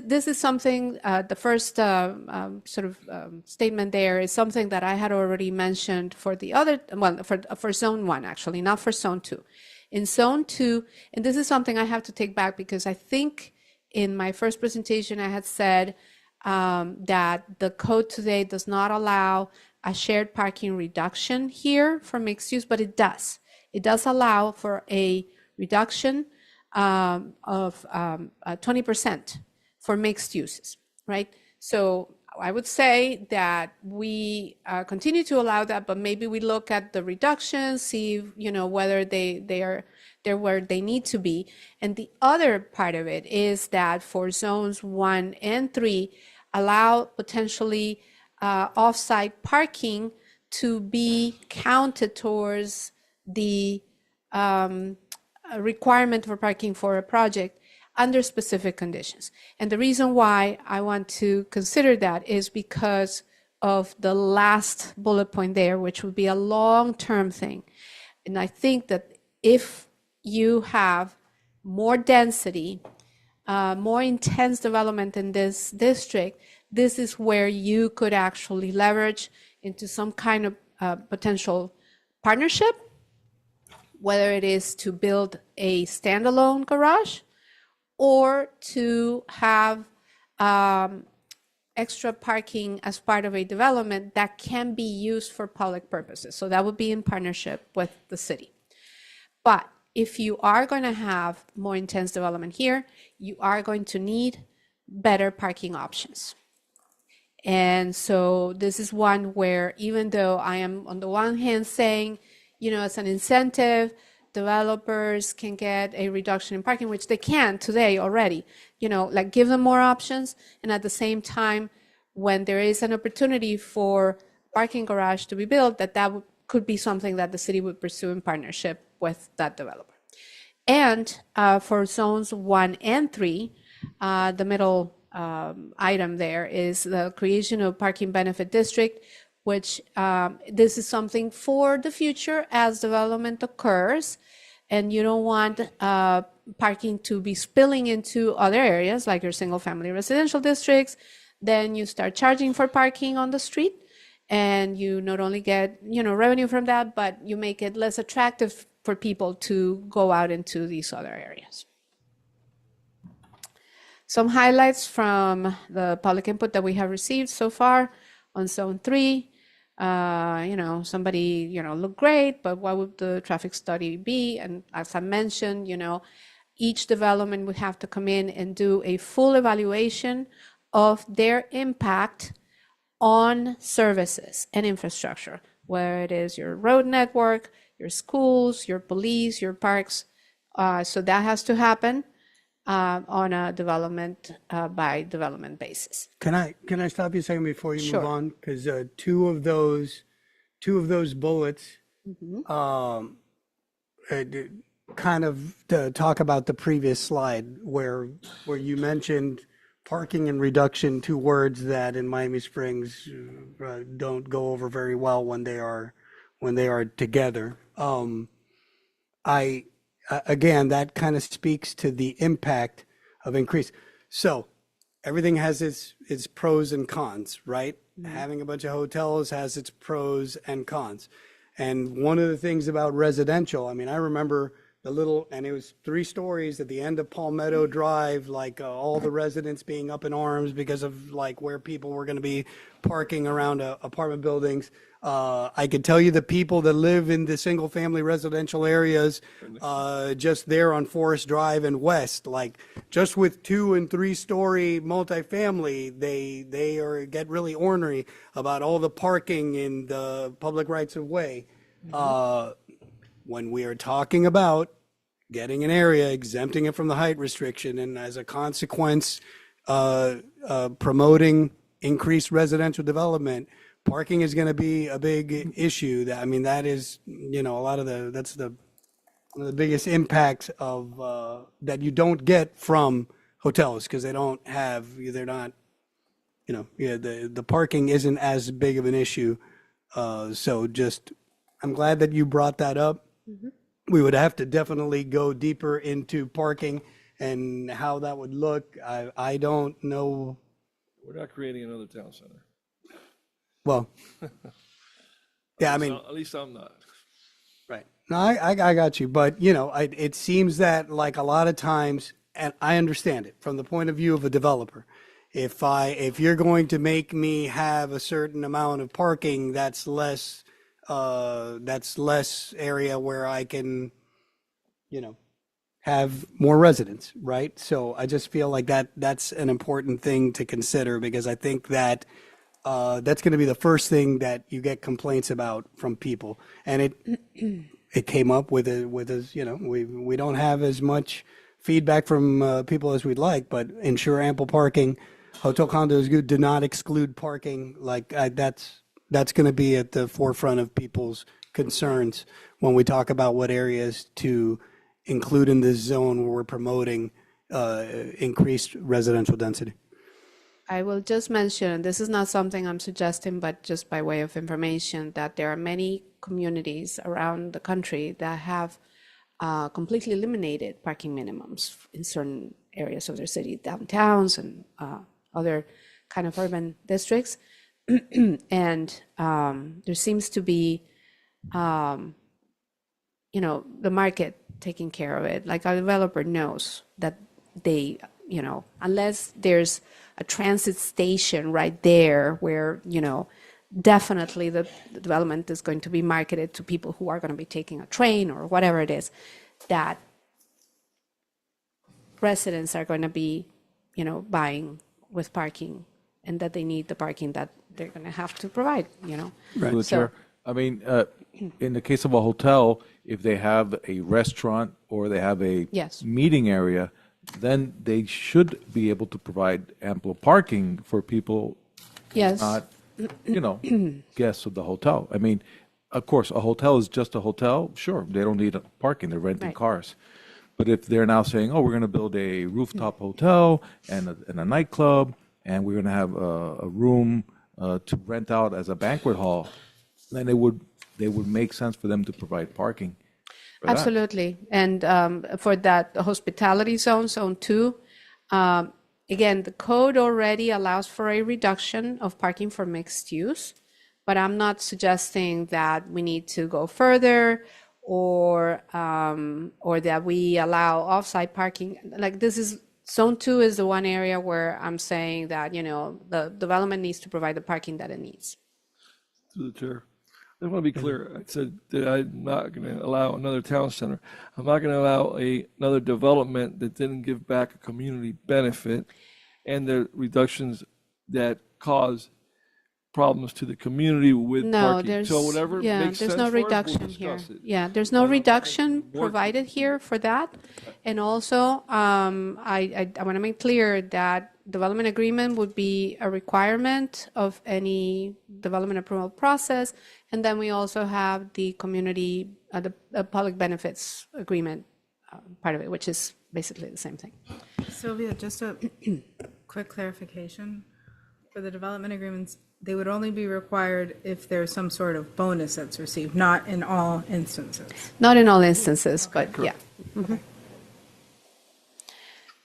this is something, the first sort of statement there is something that I had already mentioned for the other, well, for zone 1, actually, not for zone 2. In zone 2, and this is something I have to take back because I think in my first presentation I had said that the code today does not allow a shared parking reduction here for mixed use, but it does. It does allow for a reduction of 20% for mixed uses, right? So I would say that we continue to allow that, but maybe we look at the reductions, see, you know, whether they are there where they need to be. And the other part of it is that for zones 1 and 3, allow potentially off-site parking to be counted towards the requirement for parking for a project under specific conditions. And the reason why I want to consider that is because of the last bullet point there, which would be a long-term thing. And I think that if you have more density, more intense development in this district, this is where you could actually leverage into some kind of potential partnership, whether it is to build a standalone garage or to have extra parking as part of a development that can be used for public purposes. So that would be in partnership with the city. But if you are going to have more intense development here, you are going to need better parking options. And so this is one where, even though I am on the one hand saying, you know, as an incentive, developers can get a reduction in parking, which they can today already, you know, like give them more options. And at the same time, when there is an opportunity for parking garage to be built, that could be something that the city would pursue in partnership with that developer. And for zones 1 and 3, the middle item there is the creation of parking benefit district, which this is something for the future as development occurs, and you don't want parking to be spilling into other areas like your single family residential districts. Then you start charging for parking on the street, and you not only get, you know, revenue from that, but you make it less attractive for people to go out into these other areas. Some highlights from the public input that we have received so far on zone 3. You know, somebody, you know, looked great, but what would the traffic study be? And as I mentioned, you know, each development would have to come in and do a full evaluation of their impact on services and infrastructure, where it is your road network, your schools, your police, your parks. So that has to happen on a development by development basis. Can I stop you a second before you Sure. move on? Because two of those bullets kind of to talk about the previous slide where you mentioned parking and reduction, two words that in Miami Springs don't go over very well when they are together. Again, that kind of speaks to the impact of increase. So everything has its pros and cons, right? Having a bunch of hotels has its pros and cons. And one of the things about residential, I mean, I remember and it was 3 stories at the end of Palmetto Drive, like all the residents being up in arms because of like where people were going to be parking around apartment buildings. I could tell you the people that live in the single family residential areas, just there on Forest Drive and West, like just with 2 and 3 story multifamily, they get really ornery about all the parking in the public rights of way. When we are talking about getting an area, exempting it from the height restriction, and as a consequence, promoting increased residential development, parking is going to be a big issue. That is, a lot of that's one of the biggest impacts of that you don't get from hotels because they're not, the parking isn't as big of an issue. So I'm glad that you brought that up. We would have to definitely go deeper into parking and how that would look. I don't know. We're not creating another town center. Well, yeah, At least I'm not. right. No, I got you. But, it seems that like a lot of times, and I understand it from the point of view of a developer, if you're going to make me have a certain amount of parking, that's less area where I can, have more residents, right? So I just feel like that's an important thing to consider because I think that that's going to be the first thing that you get complaints about from people. And it came up with us, we don't have as much feedback from people as we'd like, but ensure ample parking. Hotel condos do not exclude parking. Like that's going to be at the forefront of people's concerns when we talk about what areas to include in this zone where we're promoting increased residential density. I will just mention, this is not something I'm suggesting, but just by way of information, that there are many communities around the country that have completely eliminated parking minimums in certain areas of their city, downtowns and other kind of urban districts. And there seems to be, the market taking care of it. Like a developer knows that they, unless there's a transit station right there where, definitely the development is going to be marketed to people who are going to be taking a train or whatever it is, that residents are going to be, buying with parking and that they need the parking that they're going to have to provide, Through the So- chair. In the case of a hotel, if they have a restaurant or they have a Yes. meeting area, then they should be able to provide ample parking for people Yes. not, guests of the hotel. Of course, a hotel is just a hotel. Sure, they don't need parking. They're renting Right. cars. But if they're now saying, "Oh, we're going to build a rooftop hotel and a nightclub, and we're going to have a room to rent out as a banquet hall," then they would make sense for them to provide parking. for that. Absolutely. And for that hospitality zone, zone 2, again, the code already allows for a reduction of parking for mixed use, but I'm not suggesting that we need to go further or that we allow off-site parking. Like zone 2 is the one area where I'm saying that, the development needs to provide the parking that it needs. Through the chair. I want to be clear. I said that I'm not going to allow another town center. I'm not going to allow another development that didn't give back a community benefit and the reductions that cause problems to the community with No, parking. there's, So whatever yeah, makes there's sense no for us, we'll reduction here. discuss it. Yeah, there's no reduction provided here for that. And also, I want to make clear that development agreement would be a requirement of any development approval process. And then we also have the community, the public benefits agreement part of it, which is basically the same thing. Sylvia, just a quick clarification. For the development agreements, they would only be required if there's some sort of bonus that's received, not in all instances. Not in all instances, but yeah. Mhm.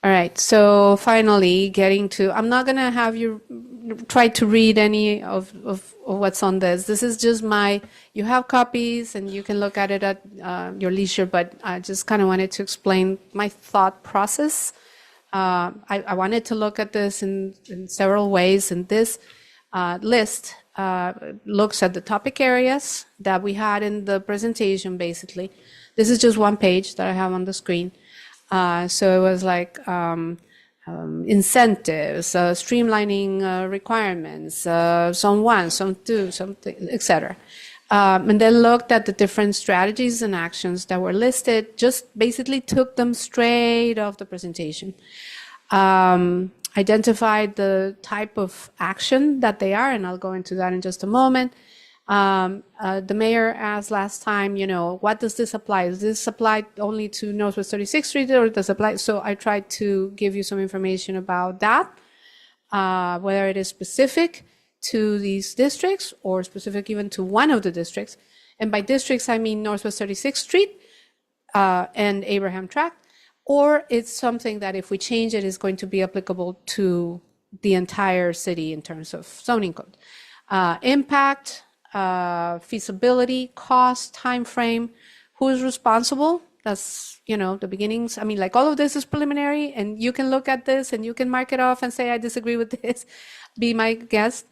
All right, so finally, getting to, I'm not going to have you try to read any of what's on this. This is just you have copies and you can look at it at your leisure, but I just kind of wanted to explain my thought process. I wanted to look at this in several ways, and this list looks at the topic areas that we had in the presentation, basically. This is just one page that I have on the screen. So it was like incentives, streamlining requirements, Zone 1, Zone 2, something, etc. And then looked at the different strategies and actions that were listed, just basically took them straight off the presentation. Identified the type of action that they are, and I'll go into that in just a moment. The mayor asked last time, what does this apply? Does this apply only to Northwest 36th Street, or does it apply? So I tried to give you some information about that, whether it is specific to these districts or specific even to one of the districts. And by districts, I mean Northwest 36th Street and Abraham Tract, or it's something that if we change it is going to be applicable to the entire city in terms of zoning code. Impact, feasibility, cost, time frame, who is responsible? That's, the beginnings. I mean, like all of this is preliminary, and you can look at this and you can mark it off and say, I disagree with this, be my guest,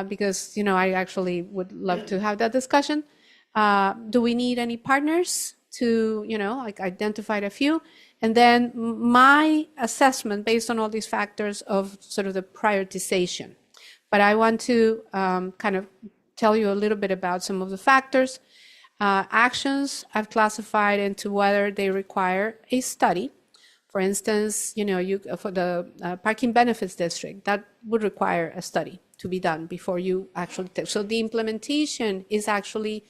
because, I actually would love to have that discussion. Do we need any partners to, like identified a few? And then my assessment based on all these factors of sort of the prioritization. But I want to kind of tell you a little bit about some of the factors. Actions I've classified into whether they require a study. For instance, for the parking benefits district, that would require a study to be done before you actually take. So the implementation is actually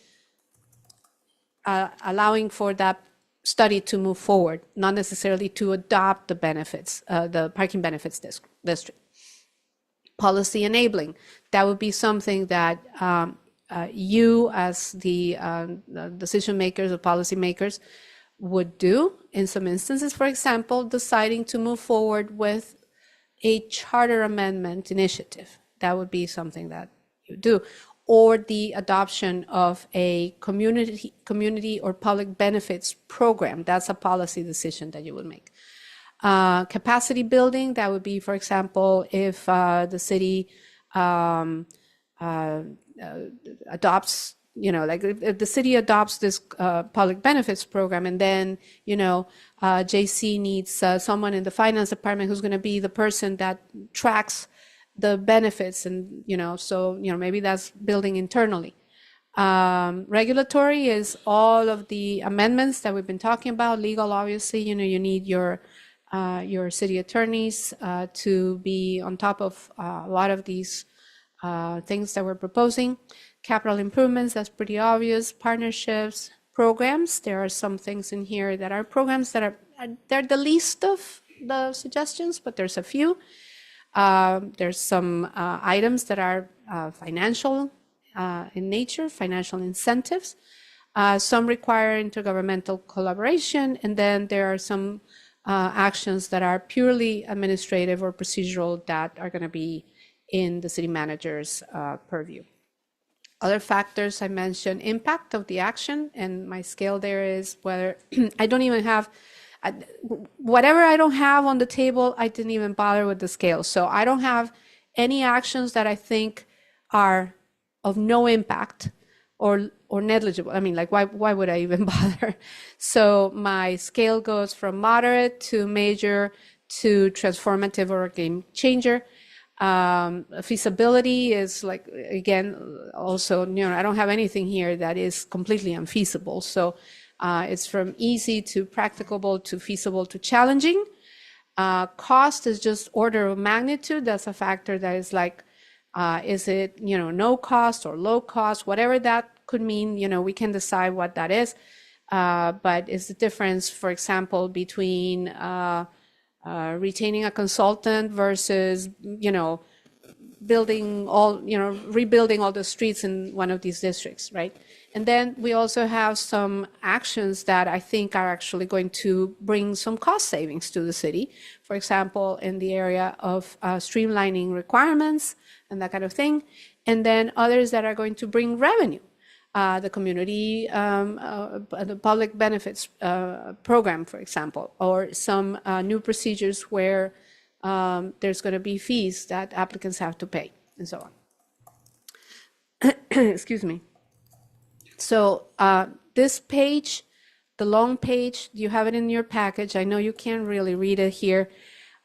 allowing for that study to move forward, not necessarily to adopt the benefits, the parking benefits district. Policy enabling, that would be something that you as the decision makers or policy makers would do in some instances. For example, deciding to move forward with a charter amendment initiative. That would be something that you do. Or the adoption of a community or public benefits program. That's a policy decision that you would make. Capacity building, that would be, for example, if the city adopts, if the city adopts this public benefits program, and then, JC needs someone in the finance department who's going to be the person that tracks the benefits, and, maybe that's building internally. Regulatory is all of the amendments that we've been talking about. Legal, obviously, you need your city attorneys to be on top of a lot of these things that we're proposing. Capital improvements, that's pretty obvious. Partnerships, programs. There are some things in here that are programs that they're the least of the suggestions, but there's a few. There's some items that are financial in nature, financial incentives. Some require intergovernmental collaboration, and then there are some actions that are purely administrative or procedural that are going to be in the city manager's purview. Other factors I mentioned, impact of the action, and my scale there is whether I don't even have, whatever I don't have on the table, I didn't even bother with the scale. So I don't have any actions that I think are of no impact or negligible. I mean, like, why would I even bother? So my scale goes from moderate to major to transformative or game changer. Feasibility is like, again, also, I don't have anything here that is completely unfeasible. So it's from easy to practicable to feasible to challenging. Cost is just order of magnitude. That's a factor that is like, is it, no cost or low cost, whatever that could mean, we can decide what that is. But it's the difference, for example, between retaining a consultant versus, rebuilding all the streets in one of these districts, right? And then we also have some actions that I think are actually going to bring some cost savings to the city. For example, in the area of streamlining requirements and that kind of thing. And then others that are going to bring revenue. The community, the public benefits program, for example, or some new procedures where there's going to be fees that applicants have to pay, and so on. Excuse me. So this page, the long page, you have it in your package. I know you can't really read it here,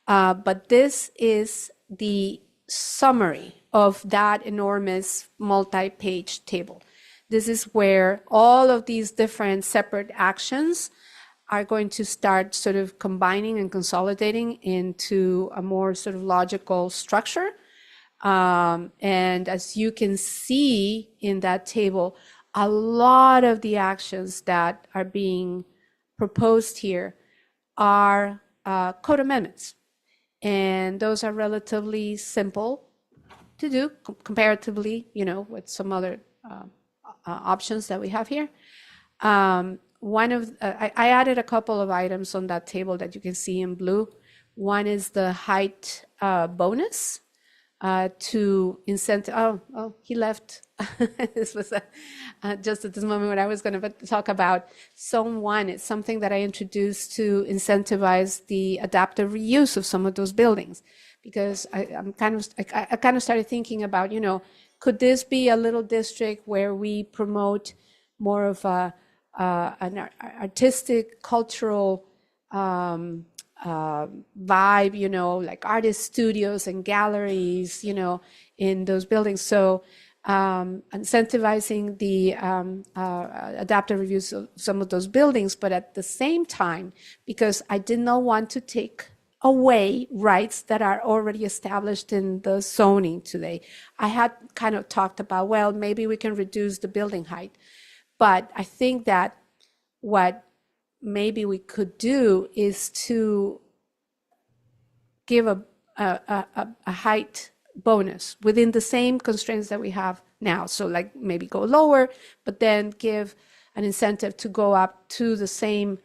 but this is the summary of that enormous multi-page table. This is where all of these different separate actions are going to start sort of combining and consolidating into a more sort of logical structure. And as you can see in that table, a lot of the actions that are being proposed here are code amendments. And those are relatively simple to do comparatively, with some other options that we have here. I added a couple of items on that table that you can see in blue. One is the height bonus to incentive. Oh, he left. This was just at this moment when I was going to talk about Zone 1. It's something that I introduced to incentivize the adaptive reuse of some of those buildings, because I kind of started thinking about, could this be a little district where we promote more of an artistic, cultural vibe, like artist studios and galleries, in those buildings. So incentivizing the adaptive reviews of some of those buildings, but at the same time, because I did not want to take away rights that are already established in the zoning today. I had kind of talked about, well, maybe we can reduce the building height. But I think that what maybe we could do is to give a height bonus within the same constraints that we have now. So like maybe go lower, but then give an incentive to go up to the same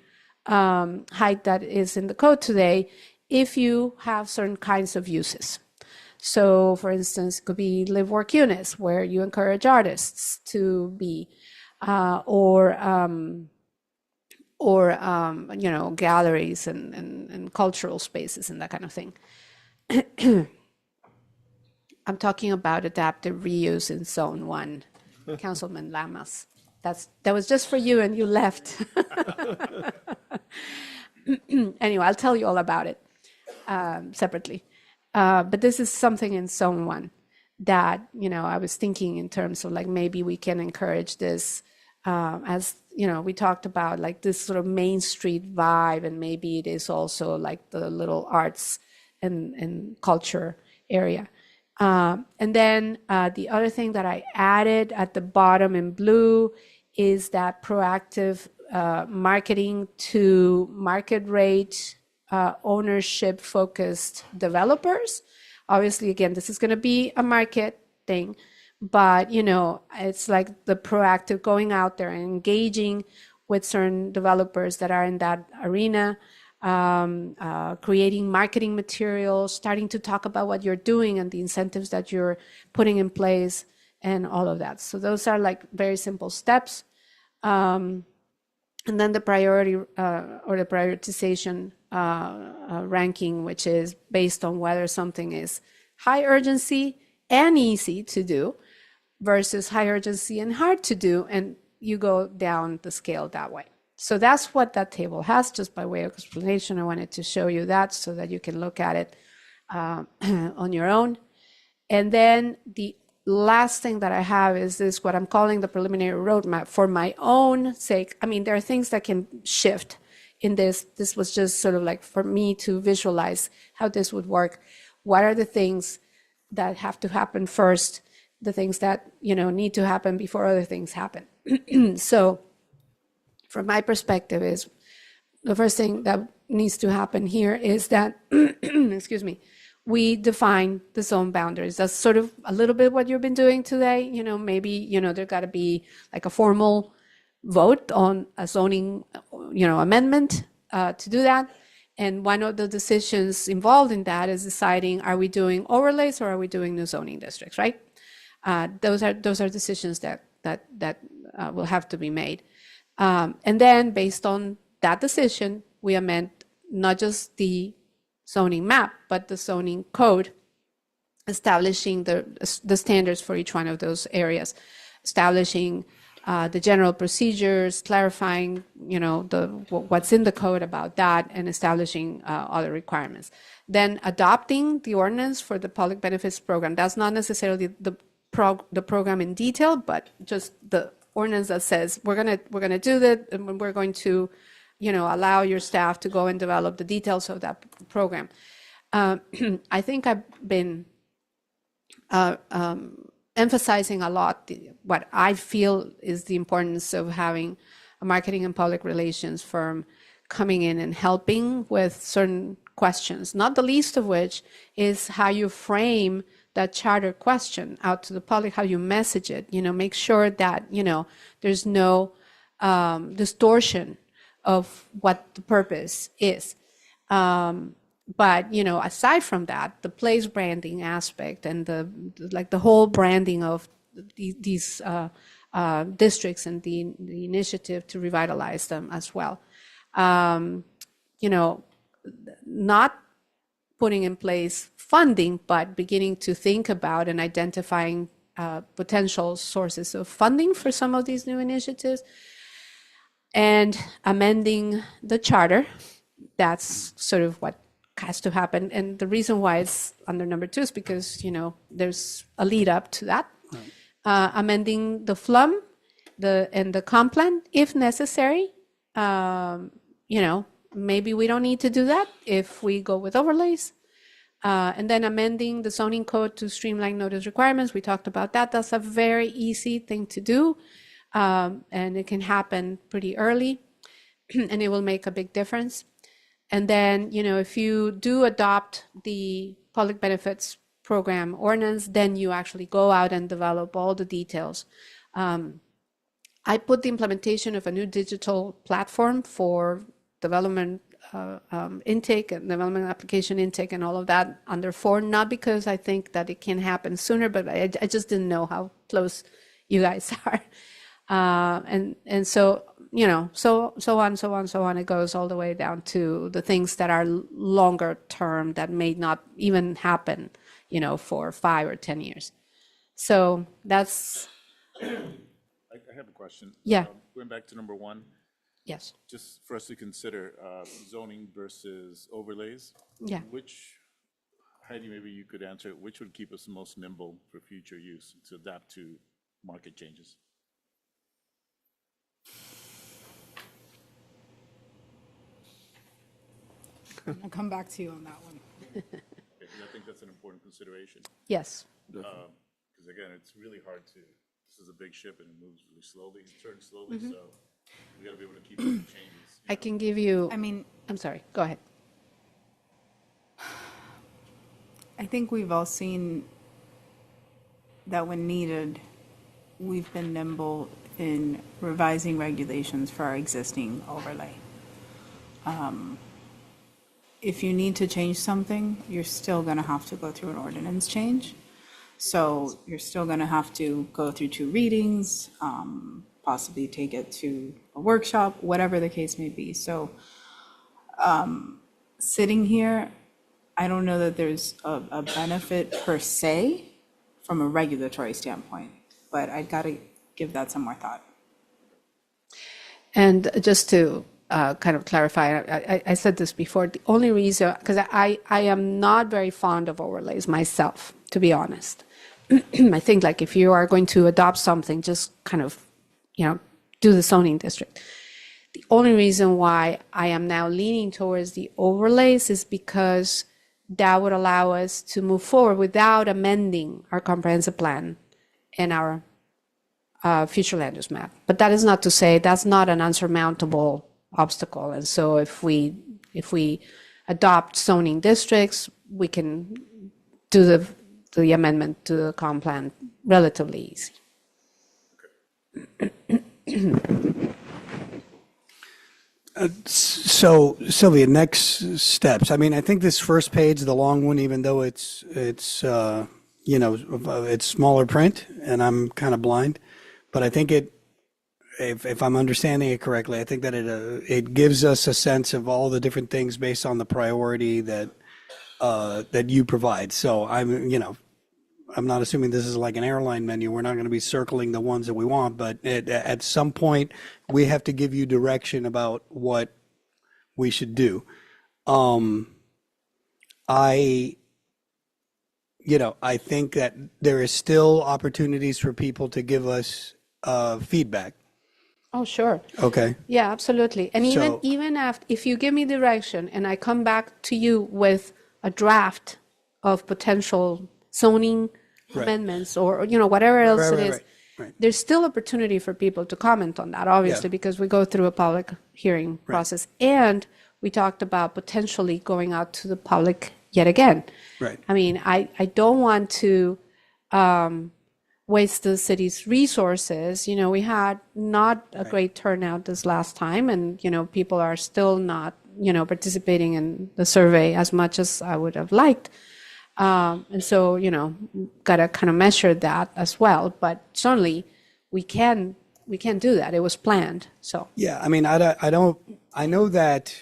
height that is in the code today if you have certain kinds of uses. So for instance, it could be live work units where you encourage artists to be, or galleries and cultural spaces and that kind of thing. I'm talking about adaptive reuse in Zone 1, Councilman Lamas. That was just for you and you left. Anyway, I'll tell you all about it separately. But this is something in Zone 1 that, I was thinking in terms of like maybe we can encourage this as, we talked about like this sort of Main Street vibe, and maybe it is also like the little arts and culture area. And then the other thing that I added at the bottom in blue is that proactive marketing to market rate ownership focused developers. Obviously, again, this is going to be a market thing, but it's like the proactive going out there and engaging with certain developers that are in that arena, creating marketing materials, starting to talk about what you're doing and the incentives that you're putting in place and all of that. So those are like very simple steps. And then the priority or the prioritization ranking, which is based on whether something is high urgency and easy to do, versus high urgency and hard to do, and you go down the scale that way. So that's what that table has, just by way of explanation. I wanted to show you that so that you can look at it on your own. And then the last thing that I have is this, what I'm calling the preliminary roadmap for my own sake. I mean, there are things that can shift in this. This was just sort of like for me to visualize how this would work. What are the things that have to happen first? The things that, need to happen before other things happen. So from my perspective is the first thing that needs to happen here is that, excuse me, we define the zone boundaries. That's sort of a little bit what you've been doing today. Maybe, there got to be like a formal vote on a zoning, amendment to do that. And one of the decisions involved in that is deciding, are we doing overlays or are we doing new zoning districts, right? Those are decisions that will have to be made. And then based on that decision, we amend not just the zoning map, but the zoning code, establishing the standards for each one of those areas, establishing the general procedures, clarifying, what's in the code about that, and establishing other requirements. Then adopting the ordinance for the public benefits program. That's not necessarily the program in detail, but just the ordinance that says we're gonna do that, and we're going to, allow your staff to go and develop the details of that program. I think I've been emphasizing a lot what I feel is the importance of having a marketing and public relations firm coming in and helping with certain questions, not the least of which is how you frame that charter question out to the public, how you message it, make sure that, there's no distortion of what the purpose is. But, aside from that, the place branding aspect and the whole branding of these districts and the initiative to revitalize them as well. Not putting in place funding, but beginning to think about and identifying potential sources of funding for some of these new initiatives, and amending the charter. That's sort of what has to happen. And the reason why it's under number 2 is because, there's a lead up to that. Amending the FLUM and the comp plan, if necessary. Maybe we don't need to do that if we go with overlays. And then amending the zoning code to streamline notice requirements. We talked about that. That's a very easy thing to do. And it can happen pretty early, and it will make a big difference. And then, if you do adopt the public benefits program ordinance, then you actually go out and develop all the details. I put the implementation of a new digital platform for development intake and development application intake and all of that under 4, not because I think that it can happen sooner, but I just didn't know how close you guys are. And so, so on, it goes all the way down to the things that are longer term that may not even happen, for 5 or 10 years. So that's. I have a question. Yeah. Going back to number 1. Yes. Just for us to consider zoning versus overlays. Yeah. Heidi, maybe you could answer, which would keep us most nimble for future use to adapt to market changes? I'll come back to you on that one. Because I think that's an important consideration. Yes. Because again, it's really hard this is a big ship and it moves really slowly, it turns slowly, so we gotta be able to keep up with changes. I can give you. I'm sorry, go ahead. I think we've all seen that when needed, we've been nimble in revising regulations for our existing overlay. If you need to change something, you're still going to have to go through an ordinance change. So you're still going to have to go through 2 readings, possibly take it to a workshop, whatever the case may be. So sitting here, I don't know that there's a benefit per se from a regulatory standpoint. but I'd got to give that some more thought. And just to kind of clarify, I said this before, the only reason, because I am not very fond of overlays myself, to be honest. I think like if you are going to adopt something, just kind of, do the zoning district. The only reason why I am now leaning towards the overlays is because that would allow us to move forward without amending our comprehensive plan and our future land use map. But that is not to say that's not an unsurmountable obstacle. And so if we adopt zoning districts, we can do the amendment to the comp plan relatively easy. So Sylvia, next steps. I mean, I think this first page, the long one, even though it's smaller print and I'm kind of blind, but I think if I'm understanding it correctly, I think that it gives us a sense of all the different things based on the priority that you provide. So I'm not assuming this is like an airline menu. We're not going to be circling the ones that we want, but at some point we have to give you direction about what we should do. I think that there is still opportunities for people to give us feedback. Oh, sure. Okay. Yeah, absolutely. And even after, if you give me direction and I come back to you with a draft of potential zoning amendments or whatever else it is, there's still opportunity for people to comment on that, obviously, because we go through a public hearing process. And we talked about potentially going out to the public yet again. Right. I mean, I don't want to waste the city's resources. We had not a great turnout this last time, and people are still not participating in the survey as much as I would have liked. And so, gotta kind of measure that as well. But certainly, we can do that. It was planned. So Yeah, I mean, I know that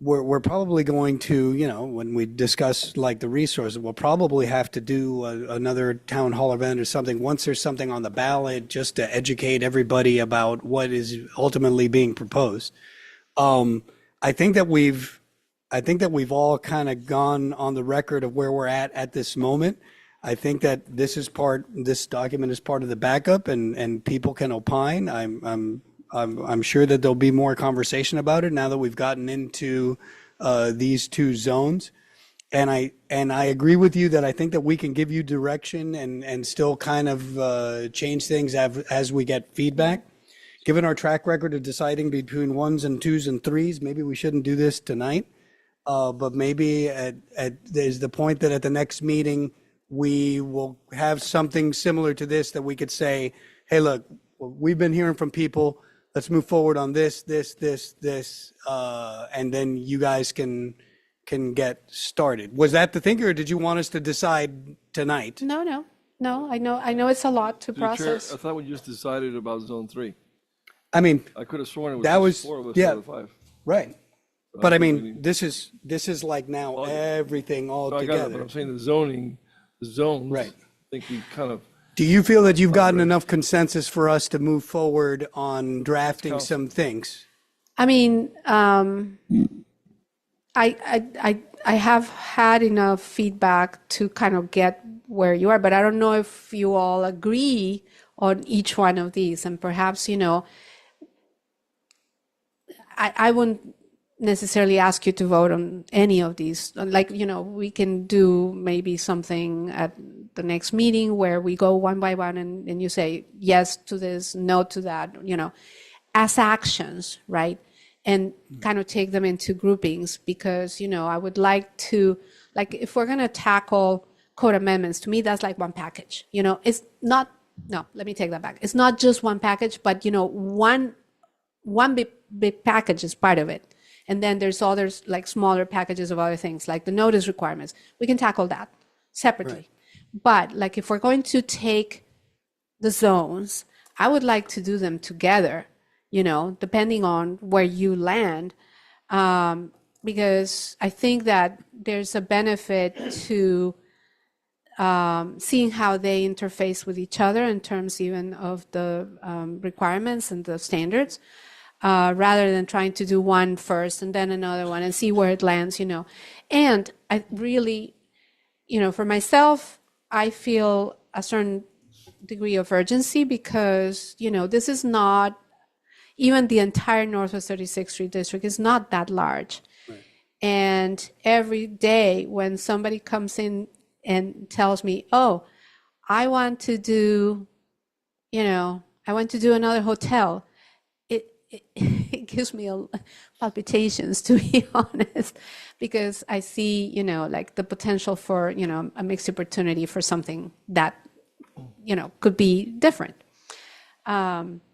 we're probably going to, when we discuss like the resources, we'll probably have to do another town hall event or something once there's something on the ballot, just to educate everybody about what is ultimately being proposed. I think that we've all kind of gone on the record of where we're at this moment. I think that this document is part of the backup, and people can opine. I'm sure that there'll be more conversation about it now that we've gotten into these two zones. And I agree with you that I think that we can give you direction and still kind of change things as we get feedback. Given our track record of deciding between ones and twos and threes, maybe we shouldn't do this tonight. But maybe there's the point that at the next meeting, we will have something similar to this that we could say, hey, look, we've been hearing from people. Let's move forward on this, and then you guys can get started. Was that the thing, or did you want us to decide tonight? no. I know it's a lot to Through the chair, process. I thought we just decided about zone 3. I mean, I could have sworn it was That just was- 4 of us yeah. out of 5. right. But I we mean, need- this is like now everything all So I got it, but together. I'm saying the zones. Right. I think we kind of, Do you feel that you've gotten enough consensus for us to move forward on drafting Council. some things? I mean, I have had enough feedback to kind of get where you are, but I don't know if you all agree on each one of these. And perhaps, I wouldn't necessarily ask you to vote on any of these. Like, we can do maybe something at the next meeting where we go one by one and you say yes to this, no to that, as actions, right? And kind of take them into groupings, because, I would like to, like, if we're going to tackle code amendments, to me, that's like one package. It's not, no, let me take that back. It's not just one package, but, one big package is part of it. And then there's others, like smaller packages of other things, like the notice requirements. We can tackle that separately. But like, if we're going to take the zones, I would like to do them together, depending on where you land. Because I think that there's a benefit to seeing how they interface with each other in terms even of the requirements and the standards, rather than trying to do one first and then another one and see where it lands, And I really, for myself, I feel a certain degree of urgency because, this is not, even the entire Northwest 36th Street District is not that large. And every day when somebody comes in and tells me, oh, I want to do another hotel, it gives me palpitations, to be honest, because I see, like the potential for, a mixed opportunity for something that, could be different.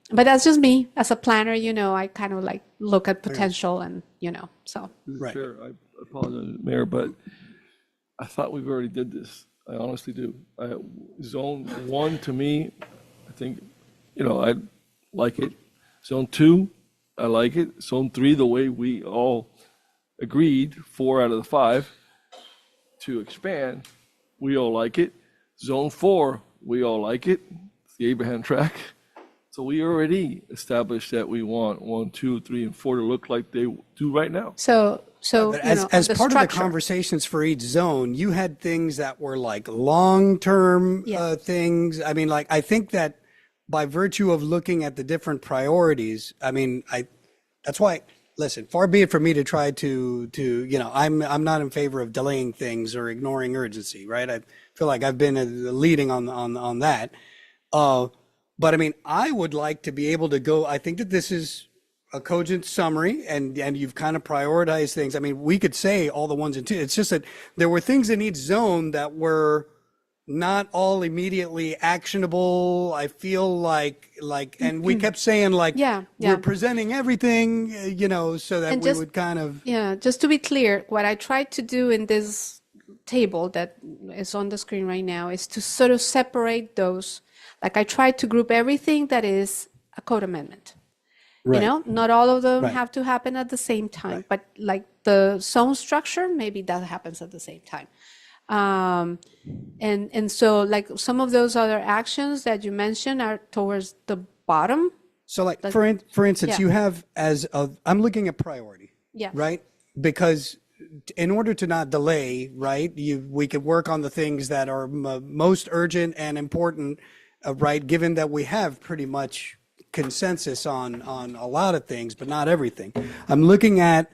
But that's just me as a planner, I kind of like look at potential and, so. Right. Chair, I apologize, Mayor, but I thought we've already did this. I honestly do. Zone 1, to me, I think, I like it. Zone 2, I like it. Zone 3, the way we all agreed, 4 out of the 5, to expand, we all like it. Zone 4, we all like it. It's the Abraham track. So we already established that we want 1, 2, 3, and 4 to look like they do right now. So But as the part of the structure. conversations for each zone, you had things that were like long-term Yeah. things. I mean, like, I think that by virtue of looking at the different priorities, I mean, that's why, listen, far be it from me to try to, I'm not in favor of delaying things or ignoring urgency, right? I feel like I've been leading on that. But I mean, I would like to be able to go, I think that this is a cogent summary and you've kind of prioritized things. I mean, we could say all the 1s and 2s. It's just that there were things in each zone that were not all immediately actionable. I feel like, and we kept saying like, Yeah, we're yeah. presenting everything, so that And we just- would kind of, Yeah, just to be clear, what I tried to do in this table that is on the screen right now is to sort of separate those. Like I tried to group everything that is a code amendment. Right. Not all of them Right. have to happen at the same time, but like the zone structure, maybe that happens at the same time. And so like some of those other actions that you mentioned are towards the bottom. so like, for instance, yeah. you have I'm looking at priority. Yeah. Right? Because in order to not delay, right, we could work on the things that are most urgent and important, right, given that we have pretty much consensus on a lot of things, but not everything. I'm looking at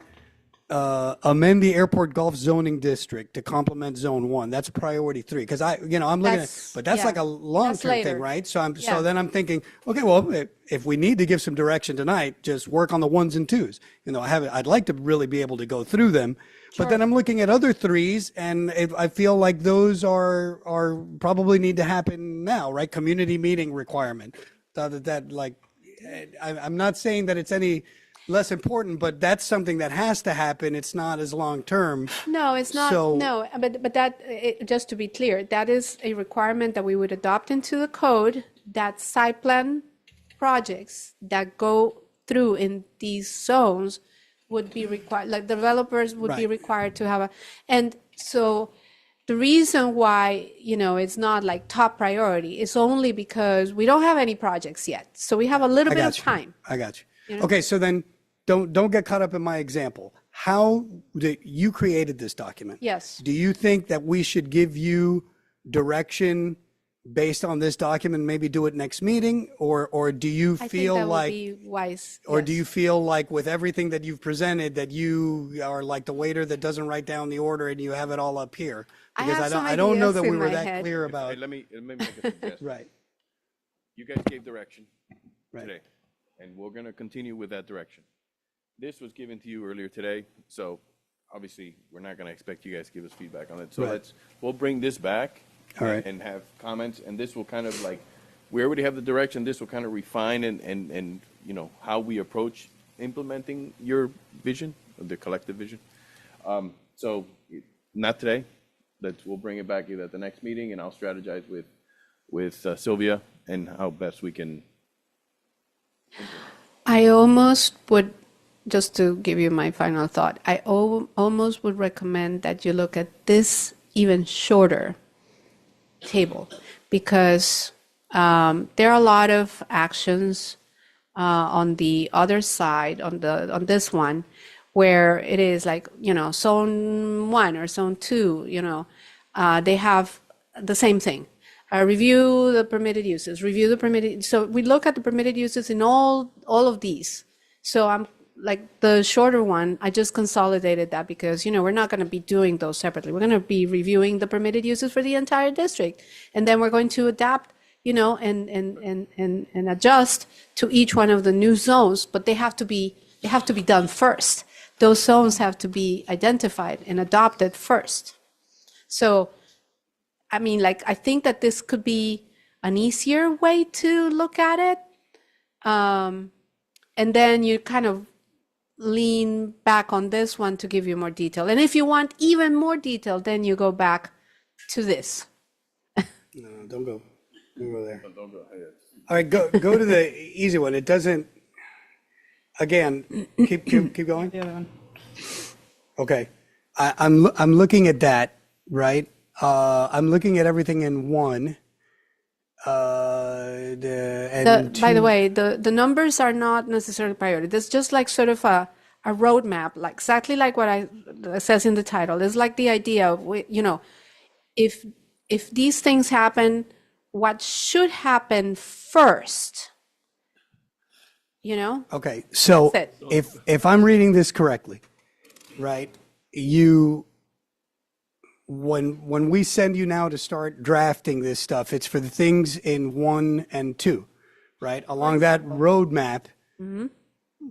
amend the airport Gulf zoning district to complement zone 1. That's priority 3 because I'm looking That's- at, but that's yeah. like a long-term later. thing, right? So Yeah. then I'm thinking, okay, well, if we need to give some direction tonight, just work on the 1s and 2s. I'd like to really be able to go through them, but then I'm looking at other 3s, and I feel like those are probably need to happen now, right? Community meeting requirement. I'm not saying that it's any less important, but that's something that has to happen. It's not as long-term. No, it's not. So- No, but just to be clear, that is a requirement that we would adopt into the code, that site plan projects that go through in these zones would be required, like developers would be Right. required to have and so the reason why, it's not like top priority is only because we don't have any projects yet. So we have a little I bit of got you. time. I got you. Okay, so then don't get caught up in my example. How did you created this document? Yes. Do you think that we should give you direction based on this document, maybe do it next meeting? Or do you I think feel that would like, be wise. or do yes. you feel like with everything that you've presented that you are like the waiter that doesn't write down the order and you have it all up here? I Because have some I don't know ideas that we in were my that head. clear about, Let me make a suggestion. right. You guys gave direction Right. today, and we're going to continue with that direction. This was given to you earlier today, so obviously, we're not going to expect you guys to give us feedback on it. So Right. we'll bring this back All right. and have comments, and this will kind of like, we already have the direction, this will kind of refine and how we approach implementing your vision, the collective vision. So not today, we'll bring it back either at the next meeting, and I'll strategize with Sylvia and how best we can. I almost would, just to give you my final thought, I almost would recommend that you look at this even shorter table because there are a lot of actions on the other side, on this one, where it is like, zone 1 or zone 2, they have the same thing. Review the permitted uses, so we look at the permitted uses in all of these. So I'm like the shorter one, I just consolidated that because, we're not going to be doing those separately. We're going to be reviewing the permitted uses for the entire district. And then we're going to adapt, and adjust to each one of the new zones, but they have to be done first. Those zones have to be identified and adopted first. So, I mean, I think that this could be an easier way to look at it. And then you kind of lean back on this one to give you more detail. And if you want even more detail, then you go back to this. No, don't go there. Don't go ahead. All right, go to the easy one. It doesn't, again, keep going. The other one. Okay. I'm looking at that, right? I'm looking at everything in one. By the way, the numbers are not necessarily priority. There's just like sort of a roadmap, like exactly like what it says in the title. It's like the idea of, if these things happen, what should happen first? Okay, so That's if I'm reading this correctly, right, when we send you now to start drafting this stuff, it's for the things in 1 and 2, right? Along that roadmap,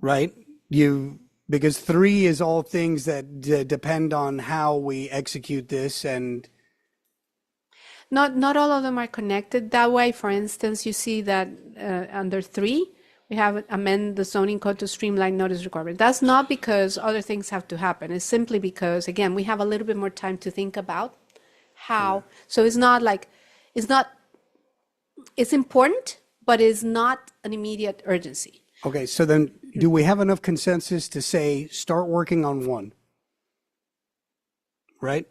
right? Because 3 is all things that depend on how we execute this, and Not all of them are connected that way. For instance, you see that under 3, we have amend the zoning code to streamline notice requirement. That's not because other things have to happen. It's simply because, again, we have a little bit more time to think about how. So it's important, but it's not an immediate urgency. okay, so then do we have enough consensus to say, start working on 1? Right?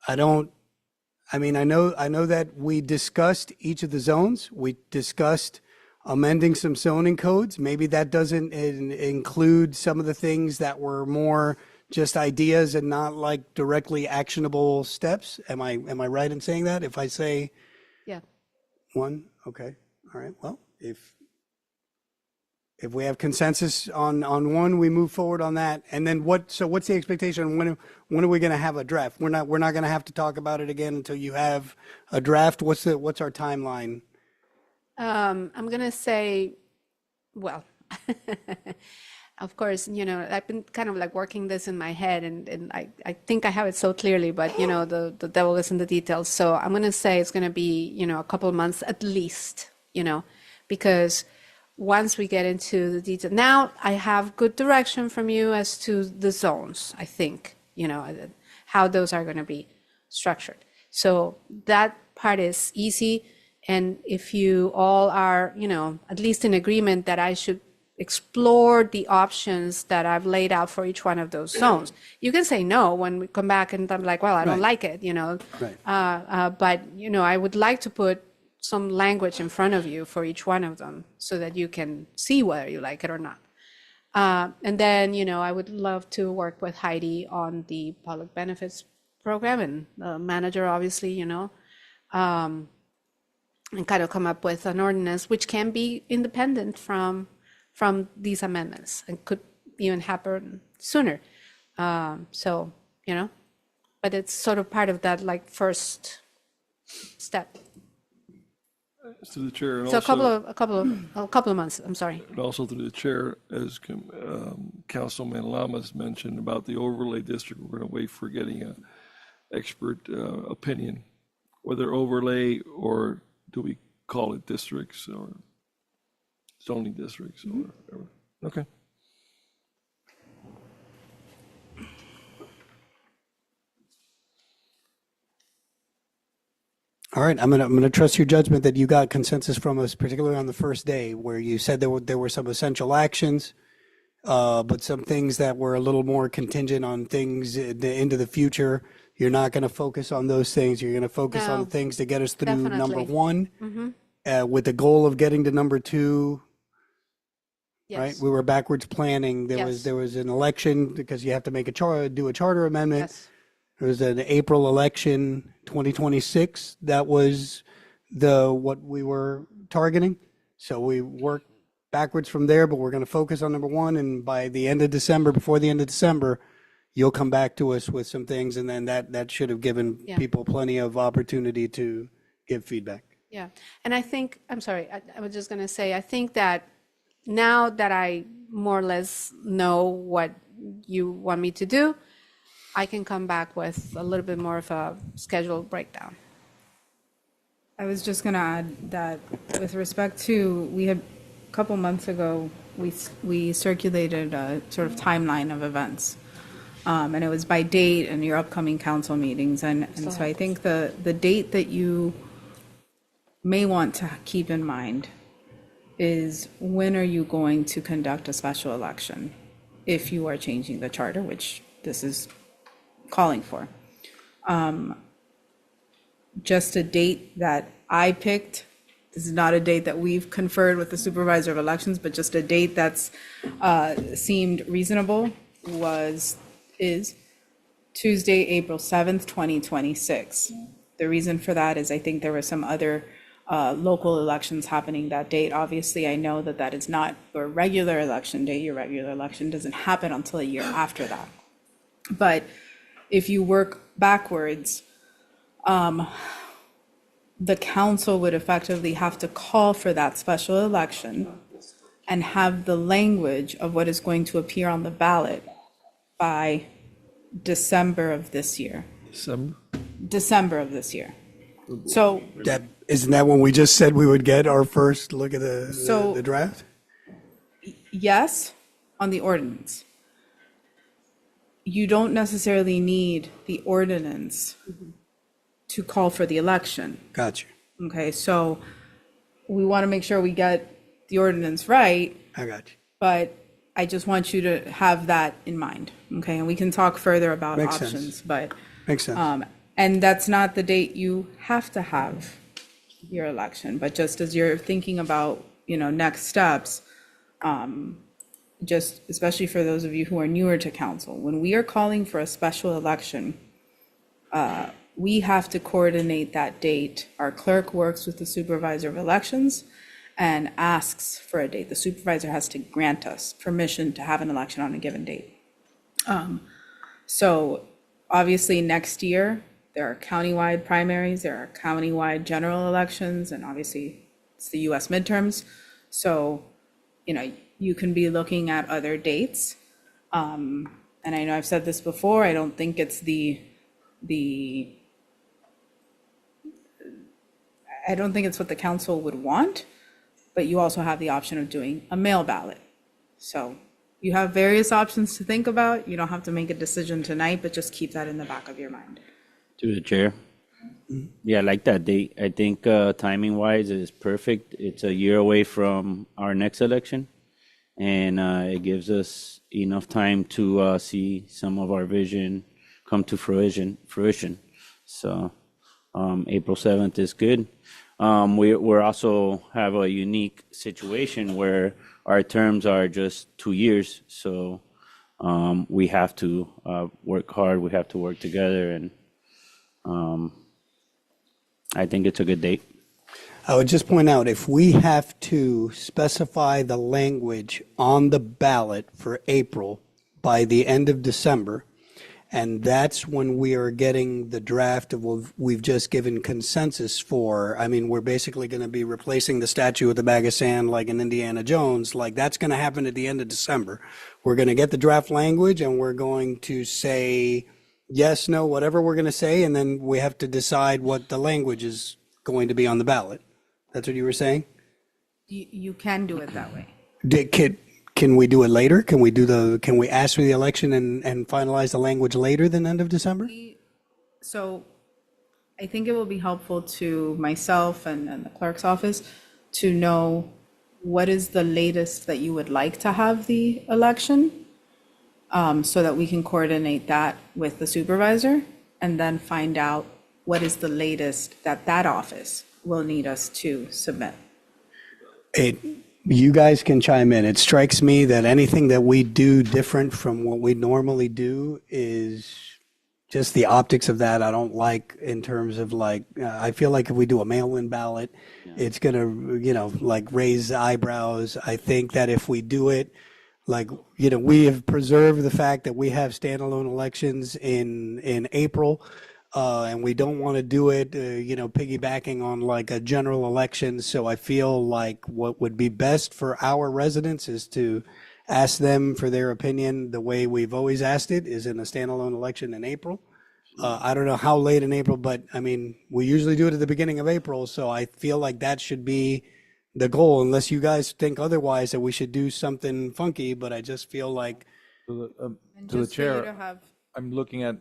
I know that we discussed each of the zones. We discussed amending some zoning codes. Maybe that doesn't include some of the things that were more just ideas and not like directly actionable steps. Am I right in saying that? If I say Yeah. 1, okay, all right. Well, if we have consensus on 1, we move forward on that. And then what's the expectation? When are we going to have a draft? We're not going to have to talk about it again until you have a draft. What's our timeline? I'm going to say, well, of course, I've been kind of like working this in my head and I think I have it so clearly, but the devil is in the details. So I'm going to say it's going to be, a couple of months at least, because once we get into the detail, now I have good direction from you as to the zones, I think, how those are going to be structured. So that part is easy. And if you all are, at least in agreement that I should explore the options that I've laid out for each one of those zones, you can say no when we come back and I'm like, well, I don't like it, Right. But, I would like to put some language in front of you for each one of them so that you can see whether you like it or not. And then, I would love to work with Heidi on the public benefits program and the manager, obviously, and kind of come up with an ordinance which can be independent from these amendments and could even happen sooner. So, but it's sort of part of that like first step. Through the chair, and So also, a couple of months, I'm sorry. and also through the chair, as Councilman Lamas mentioned about the overlay district, we're going to wait for getting an expert opinion, whether overlay or do we call it districts or zoning districts or whatever. Okay. All right, I'm gonna trust your judgment that you got consensus from us, particularly on the first day, where you said there were some essential actions, but some things that were a little more contingent on things into the future. you're not going to focus on those things. You're going to focus on No, the things that get us through number definitely. one, with the goal of getting to number two. Right? Yes. We were backwards planning. Yes. There was an election because you have to make do a charter amendment. Yes. There was an April election, 2026. That was what we were targeting. So we worked backwards from there, but we're going to focus on number one. And by the end of December, before the end of December, you'll come back to us with some things. And then that should have given Yeah. people plenty of opportunity to give feedback. Yeah, and I think, I'm sorry, I was just gonna say, I think that now that I more or less know what you want me to do, I can come back with a little bit more of a schedule breakdown. I was just going to add that with respect to, we had, a couple months ago, we circulated a sort of timeline of events. And it was by date and your upcoming council meetings. And so I think the date that you may want to keep in mind is when are you going to conduct a special election if you are changing the charter, which this is calling for. Just a date that I picked, this is not a date that we've conferred with the supervisor of elections, but just a date that's seemed reasonable is Tuesday, April 7th, 2026. The reason for that is I think there were some other local elections happening that date. Obviously, I know that that is not your regular election day. Your regular election doesn't happen until a year after that. But if you work backwards, the council would effectively have to call for that special election and have the language of what is going to appear on the ballot by December of this year. December of this year. So Isn't that when we just said we would get our first look at the draft? yes, on the ordinance. You don't necessarily need the ordinance to call for the election. Got you. Okay, so we want to make sure we get the ordinance right, I got you. but I just want you to have that in mind, okay? And we can talk further about Makes sense. options, but, Makes sense. and that's not the date you have to have your election, but just as you're thinking about, next steps, just especially for those of you who are newer to council, when we are calling for a special election, we have to coordinate that date. Our clerk works with the supervisor of elections and asks for a date. The supervisor has to grant us permission to have an election on a given date. So obviously next year, there are countywide primaries, there are countywide general elections, and obviously it's the US midterms. So, you can be looking at other dates. And I know I've said this before, I don't think it's I don't think it's what the council would want, but you also have the option of doing a mail ballot. So you have various options to think about. You don't have to make a decision tonight, but just keep that in the back of your mind. To the chair. Yeah, I like that date. I think timing wise is perfect. It's a year away from our next election. And it gives us enough time to see some of our vision come to fruition. So April 7th is good. We're also have a unique situation where our terms are just 2 years. So we have to work hard. We have to work together. And I think it's a good date. I would just point out, if we have to specify the language on the ballot for April by the end of December, and that's when we are getting the draft of what we've just given consensus for, I mean, we're basically going to be replacing the statue with a bag of sand like in Indiana Jones, like that's going to happen at the end of December. We're going to get the draft language and we're going to say yes, no, whatever we're going to say, and then we have to decide what the language is going to be on the ballot. That's what you were saying? You can do it that way. Can we do it later? Can we ask for the election and finalize the language later than end of December? So I think it will be helpful to myself and the clerk's office to know what is the latest that you would like to have the election, so that we can coordinate that with the supervisor. and then find out what is the latest that that office will need us to submit. You guys can chime in. It strikes me that anything that we do different from what we normally do is just the optics of that I don't like in terms of like, I feel like if we do a mail-in ballot, it's going to, like raise eyebrows. I think that if we do it, like, we have preserved the fact that we have standalone elections in April. And we don't want to do it, piggybacking on like a general election. So I feel like what would be best for our residents is to ask them for their opinion the way we've always asked it, is in a standalone election in April. I don't know how late in April, but I mean, we usually do it at the beginning of April. So I feel like that should be the goal, unless you guys think otherwise, that we should do something funky. But I just feel like, To And the just for you to chair, have- I'm looking at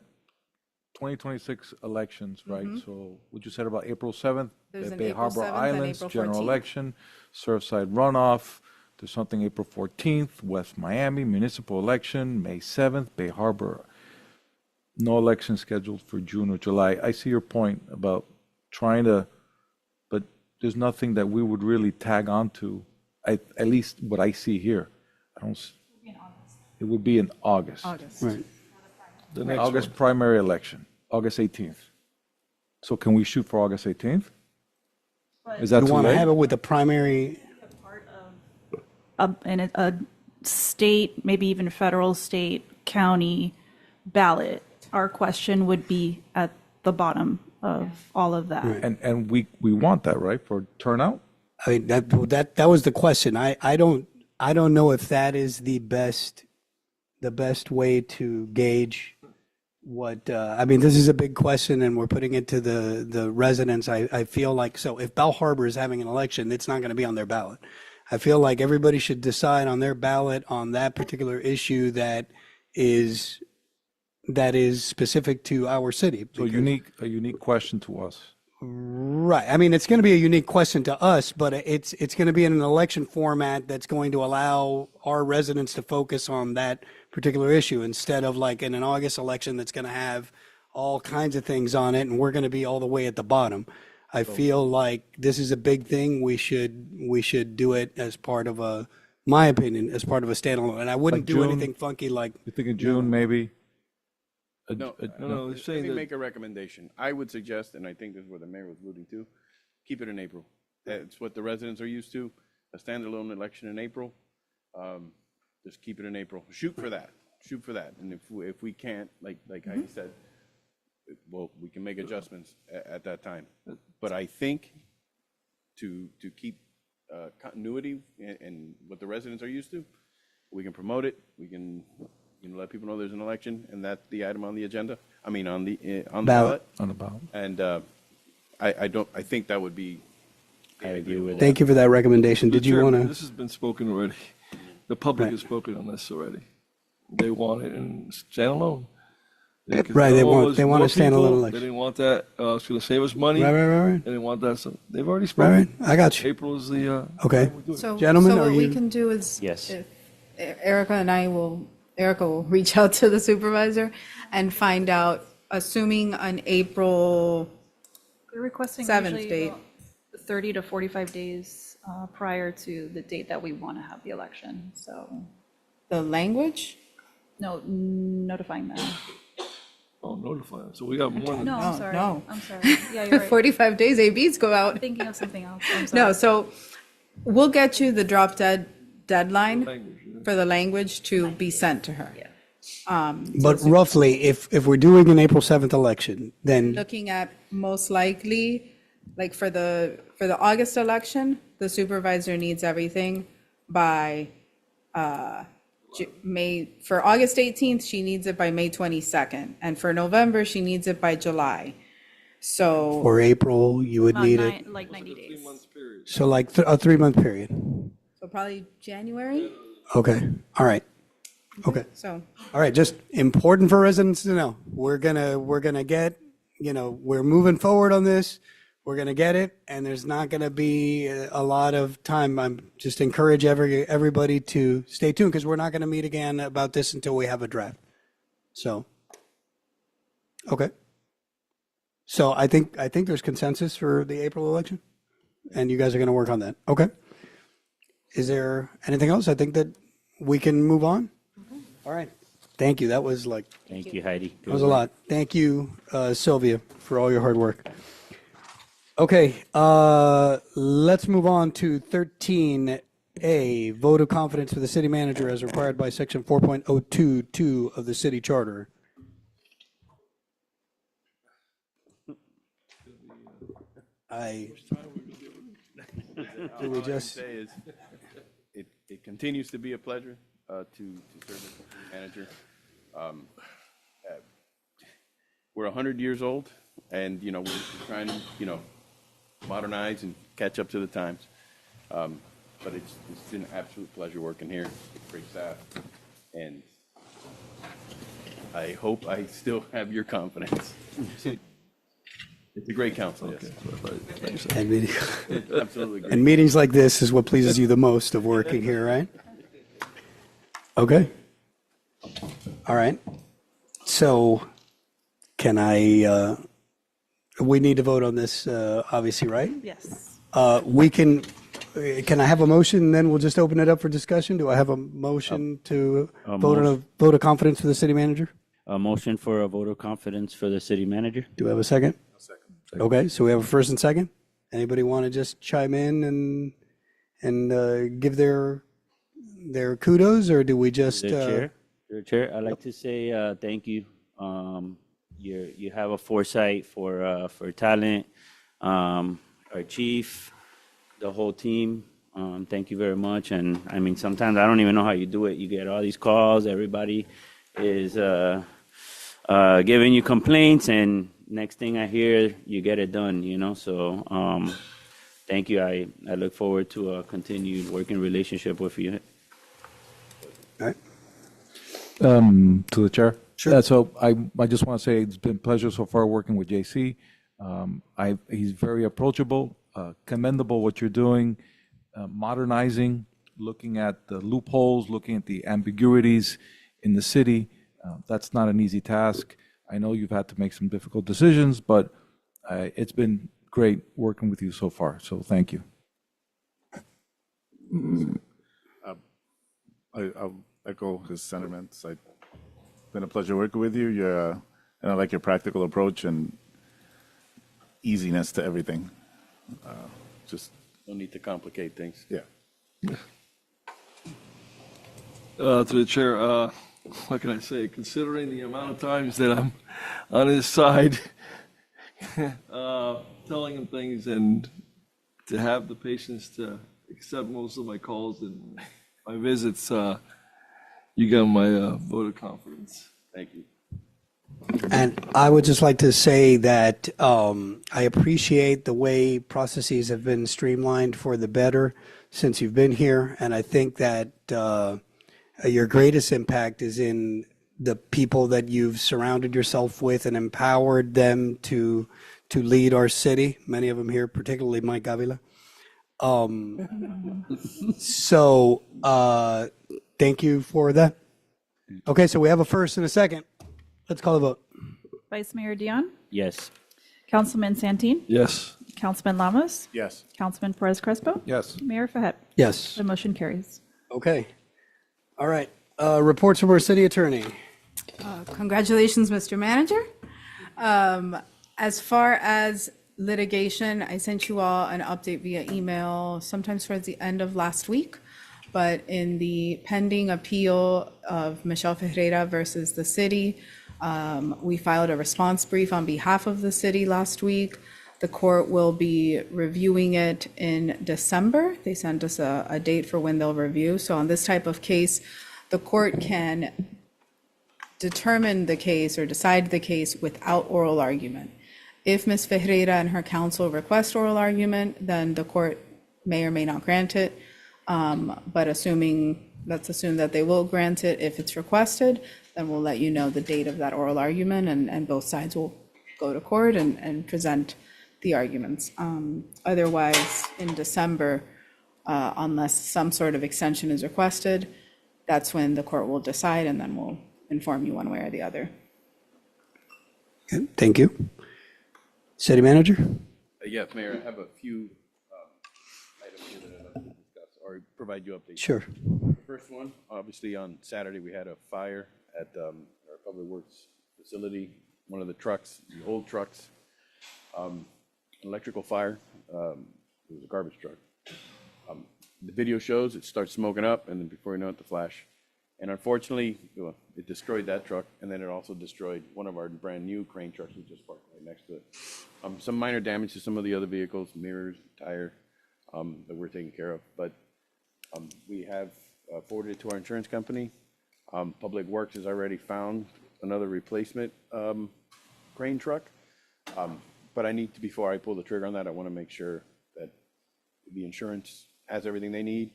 2026 elections, right? So what you said about April 7th, There's the an Bay April Harbor 7th and Islands, April general 14th. election, Surfside runoff. There's something April 14th, West Miami municipal election, May 7th, Bay Harbor. No election scheduled for June or July. I see your point about trying to, but there's nothing that we would really tag on to, at least what I see here. I don't, it would be in August. right. The next August one. primary election, August 18th. So can we shoot for August 18th? Is that You too want to have late? it with the primary, A state, maybe even federal, state, county ballot, our question would be at the bottom of all of that. And we want that, right, for turnout? I mean, that was the question. I don't know if that is the best way to gauge what, I mean, this is a big question and we're putting it to the residents. I feel like, so if Bell Harbor is having an election, it's not going to be on their ballot. I feel like everybody should decide on their ballot on that particular issue that is specific to our city. So because- a unique question to us. Right. I mean, it's going to be a unique question to us, but it's going to be in an election format that's going to allow our residents to focus on that particular issue instead of like in an August election that's going to have all kinds of things on it and we're going to be all the way at the bottom. I feel like this is a big thing. We should do it as part of my opinion, as part of a standalone. And I wouldn't Like do June? anything funky like, You think in June, maybe? No, No, they're let saying me that. make a recommendation. I would suggest, and I think this is where the mayor was alluding to, keep it in April. That's what the residents are used to, a standalone election in April. Just keep it in April. Shoot for that. Shoot for that. And if we can't, like Heidi said, well, we can make adjustments at that time. But I think to keep continuity and what the residents are used to, we can promote it. We can let people know there's an election, and that's the item on the agenda. I mean, on the ballot. On the ballot. And I think that would be. I agree with that. thank you for that recommendation. Did you Chairman, want to? This has been spoken already. The public Right. has spoken on this already. They want it in standalone. Right, they want a standalone election. They didn't want that, it's gonna save us money. Right. They didn't want that, so they've already Right. spoken. I got you. April is the, Okay. time we do it. So, Gentlemen, so are what we you- can do is. Yes. if Erica will reach out to the supervisor and find out, assuming an April, We're requesting 7th usually date. 30 to 45 days prior to the date that we want to have the election. So, the language? no, notifying them. Oh, notify them. So we got more than. No, I'm No, sorry. no. I'm sorry. Yeah, you're right. 45 days, ABs go I'm out. thinking of something else. I'm sorry. No, so we'll get you the drop dead deadline Language, yeah. for the language to be sent to her. But roughly, if we're doing an April 7th election, then Looking at most likely, like for the August election, the supervisor needs everything by for August 18th, she needs it by May 22nd. And for November, she needs it by July. So, for April, you would need it. Like 90 days. So like a 3-month period. so probably January, Okay. All right. Okay. so. All right. Just important for residents to know. We're gonna get, we're moving forward on this. We're gonna get it, and there's not gonna be a lot of time. I'm just encourage everybody to stay tuned because we're not gonna meet again about this until we have a draft. So, okay. So I think there's consensus for the April election, and you guys are going to work on that. Okay. Is there anything else? I think that we can move on. All right. Thank you. That was like, Thank you, Heidi. that was a lot. Thank you, Sylvia, for all your hard work. Okay, let's move on to 13A, vote of confidence for the city manager as required by section 4.022 of the city charter. Do we just, Say is, it continues to be a pleasure to serve as city manager. We're 100 years old, and we're trying to modernize and catch up to the times. But it's been an absolute pleasure working here. Great staff, and I hope I still have your confidence. It's a great council. Yes. Absolutely great. and meetings like this is what pleases you the most of working here, right? Okay. All right. So can we need to vote on this, obviously, right? Yes. Can I have a motion, then we'll just open it up for discussion? Do I have a motion to vote on a vote of confidence for the city manager? A motion for a vote of confidence for the city manager. Do I have a second? Okay, so we have a first and second. Anybody want to just chime in and give their kudos, or do we just? Chair, I'd like to say thank you. You have a foresight for talent. Our chief, the whole team. Thank you very much. And I mean, sometimes I don't even know how you do it. You get all these calls. Everybody is giving you complaints, and next thing I hear, you get it done. So thank you. I look forward to a continued working relationship with you. All right. To the chair. Sure. Yeah, so I just want to say it's been a pleasure so far working with JC. He's very approachable, commendable what you're doing, modernizing, looking at the loopholes, looking at the ambiguities in the city. That's not an easy task. I know you've had to make some difficult decisions, but it's been great working with you so far. So thank you. I'll echo his sentiments. It's been a pleasure working with you. And I like your practical approach and easiness to everything. Just No need to complicate things. yeah. To the chair, what can I say? Considering the amount of times that I'm on his side, telling him things, and to have the patience to accept most of my calls and my visits, you got my vote of confidence. Thank you. And I would just like to say that I appreciate the way processes have been streamlined for the better since you've been here. And I think that your greatest impact is in the people that you've surrounded yourself with and empowered them to lead our city. Many of them here, particularly Mike Avila. So thank you for that. Okay, so we have a first and a second. Let's call the vote. Vice Mayor Dion, Yes. Councilman Santin, Yes. Councilman Lamas, Yes. Councilman Perez Crespo, Yes. Mayor Fahet. Yes. The motion carries. Okay. All right. Reports from our city attorney. Congratulations, Mr. Manager. As far as litigation, I sent you all an update via email sometimes towards the end of last week. But in the pending appeal of Michelle Ferreira versus the city, we filed a response brief on behalf of the city last week. The court will be reviewing it in December. They sent us a date for when they'll review. So on this type of case, the court can determine the case or decide the case without oral argument. If Ms. Ferreira and her counsel request oral argument, then the court may or may not grant it. But let's assume that they will grant it if it's requested, then we'll let you know the date of that oral argument, and both sides will go to court and present the arguments. Otherwise, in December, unless some sort of extension is requested, that's when the court will decide, and then we'll inform you one way or the other. Okay, thank you. City Manager? Yes, Mayor, I have a few items here that I'd like to discuss or provide you updates. Sure. First one, obviously on Saturday, we had a fire at our Public Works facility. One of the trucks, the old trucks, an electrical fire. It was a garbage truck. The video shows it starts smoking up, and then before you know it, the flash. And unfortunately, it destroyed that truck, and then it also destroyed one of our brand-new crane trucks we just parked right next to it. Some minor damage to some of the other vehicles, mirrors, tire, that we're taking care of. But we have forwarded it to our insurance company. Public Works has already found another replacement crane truck. But I need to, before I pull the trigger on that, I want to make sure that the insurance has everything they need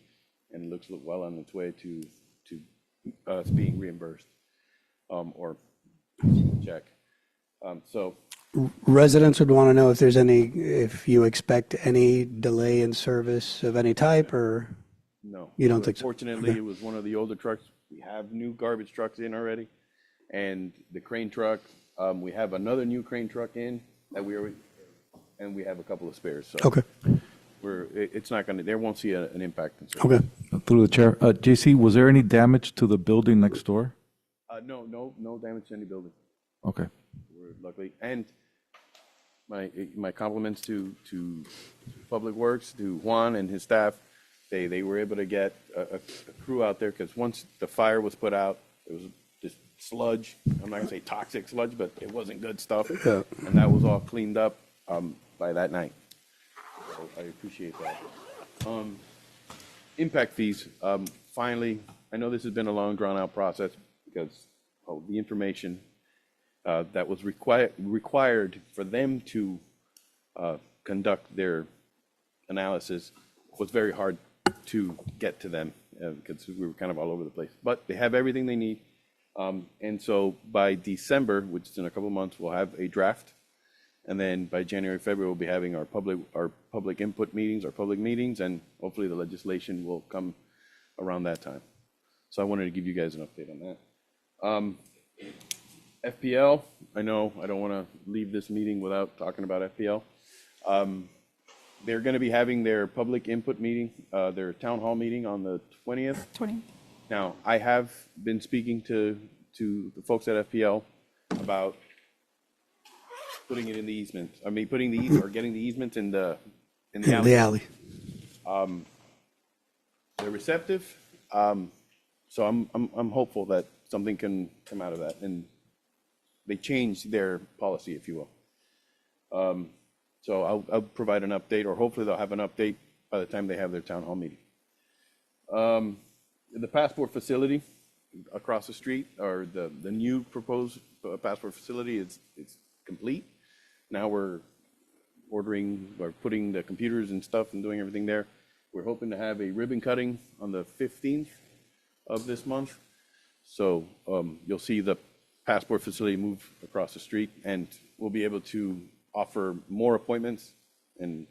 and looks well on its way to us being reimbursed or check. So Residents would want to know if you expect any delay in service of any type, or no. You don't think so? Fortunately, Okay. it was one of the older trucks. We have new garbage trucks in already. And the crane truck, we have another new crane truck in that we already, and we have a couple of spares. So Okay, it's not going to, they won't see an impact in service. okay. Through the chair, JC, was there any damage to the building next door? No damage to any building. Okay. We're luckily, and my compliments to Public Works, to Juan and his staff. They were able to get a crew out there, because once the fire was put out, it was just sludge. I'm not gonna say toxic sludge, but it wasn't good stuff. Yeah. And that was all cleaned up by that night. So I appreciate that. Impact fees. Finally, I know this has been a long, drawn-out process because of the information that was required for them to conduct their analysis was very hard to get to them because we were kind of all over the place. But they have everything they need. And so by December, which is in a couple of months, we'll have a draft. And then by January, February, we'll be having our public input meetings, our public meetings, and hopefully the legislation will come around that time. So I wanted to give you guys an update on that. FPL, I know I don't want to leave this meeting without talking about FPL. They're going to be having their public input meeting, their town hall meeting on the 20th. 20. Now, I have been speaking to the folks at FPL about putting it in the easement. I mean, putting the easement or getting the easement in the alley. The alley. They're receptive. So I'm hopeful that something can come out of that, and they changed their policy, if you will. So I'll provide an update, or hopefully they'll have an update by the time they have their town hall meeting. The passport facility across the street, or the new proposed passport facility, it's complete. Now we're ordering or putting the computers and stuff and doing everything there. We're hoping to have a ribbon cutting on the 15th of this month. So you'll see the passport facility move across the street, and we'll be able to offer more appointments and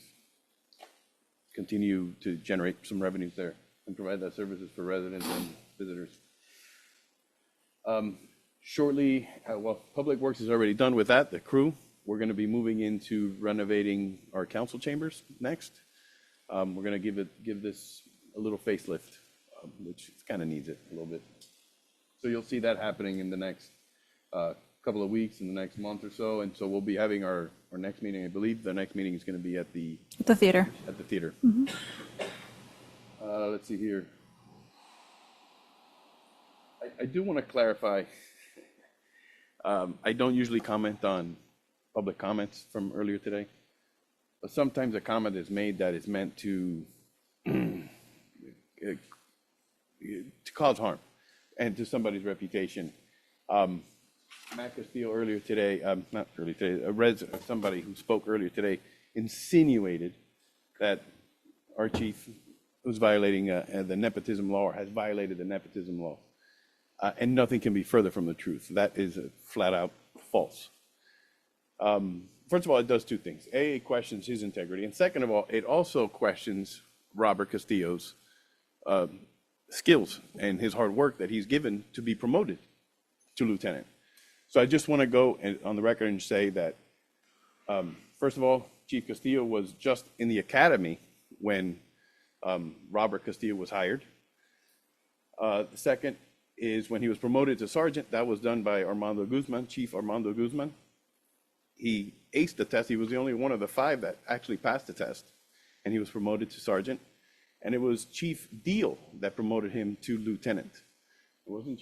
continue to generate some revenues there and provide that services for residents and visitors. Shortly, well, Public Works is already done with that, the crew. We're going to be moving into renovating our council chambers next. We're going to give this a little facelift, which kind of needs it a little bit. So you'll see that happening in the next couple of weeks, in the next month or so. And so we'll be having our next meeting. I believe the next meeting is going to be at the theater. theater. Let's see here. I do want to clarify. I don't usually comment on public comments from earlier today, but sometimes a comment is made that is meant to cause harm and to somebody's reputation. Matt Castillo earlier today, not earlier today, somebody who spoke earlier today insinuated that our chief was violating the nepotism law, or has violated the nepotism law. And nothing can be further from the truth. That is flat out false. First of all, it does two things. A, it questions his integrity. And second of all, it also questions Robert Castillo's skills and his hard work that he's given to be promoted to lieutenant. So I just want to go on the record and say that First of all, Chief Castillo was just in the academy when Robert Castillo was hired. The second is when he was promoted to sergeant, that was done by Armando Guzman, Chief Armando Guzman. He aced the test. He was the only one of the 5 that actually passed the test, and he was promoted to sergeant. And it was Chief Deal that promoted him to lieutenant. It wasn't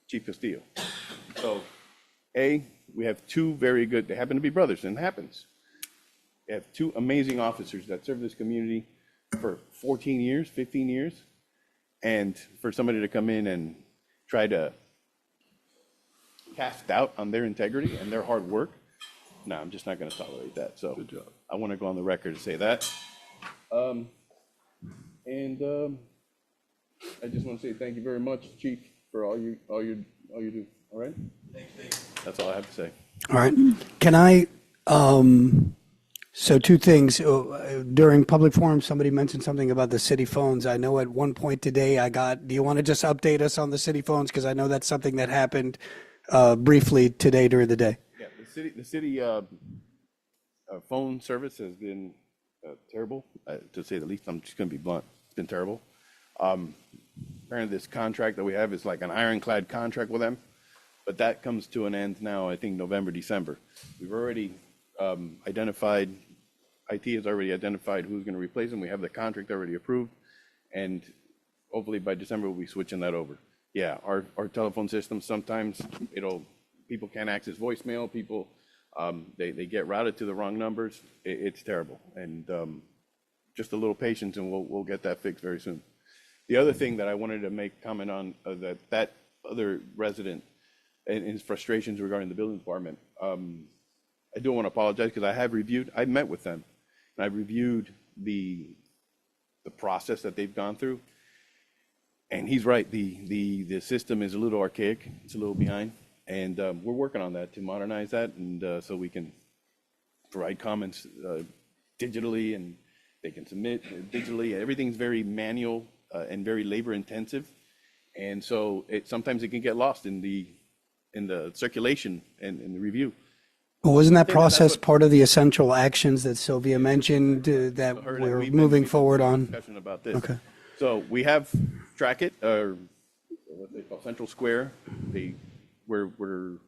Chief Castillo. So, we have 2 very good, they happen to be brothers, and it happens. We have 2 amazing officers that served this community for 14 years, 15 years. And for somebody to come in and try to cast doubt on their integrity and their hard work, no, I'm just not going to tolerate that. So Good job. I want to go on the record to say that. I just want to say thank you very much, Chief, for all you do. All right? Thanks. That's all I have to say. All right. Can I, so 2 things. During public forum, somebody mentioned something about the city phones. I know at one point today do you want to just update us on the city phones? Because I know that's something that happened briefly today during the day. Yeah, the city phone service has been terrible, to say the least. I'm just going to be blunt. It's been terrible. Apparently this contract that we have is like an ironclad contract with them, but that comes to an end now, I think November, December. We've already identified, IT has already identified who's going to replace them. We have the contract already approved, and hopefully by December we'll be switching that over. Yeah, our telephone system, sometimes people can't access voicemail, people, they get routed to the wrong numbers. It's terrible, and just a little patience and we'll get that fixed very soon. The other thing that I wanted to make comment on, that other resident and his frustrations regarding the building department, I do want to apologize because I met with them, and I reviewed the process that they've gone through. And he's right, the system is a little archaic, it's a little behind, and we're working on that to modernize that, and so we can provide comments digitally, and they can submit digitally. Everything's very manual and very labor intensive, and so sometimes it can get lost in the circulation and in the review. Well, wasn't that process part of the essential actions that Sylvia mentioned that we're moving forward on? Discussion about this. Okay. So we have Track It, or what they call Central Square. We're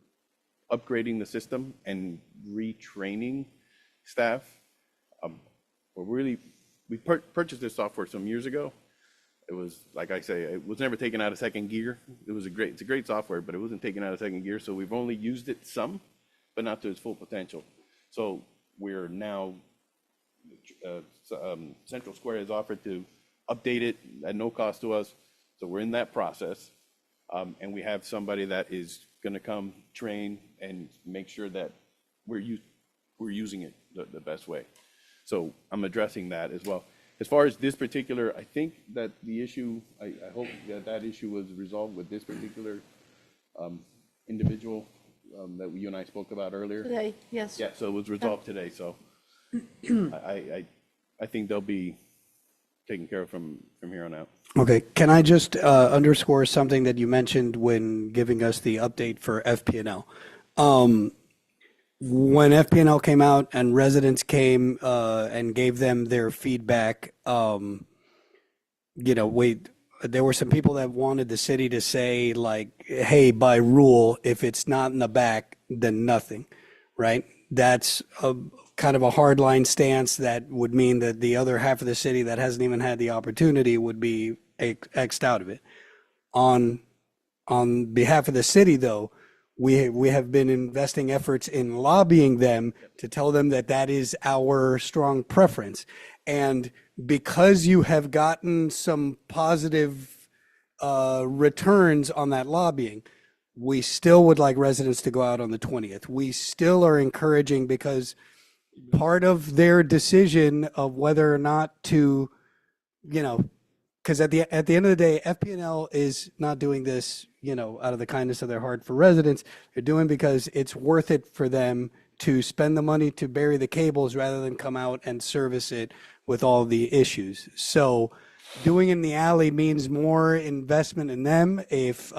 upgrading the system and retraining staff. We purchased this software some years ago. It was, like I say, it was never taken out of second gear. It's a great software, but it wasn't taken out of second gear. So we've only used it some, but not to its full potential. So we're now, Central Square has offered to update it at no cost to us. So we're in that process. And we have somebody that is going to come train and make sure that we're using it the best way. So I'm addressing that as well. As far as this particular, I think that the issue, I hope that issue was resolved with this particular individual that you and I spoke about earlier. Today, yes. Yeah, so it was resolved today, so I think they'll be taken care of from here on out. Okay, can I just underscore something that you mentioned when giving us the update for FP&L? When FP&L came out and residents came and gave them their feedback, there were some people that wanted the city to say, like, hey, by rule, if it's not in the back, then nothing, right? That's kind of a hardline stance that would mean that the other half of the city that hasn't even had the opportunity would be X'd out of it. On behalf of the city, though, we have been investing efforts in lobbying them to tell them that that is our strong preference. And because you have gotten some positive returns on that lobbying, we still would like residents to go out on the 20th. We still are encouraging, because part of their decision of whether or not to, because at the end of the day, FP&L is not doing this, out of the kindness of their heart for residents. They're doing because it's worth it for them to spend the money to bury the cables rather than come out and service it with all the issues. So doing in the alley means more investment in them. If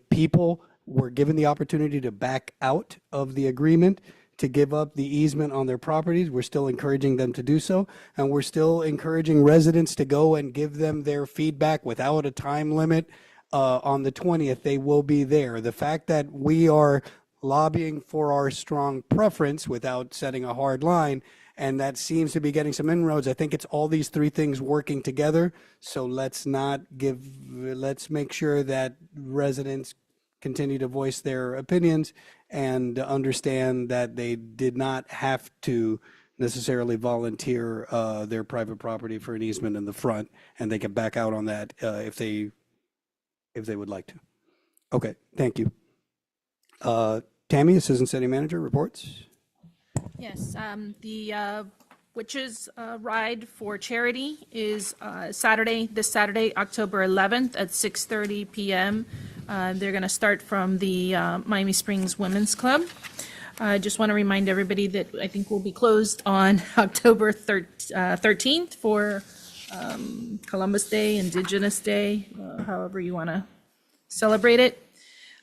people were given the opportunity to back out of the agreement to give up the easement on their properties. We're still encouraging them to do so. And we're still encouraging residents to go and give them their feedback without a time limit. On the 20th, they will be there. The fact that we are lobbying for our strong preference without setting a hard line, and that seems to be getting some inroads. I think it's all these three things working together. So let's make sure that residents continue to voice their opinions and understand that they did not have to necessarily volunteer their private property for an easement in the front, and they can back out on that if they would like to. Okay, thank you. Tammy, Assistant City Manager, reports. Yes, the Witches Ride for Charity is this Saturday, October 11th at 6:30 p.m. They're going to start from the Miami Springs Women's Club. I just want to remind everybody that I think we'll be closed on October 13th for Columbus Day, Indigenous Day, however you want to celebrate it.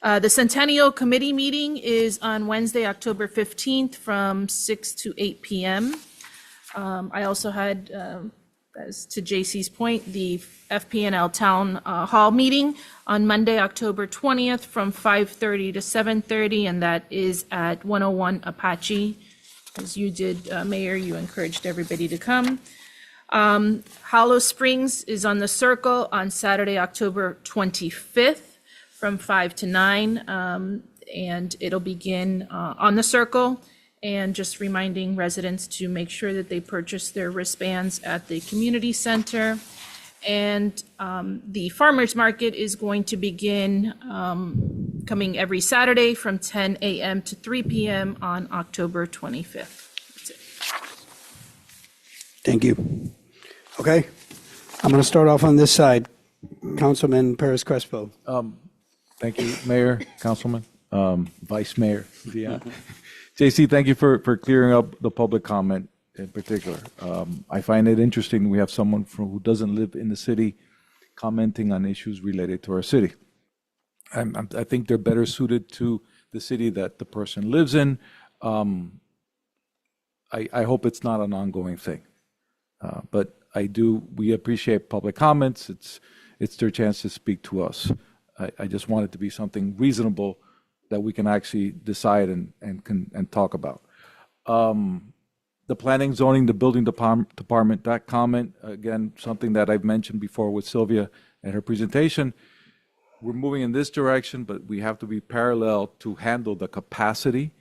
The Centennial Committee meeting is on Wednesday, October 15th from 6 to 8 p.m. I also had, as to JC's point, the FPNL Town Hall meeting on Monday, October 20th from 5:30 to 7:30, and that is at 101 Apache. As you did, Mayor, you encouraged everybody to come. Hollow Springs is on the Circle on Saturday, October 25th. From 5 to 9, and it'll begin on the Circle. And just reminding residents to make sure that they purchase their wristbands at the community center. And the farmers market is going to begin coming every Saturday from 10 a.m. to 3 p.m. on October 25th. That's it. Thank you. Okay, I'm going to start off on this side. Councilman Perez Crespo. Thank you, Mayor, Councilman, Vice Mayor. Yeah. JC, thank you for clearing up the public comment in particular. I find it interesting we have someone who doesn't live in the city commenting on issues related to our city. I think they're better suited to the city that the person lives in. I hope it's not an ongoing thing. But we appreciate public comments. It's their chance to speak to us. I just want it to be something reasonable that we can actually decide and talk about. The planning, zoning, the building department, that comment, again, something that I've mentioned before with Sylvia and her presentation. We're moving in this direction, but we have to be parallel to handle the capacity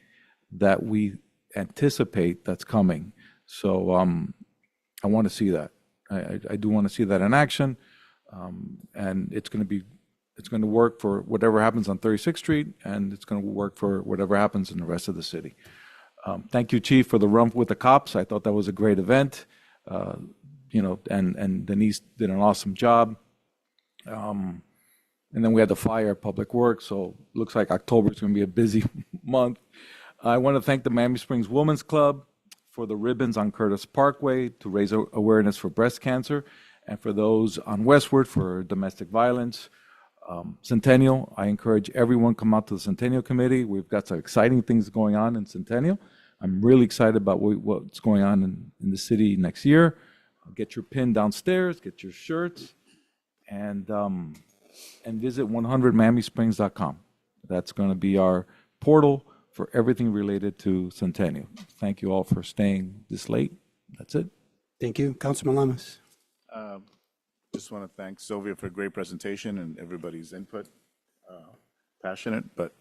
that we anticipate that's coming. So I want to see that. I do want to see that in action, and it's going to work for whatever happens on 36th Street, and it's going to work for whatever happens in the rest of the city. Thank you, Chief, for the Run with the Cops. I thought that was a great event. And Denise did an awesome job. And then we had the fire at Public Works, so looks like October is going to be a busy month. I want to thank the Miami Springs Women's Club for the ribbons on Curtis Parkway to raise awareness for breast cancer, and for those on Westward for domestic violence. Centennial, I encourage everyone come out to the Centennial Committee. We've got some exciting things going on in Centennial. I'm really excited about what's going on in the city next year. Get your pin downstairs, get your shirts, and visit 100MiamiSprings.com. That's going to be our portal for everything related to Centennial. Thank you all for staying this late. That's it. Thank you. Councilman Lamas. Just want to thank Sylvia for a great presentation and everybody's input. Passionate, but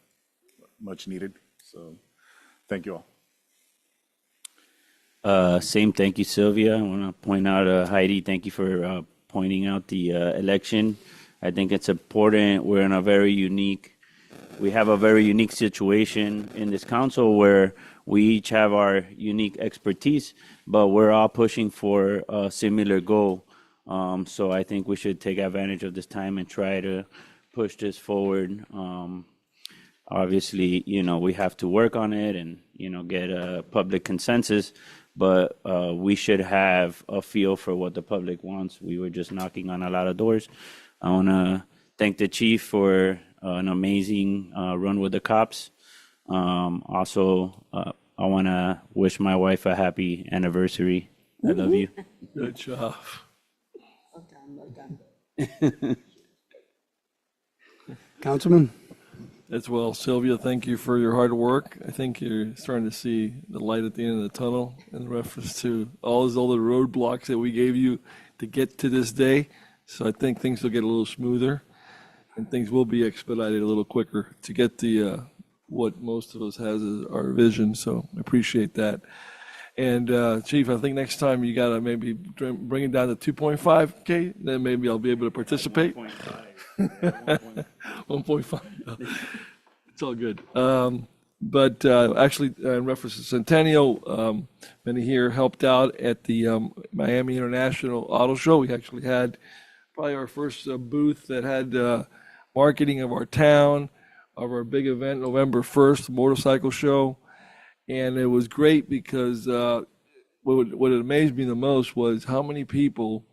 much needed. So thank you all. Same thank you, Sylvia. I want to point out, Heidi, thank you for pointing out the election. I think it's important. We have a very unique situation in this council where we each have our unique expertise, but we're all pushing for a similar goal. So I think we should take advantage of this time and try to push this forward. Obviously, we have to work on it and, get a public consensus, but we should have a feel for what the public wants. We were just knocking on a lot of doors. I want to thank the chief for an amazing run with the cops. Also, I want to wish my wife a happy anniversary. I love you. Good job. Councilman? As well, Sylvia, thank you for your hard work. I think you're starting to see the light at the end of the tunnel in reference to all the roadblocks that we gave you to get to this day. So I think things will get a little smoother and things will be expedited a little quicker to get the what most of us has is our vision. So I appreciate that. And Chief, I think next time you gotta maybe bring it down to 2.5K, then maybe I'll be able to participate. 1.5. It's all good. But actually, in reference to Centennial, many here helped out at the Miami International Auto Show. We actually had probably our first booth that had marketing of our town, of our big event, November 1st, motorcycle show. And it was great because what amazed me the most was how many people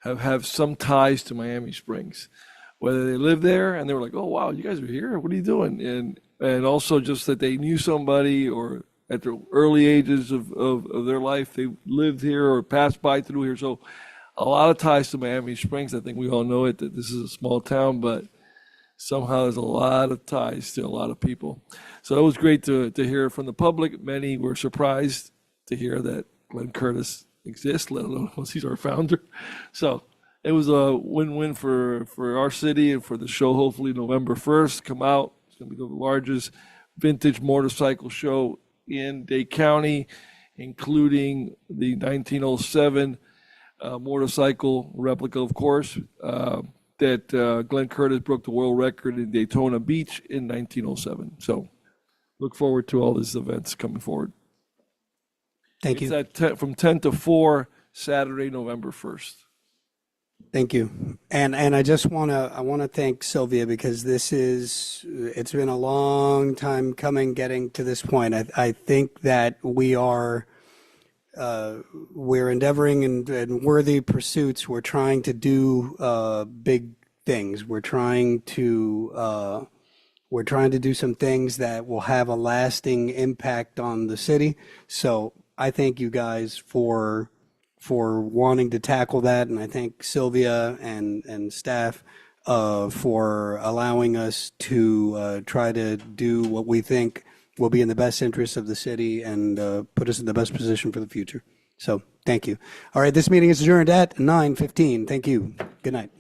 have some ties to Miami Springs, whether they live there and they were like, oh, wow, you guys are here? What are you doing? And also just that they knew somebody or at the early ages of their life, they lived here or passed by through here. So a lot of ties to Miami Springs. I think we all know it, that this is a small town, but somehow there's a lot of ties to a lot of people. So it was great to hear from the public. Many were surprised to hear that Glenn Curtis exists, let alone he's our founder. So it was a win-win for our city and for the show. Hopefully November 1st, come out. It's going to be the largest vintage motorcycle show in Dade County, including the 1907 motorcycle replica, of course, that Glenn Curtis broke the world record in Daytona Beach in 1907. So look forward to all these events coming forward. Thank you. It's at from 10 to 4, Saturday, November 1st. Thank you. And I just want to thank Sylvia because it's been a long time coming getting to this point. I think that we're endeavoring in worthy pursuits. We're trying to do big things. We're trying to do some things that will have a lasting impact on the city. So I thank you guys for wanting to tackle that, and I thank Sylvia and staff for allowing us to try to do what we think will be in the best interest of the city and put us in the best position for the future. So thank you. All right, this meeting is adjourned at 9:15. Thank you. Good night.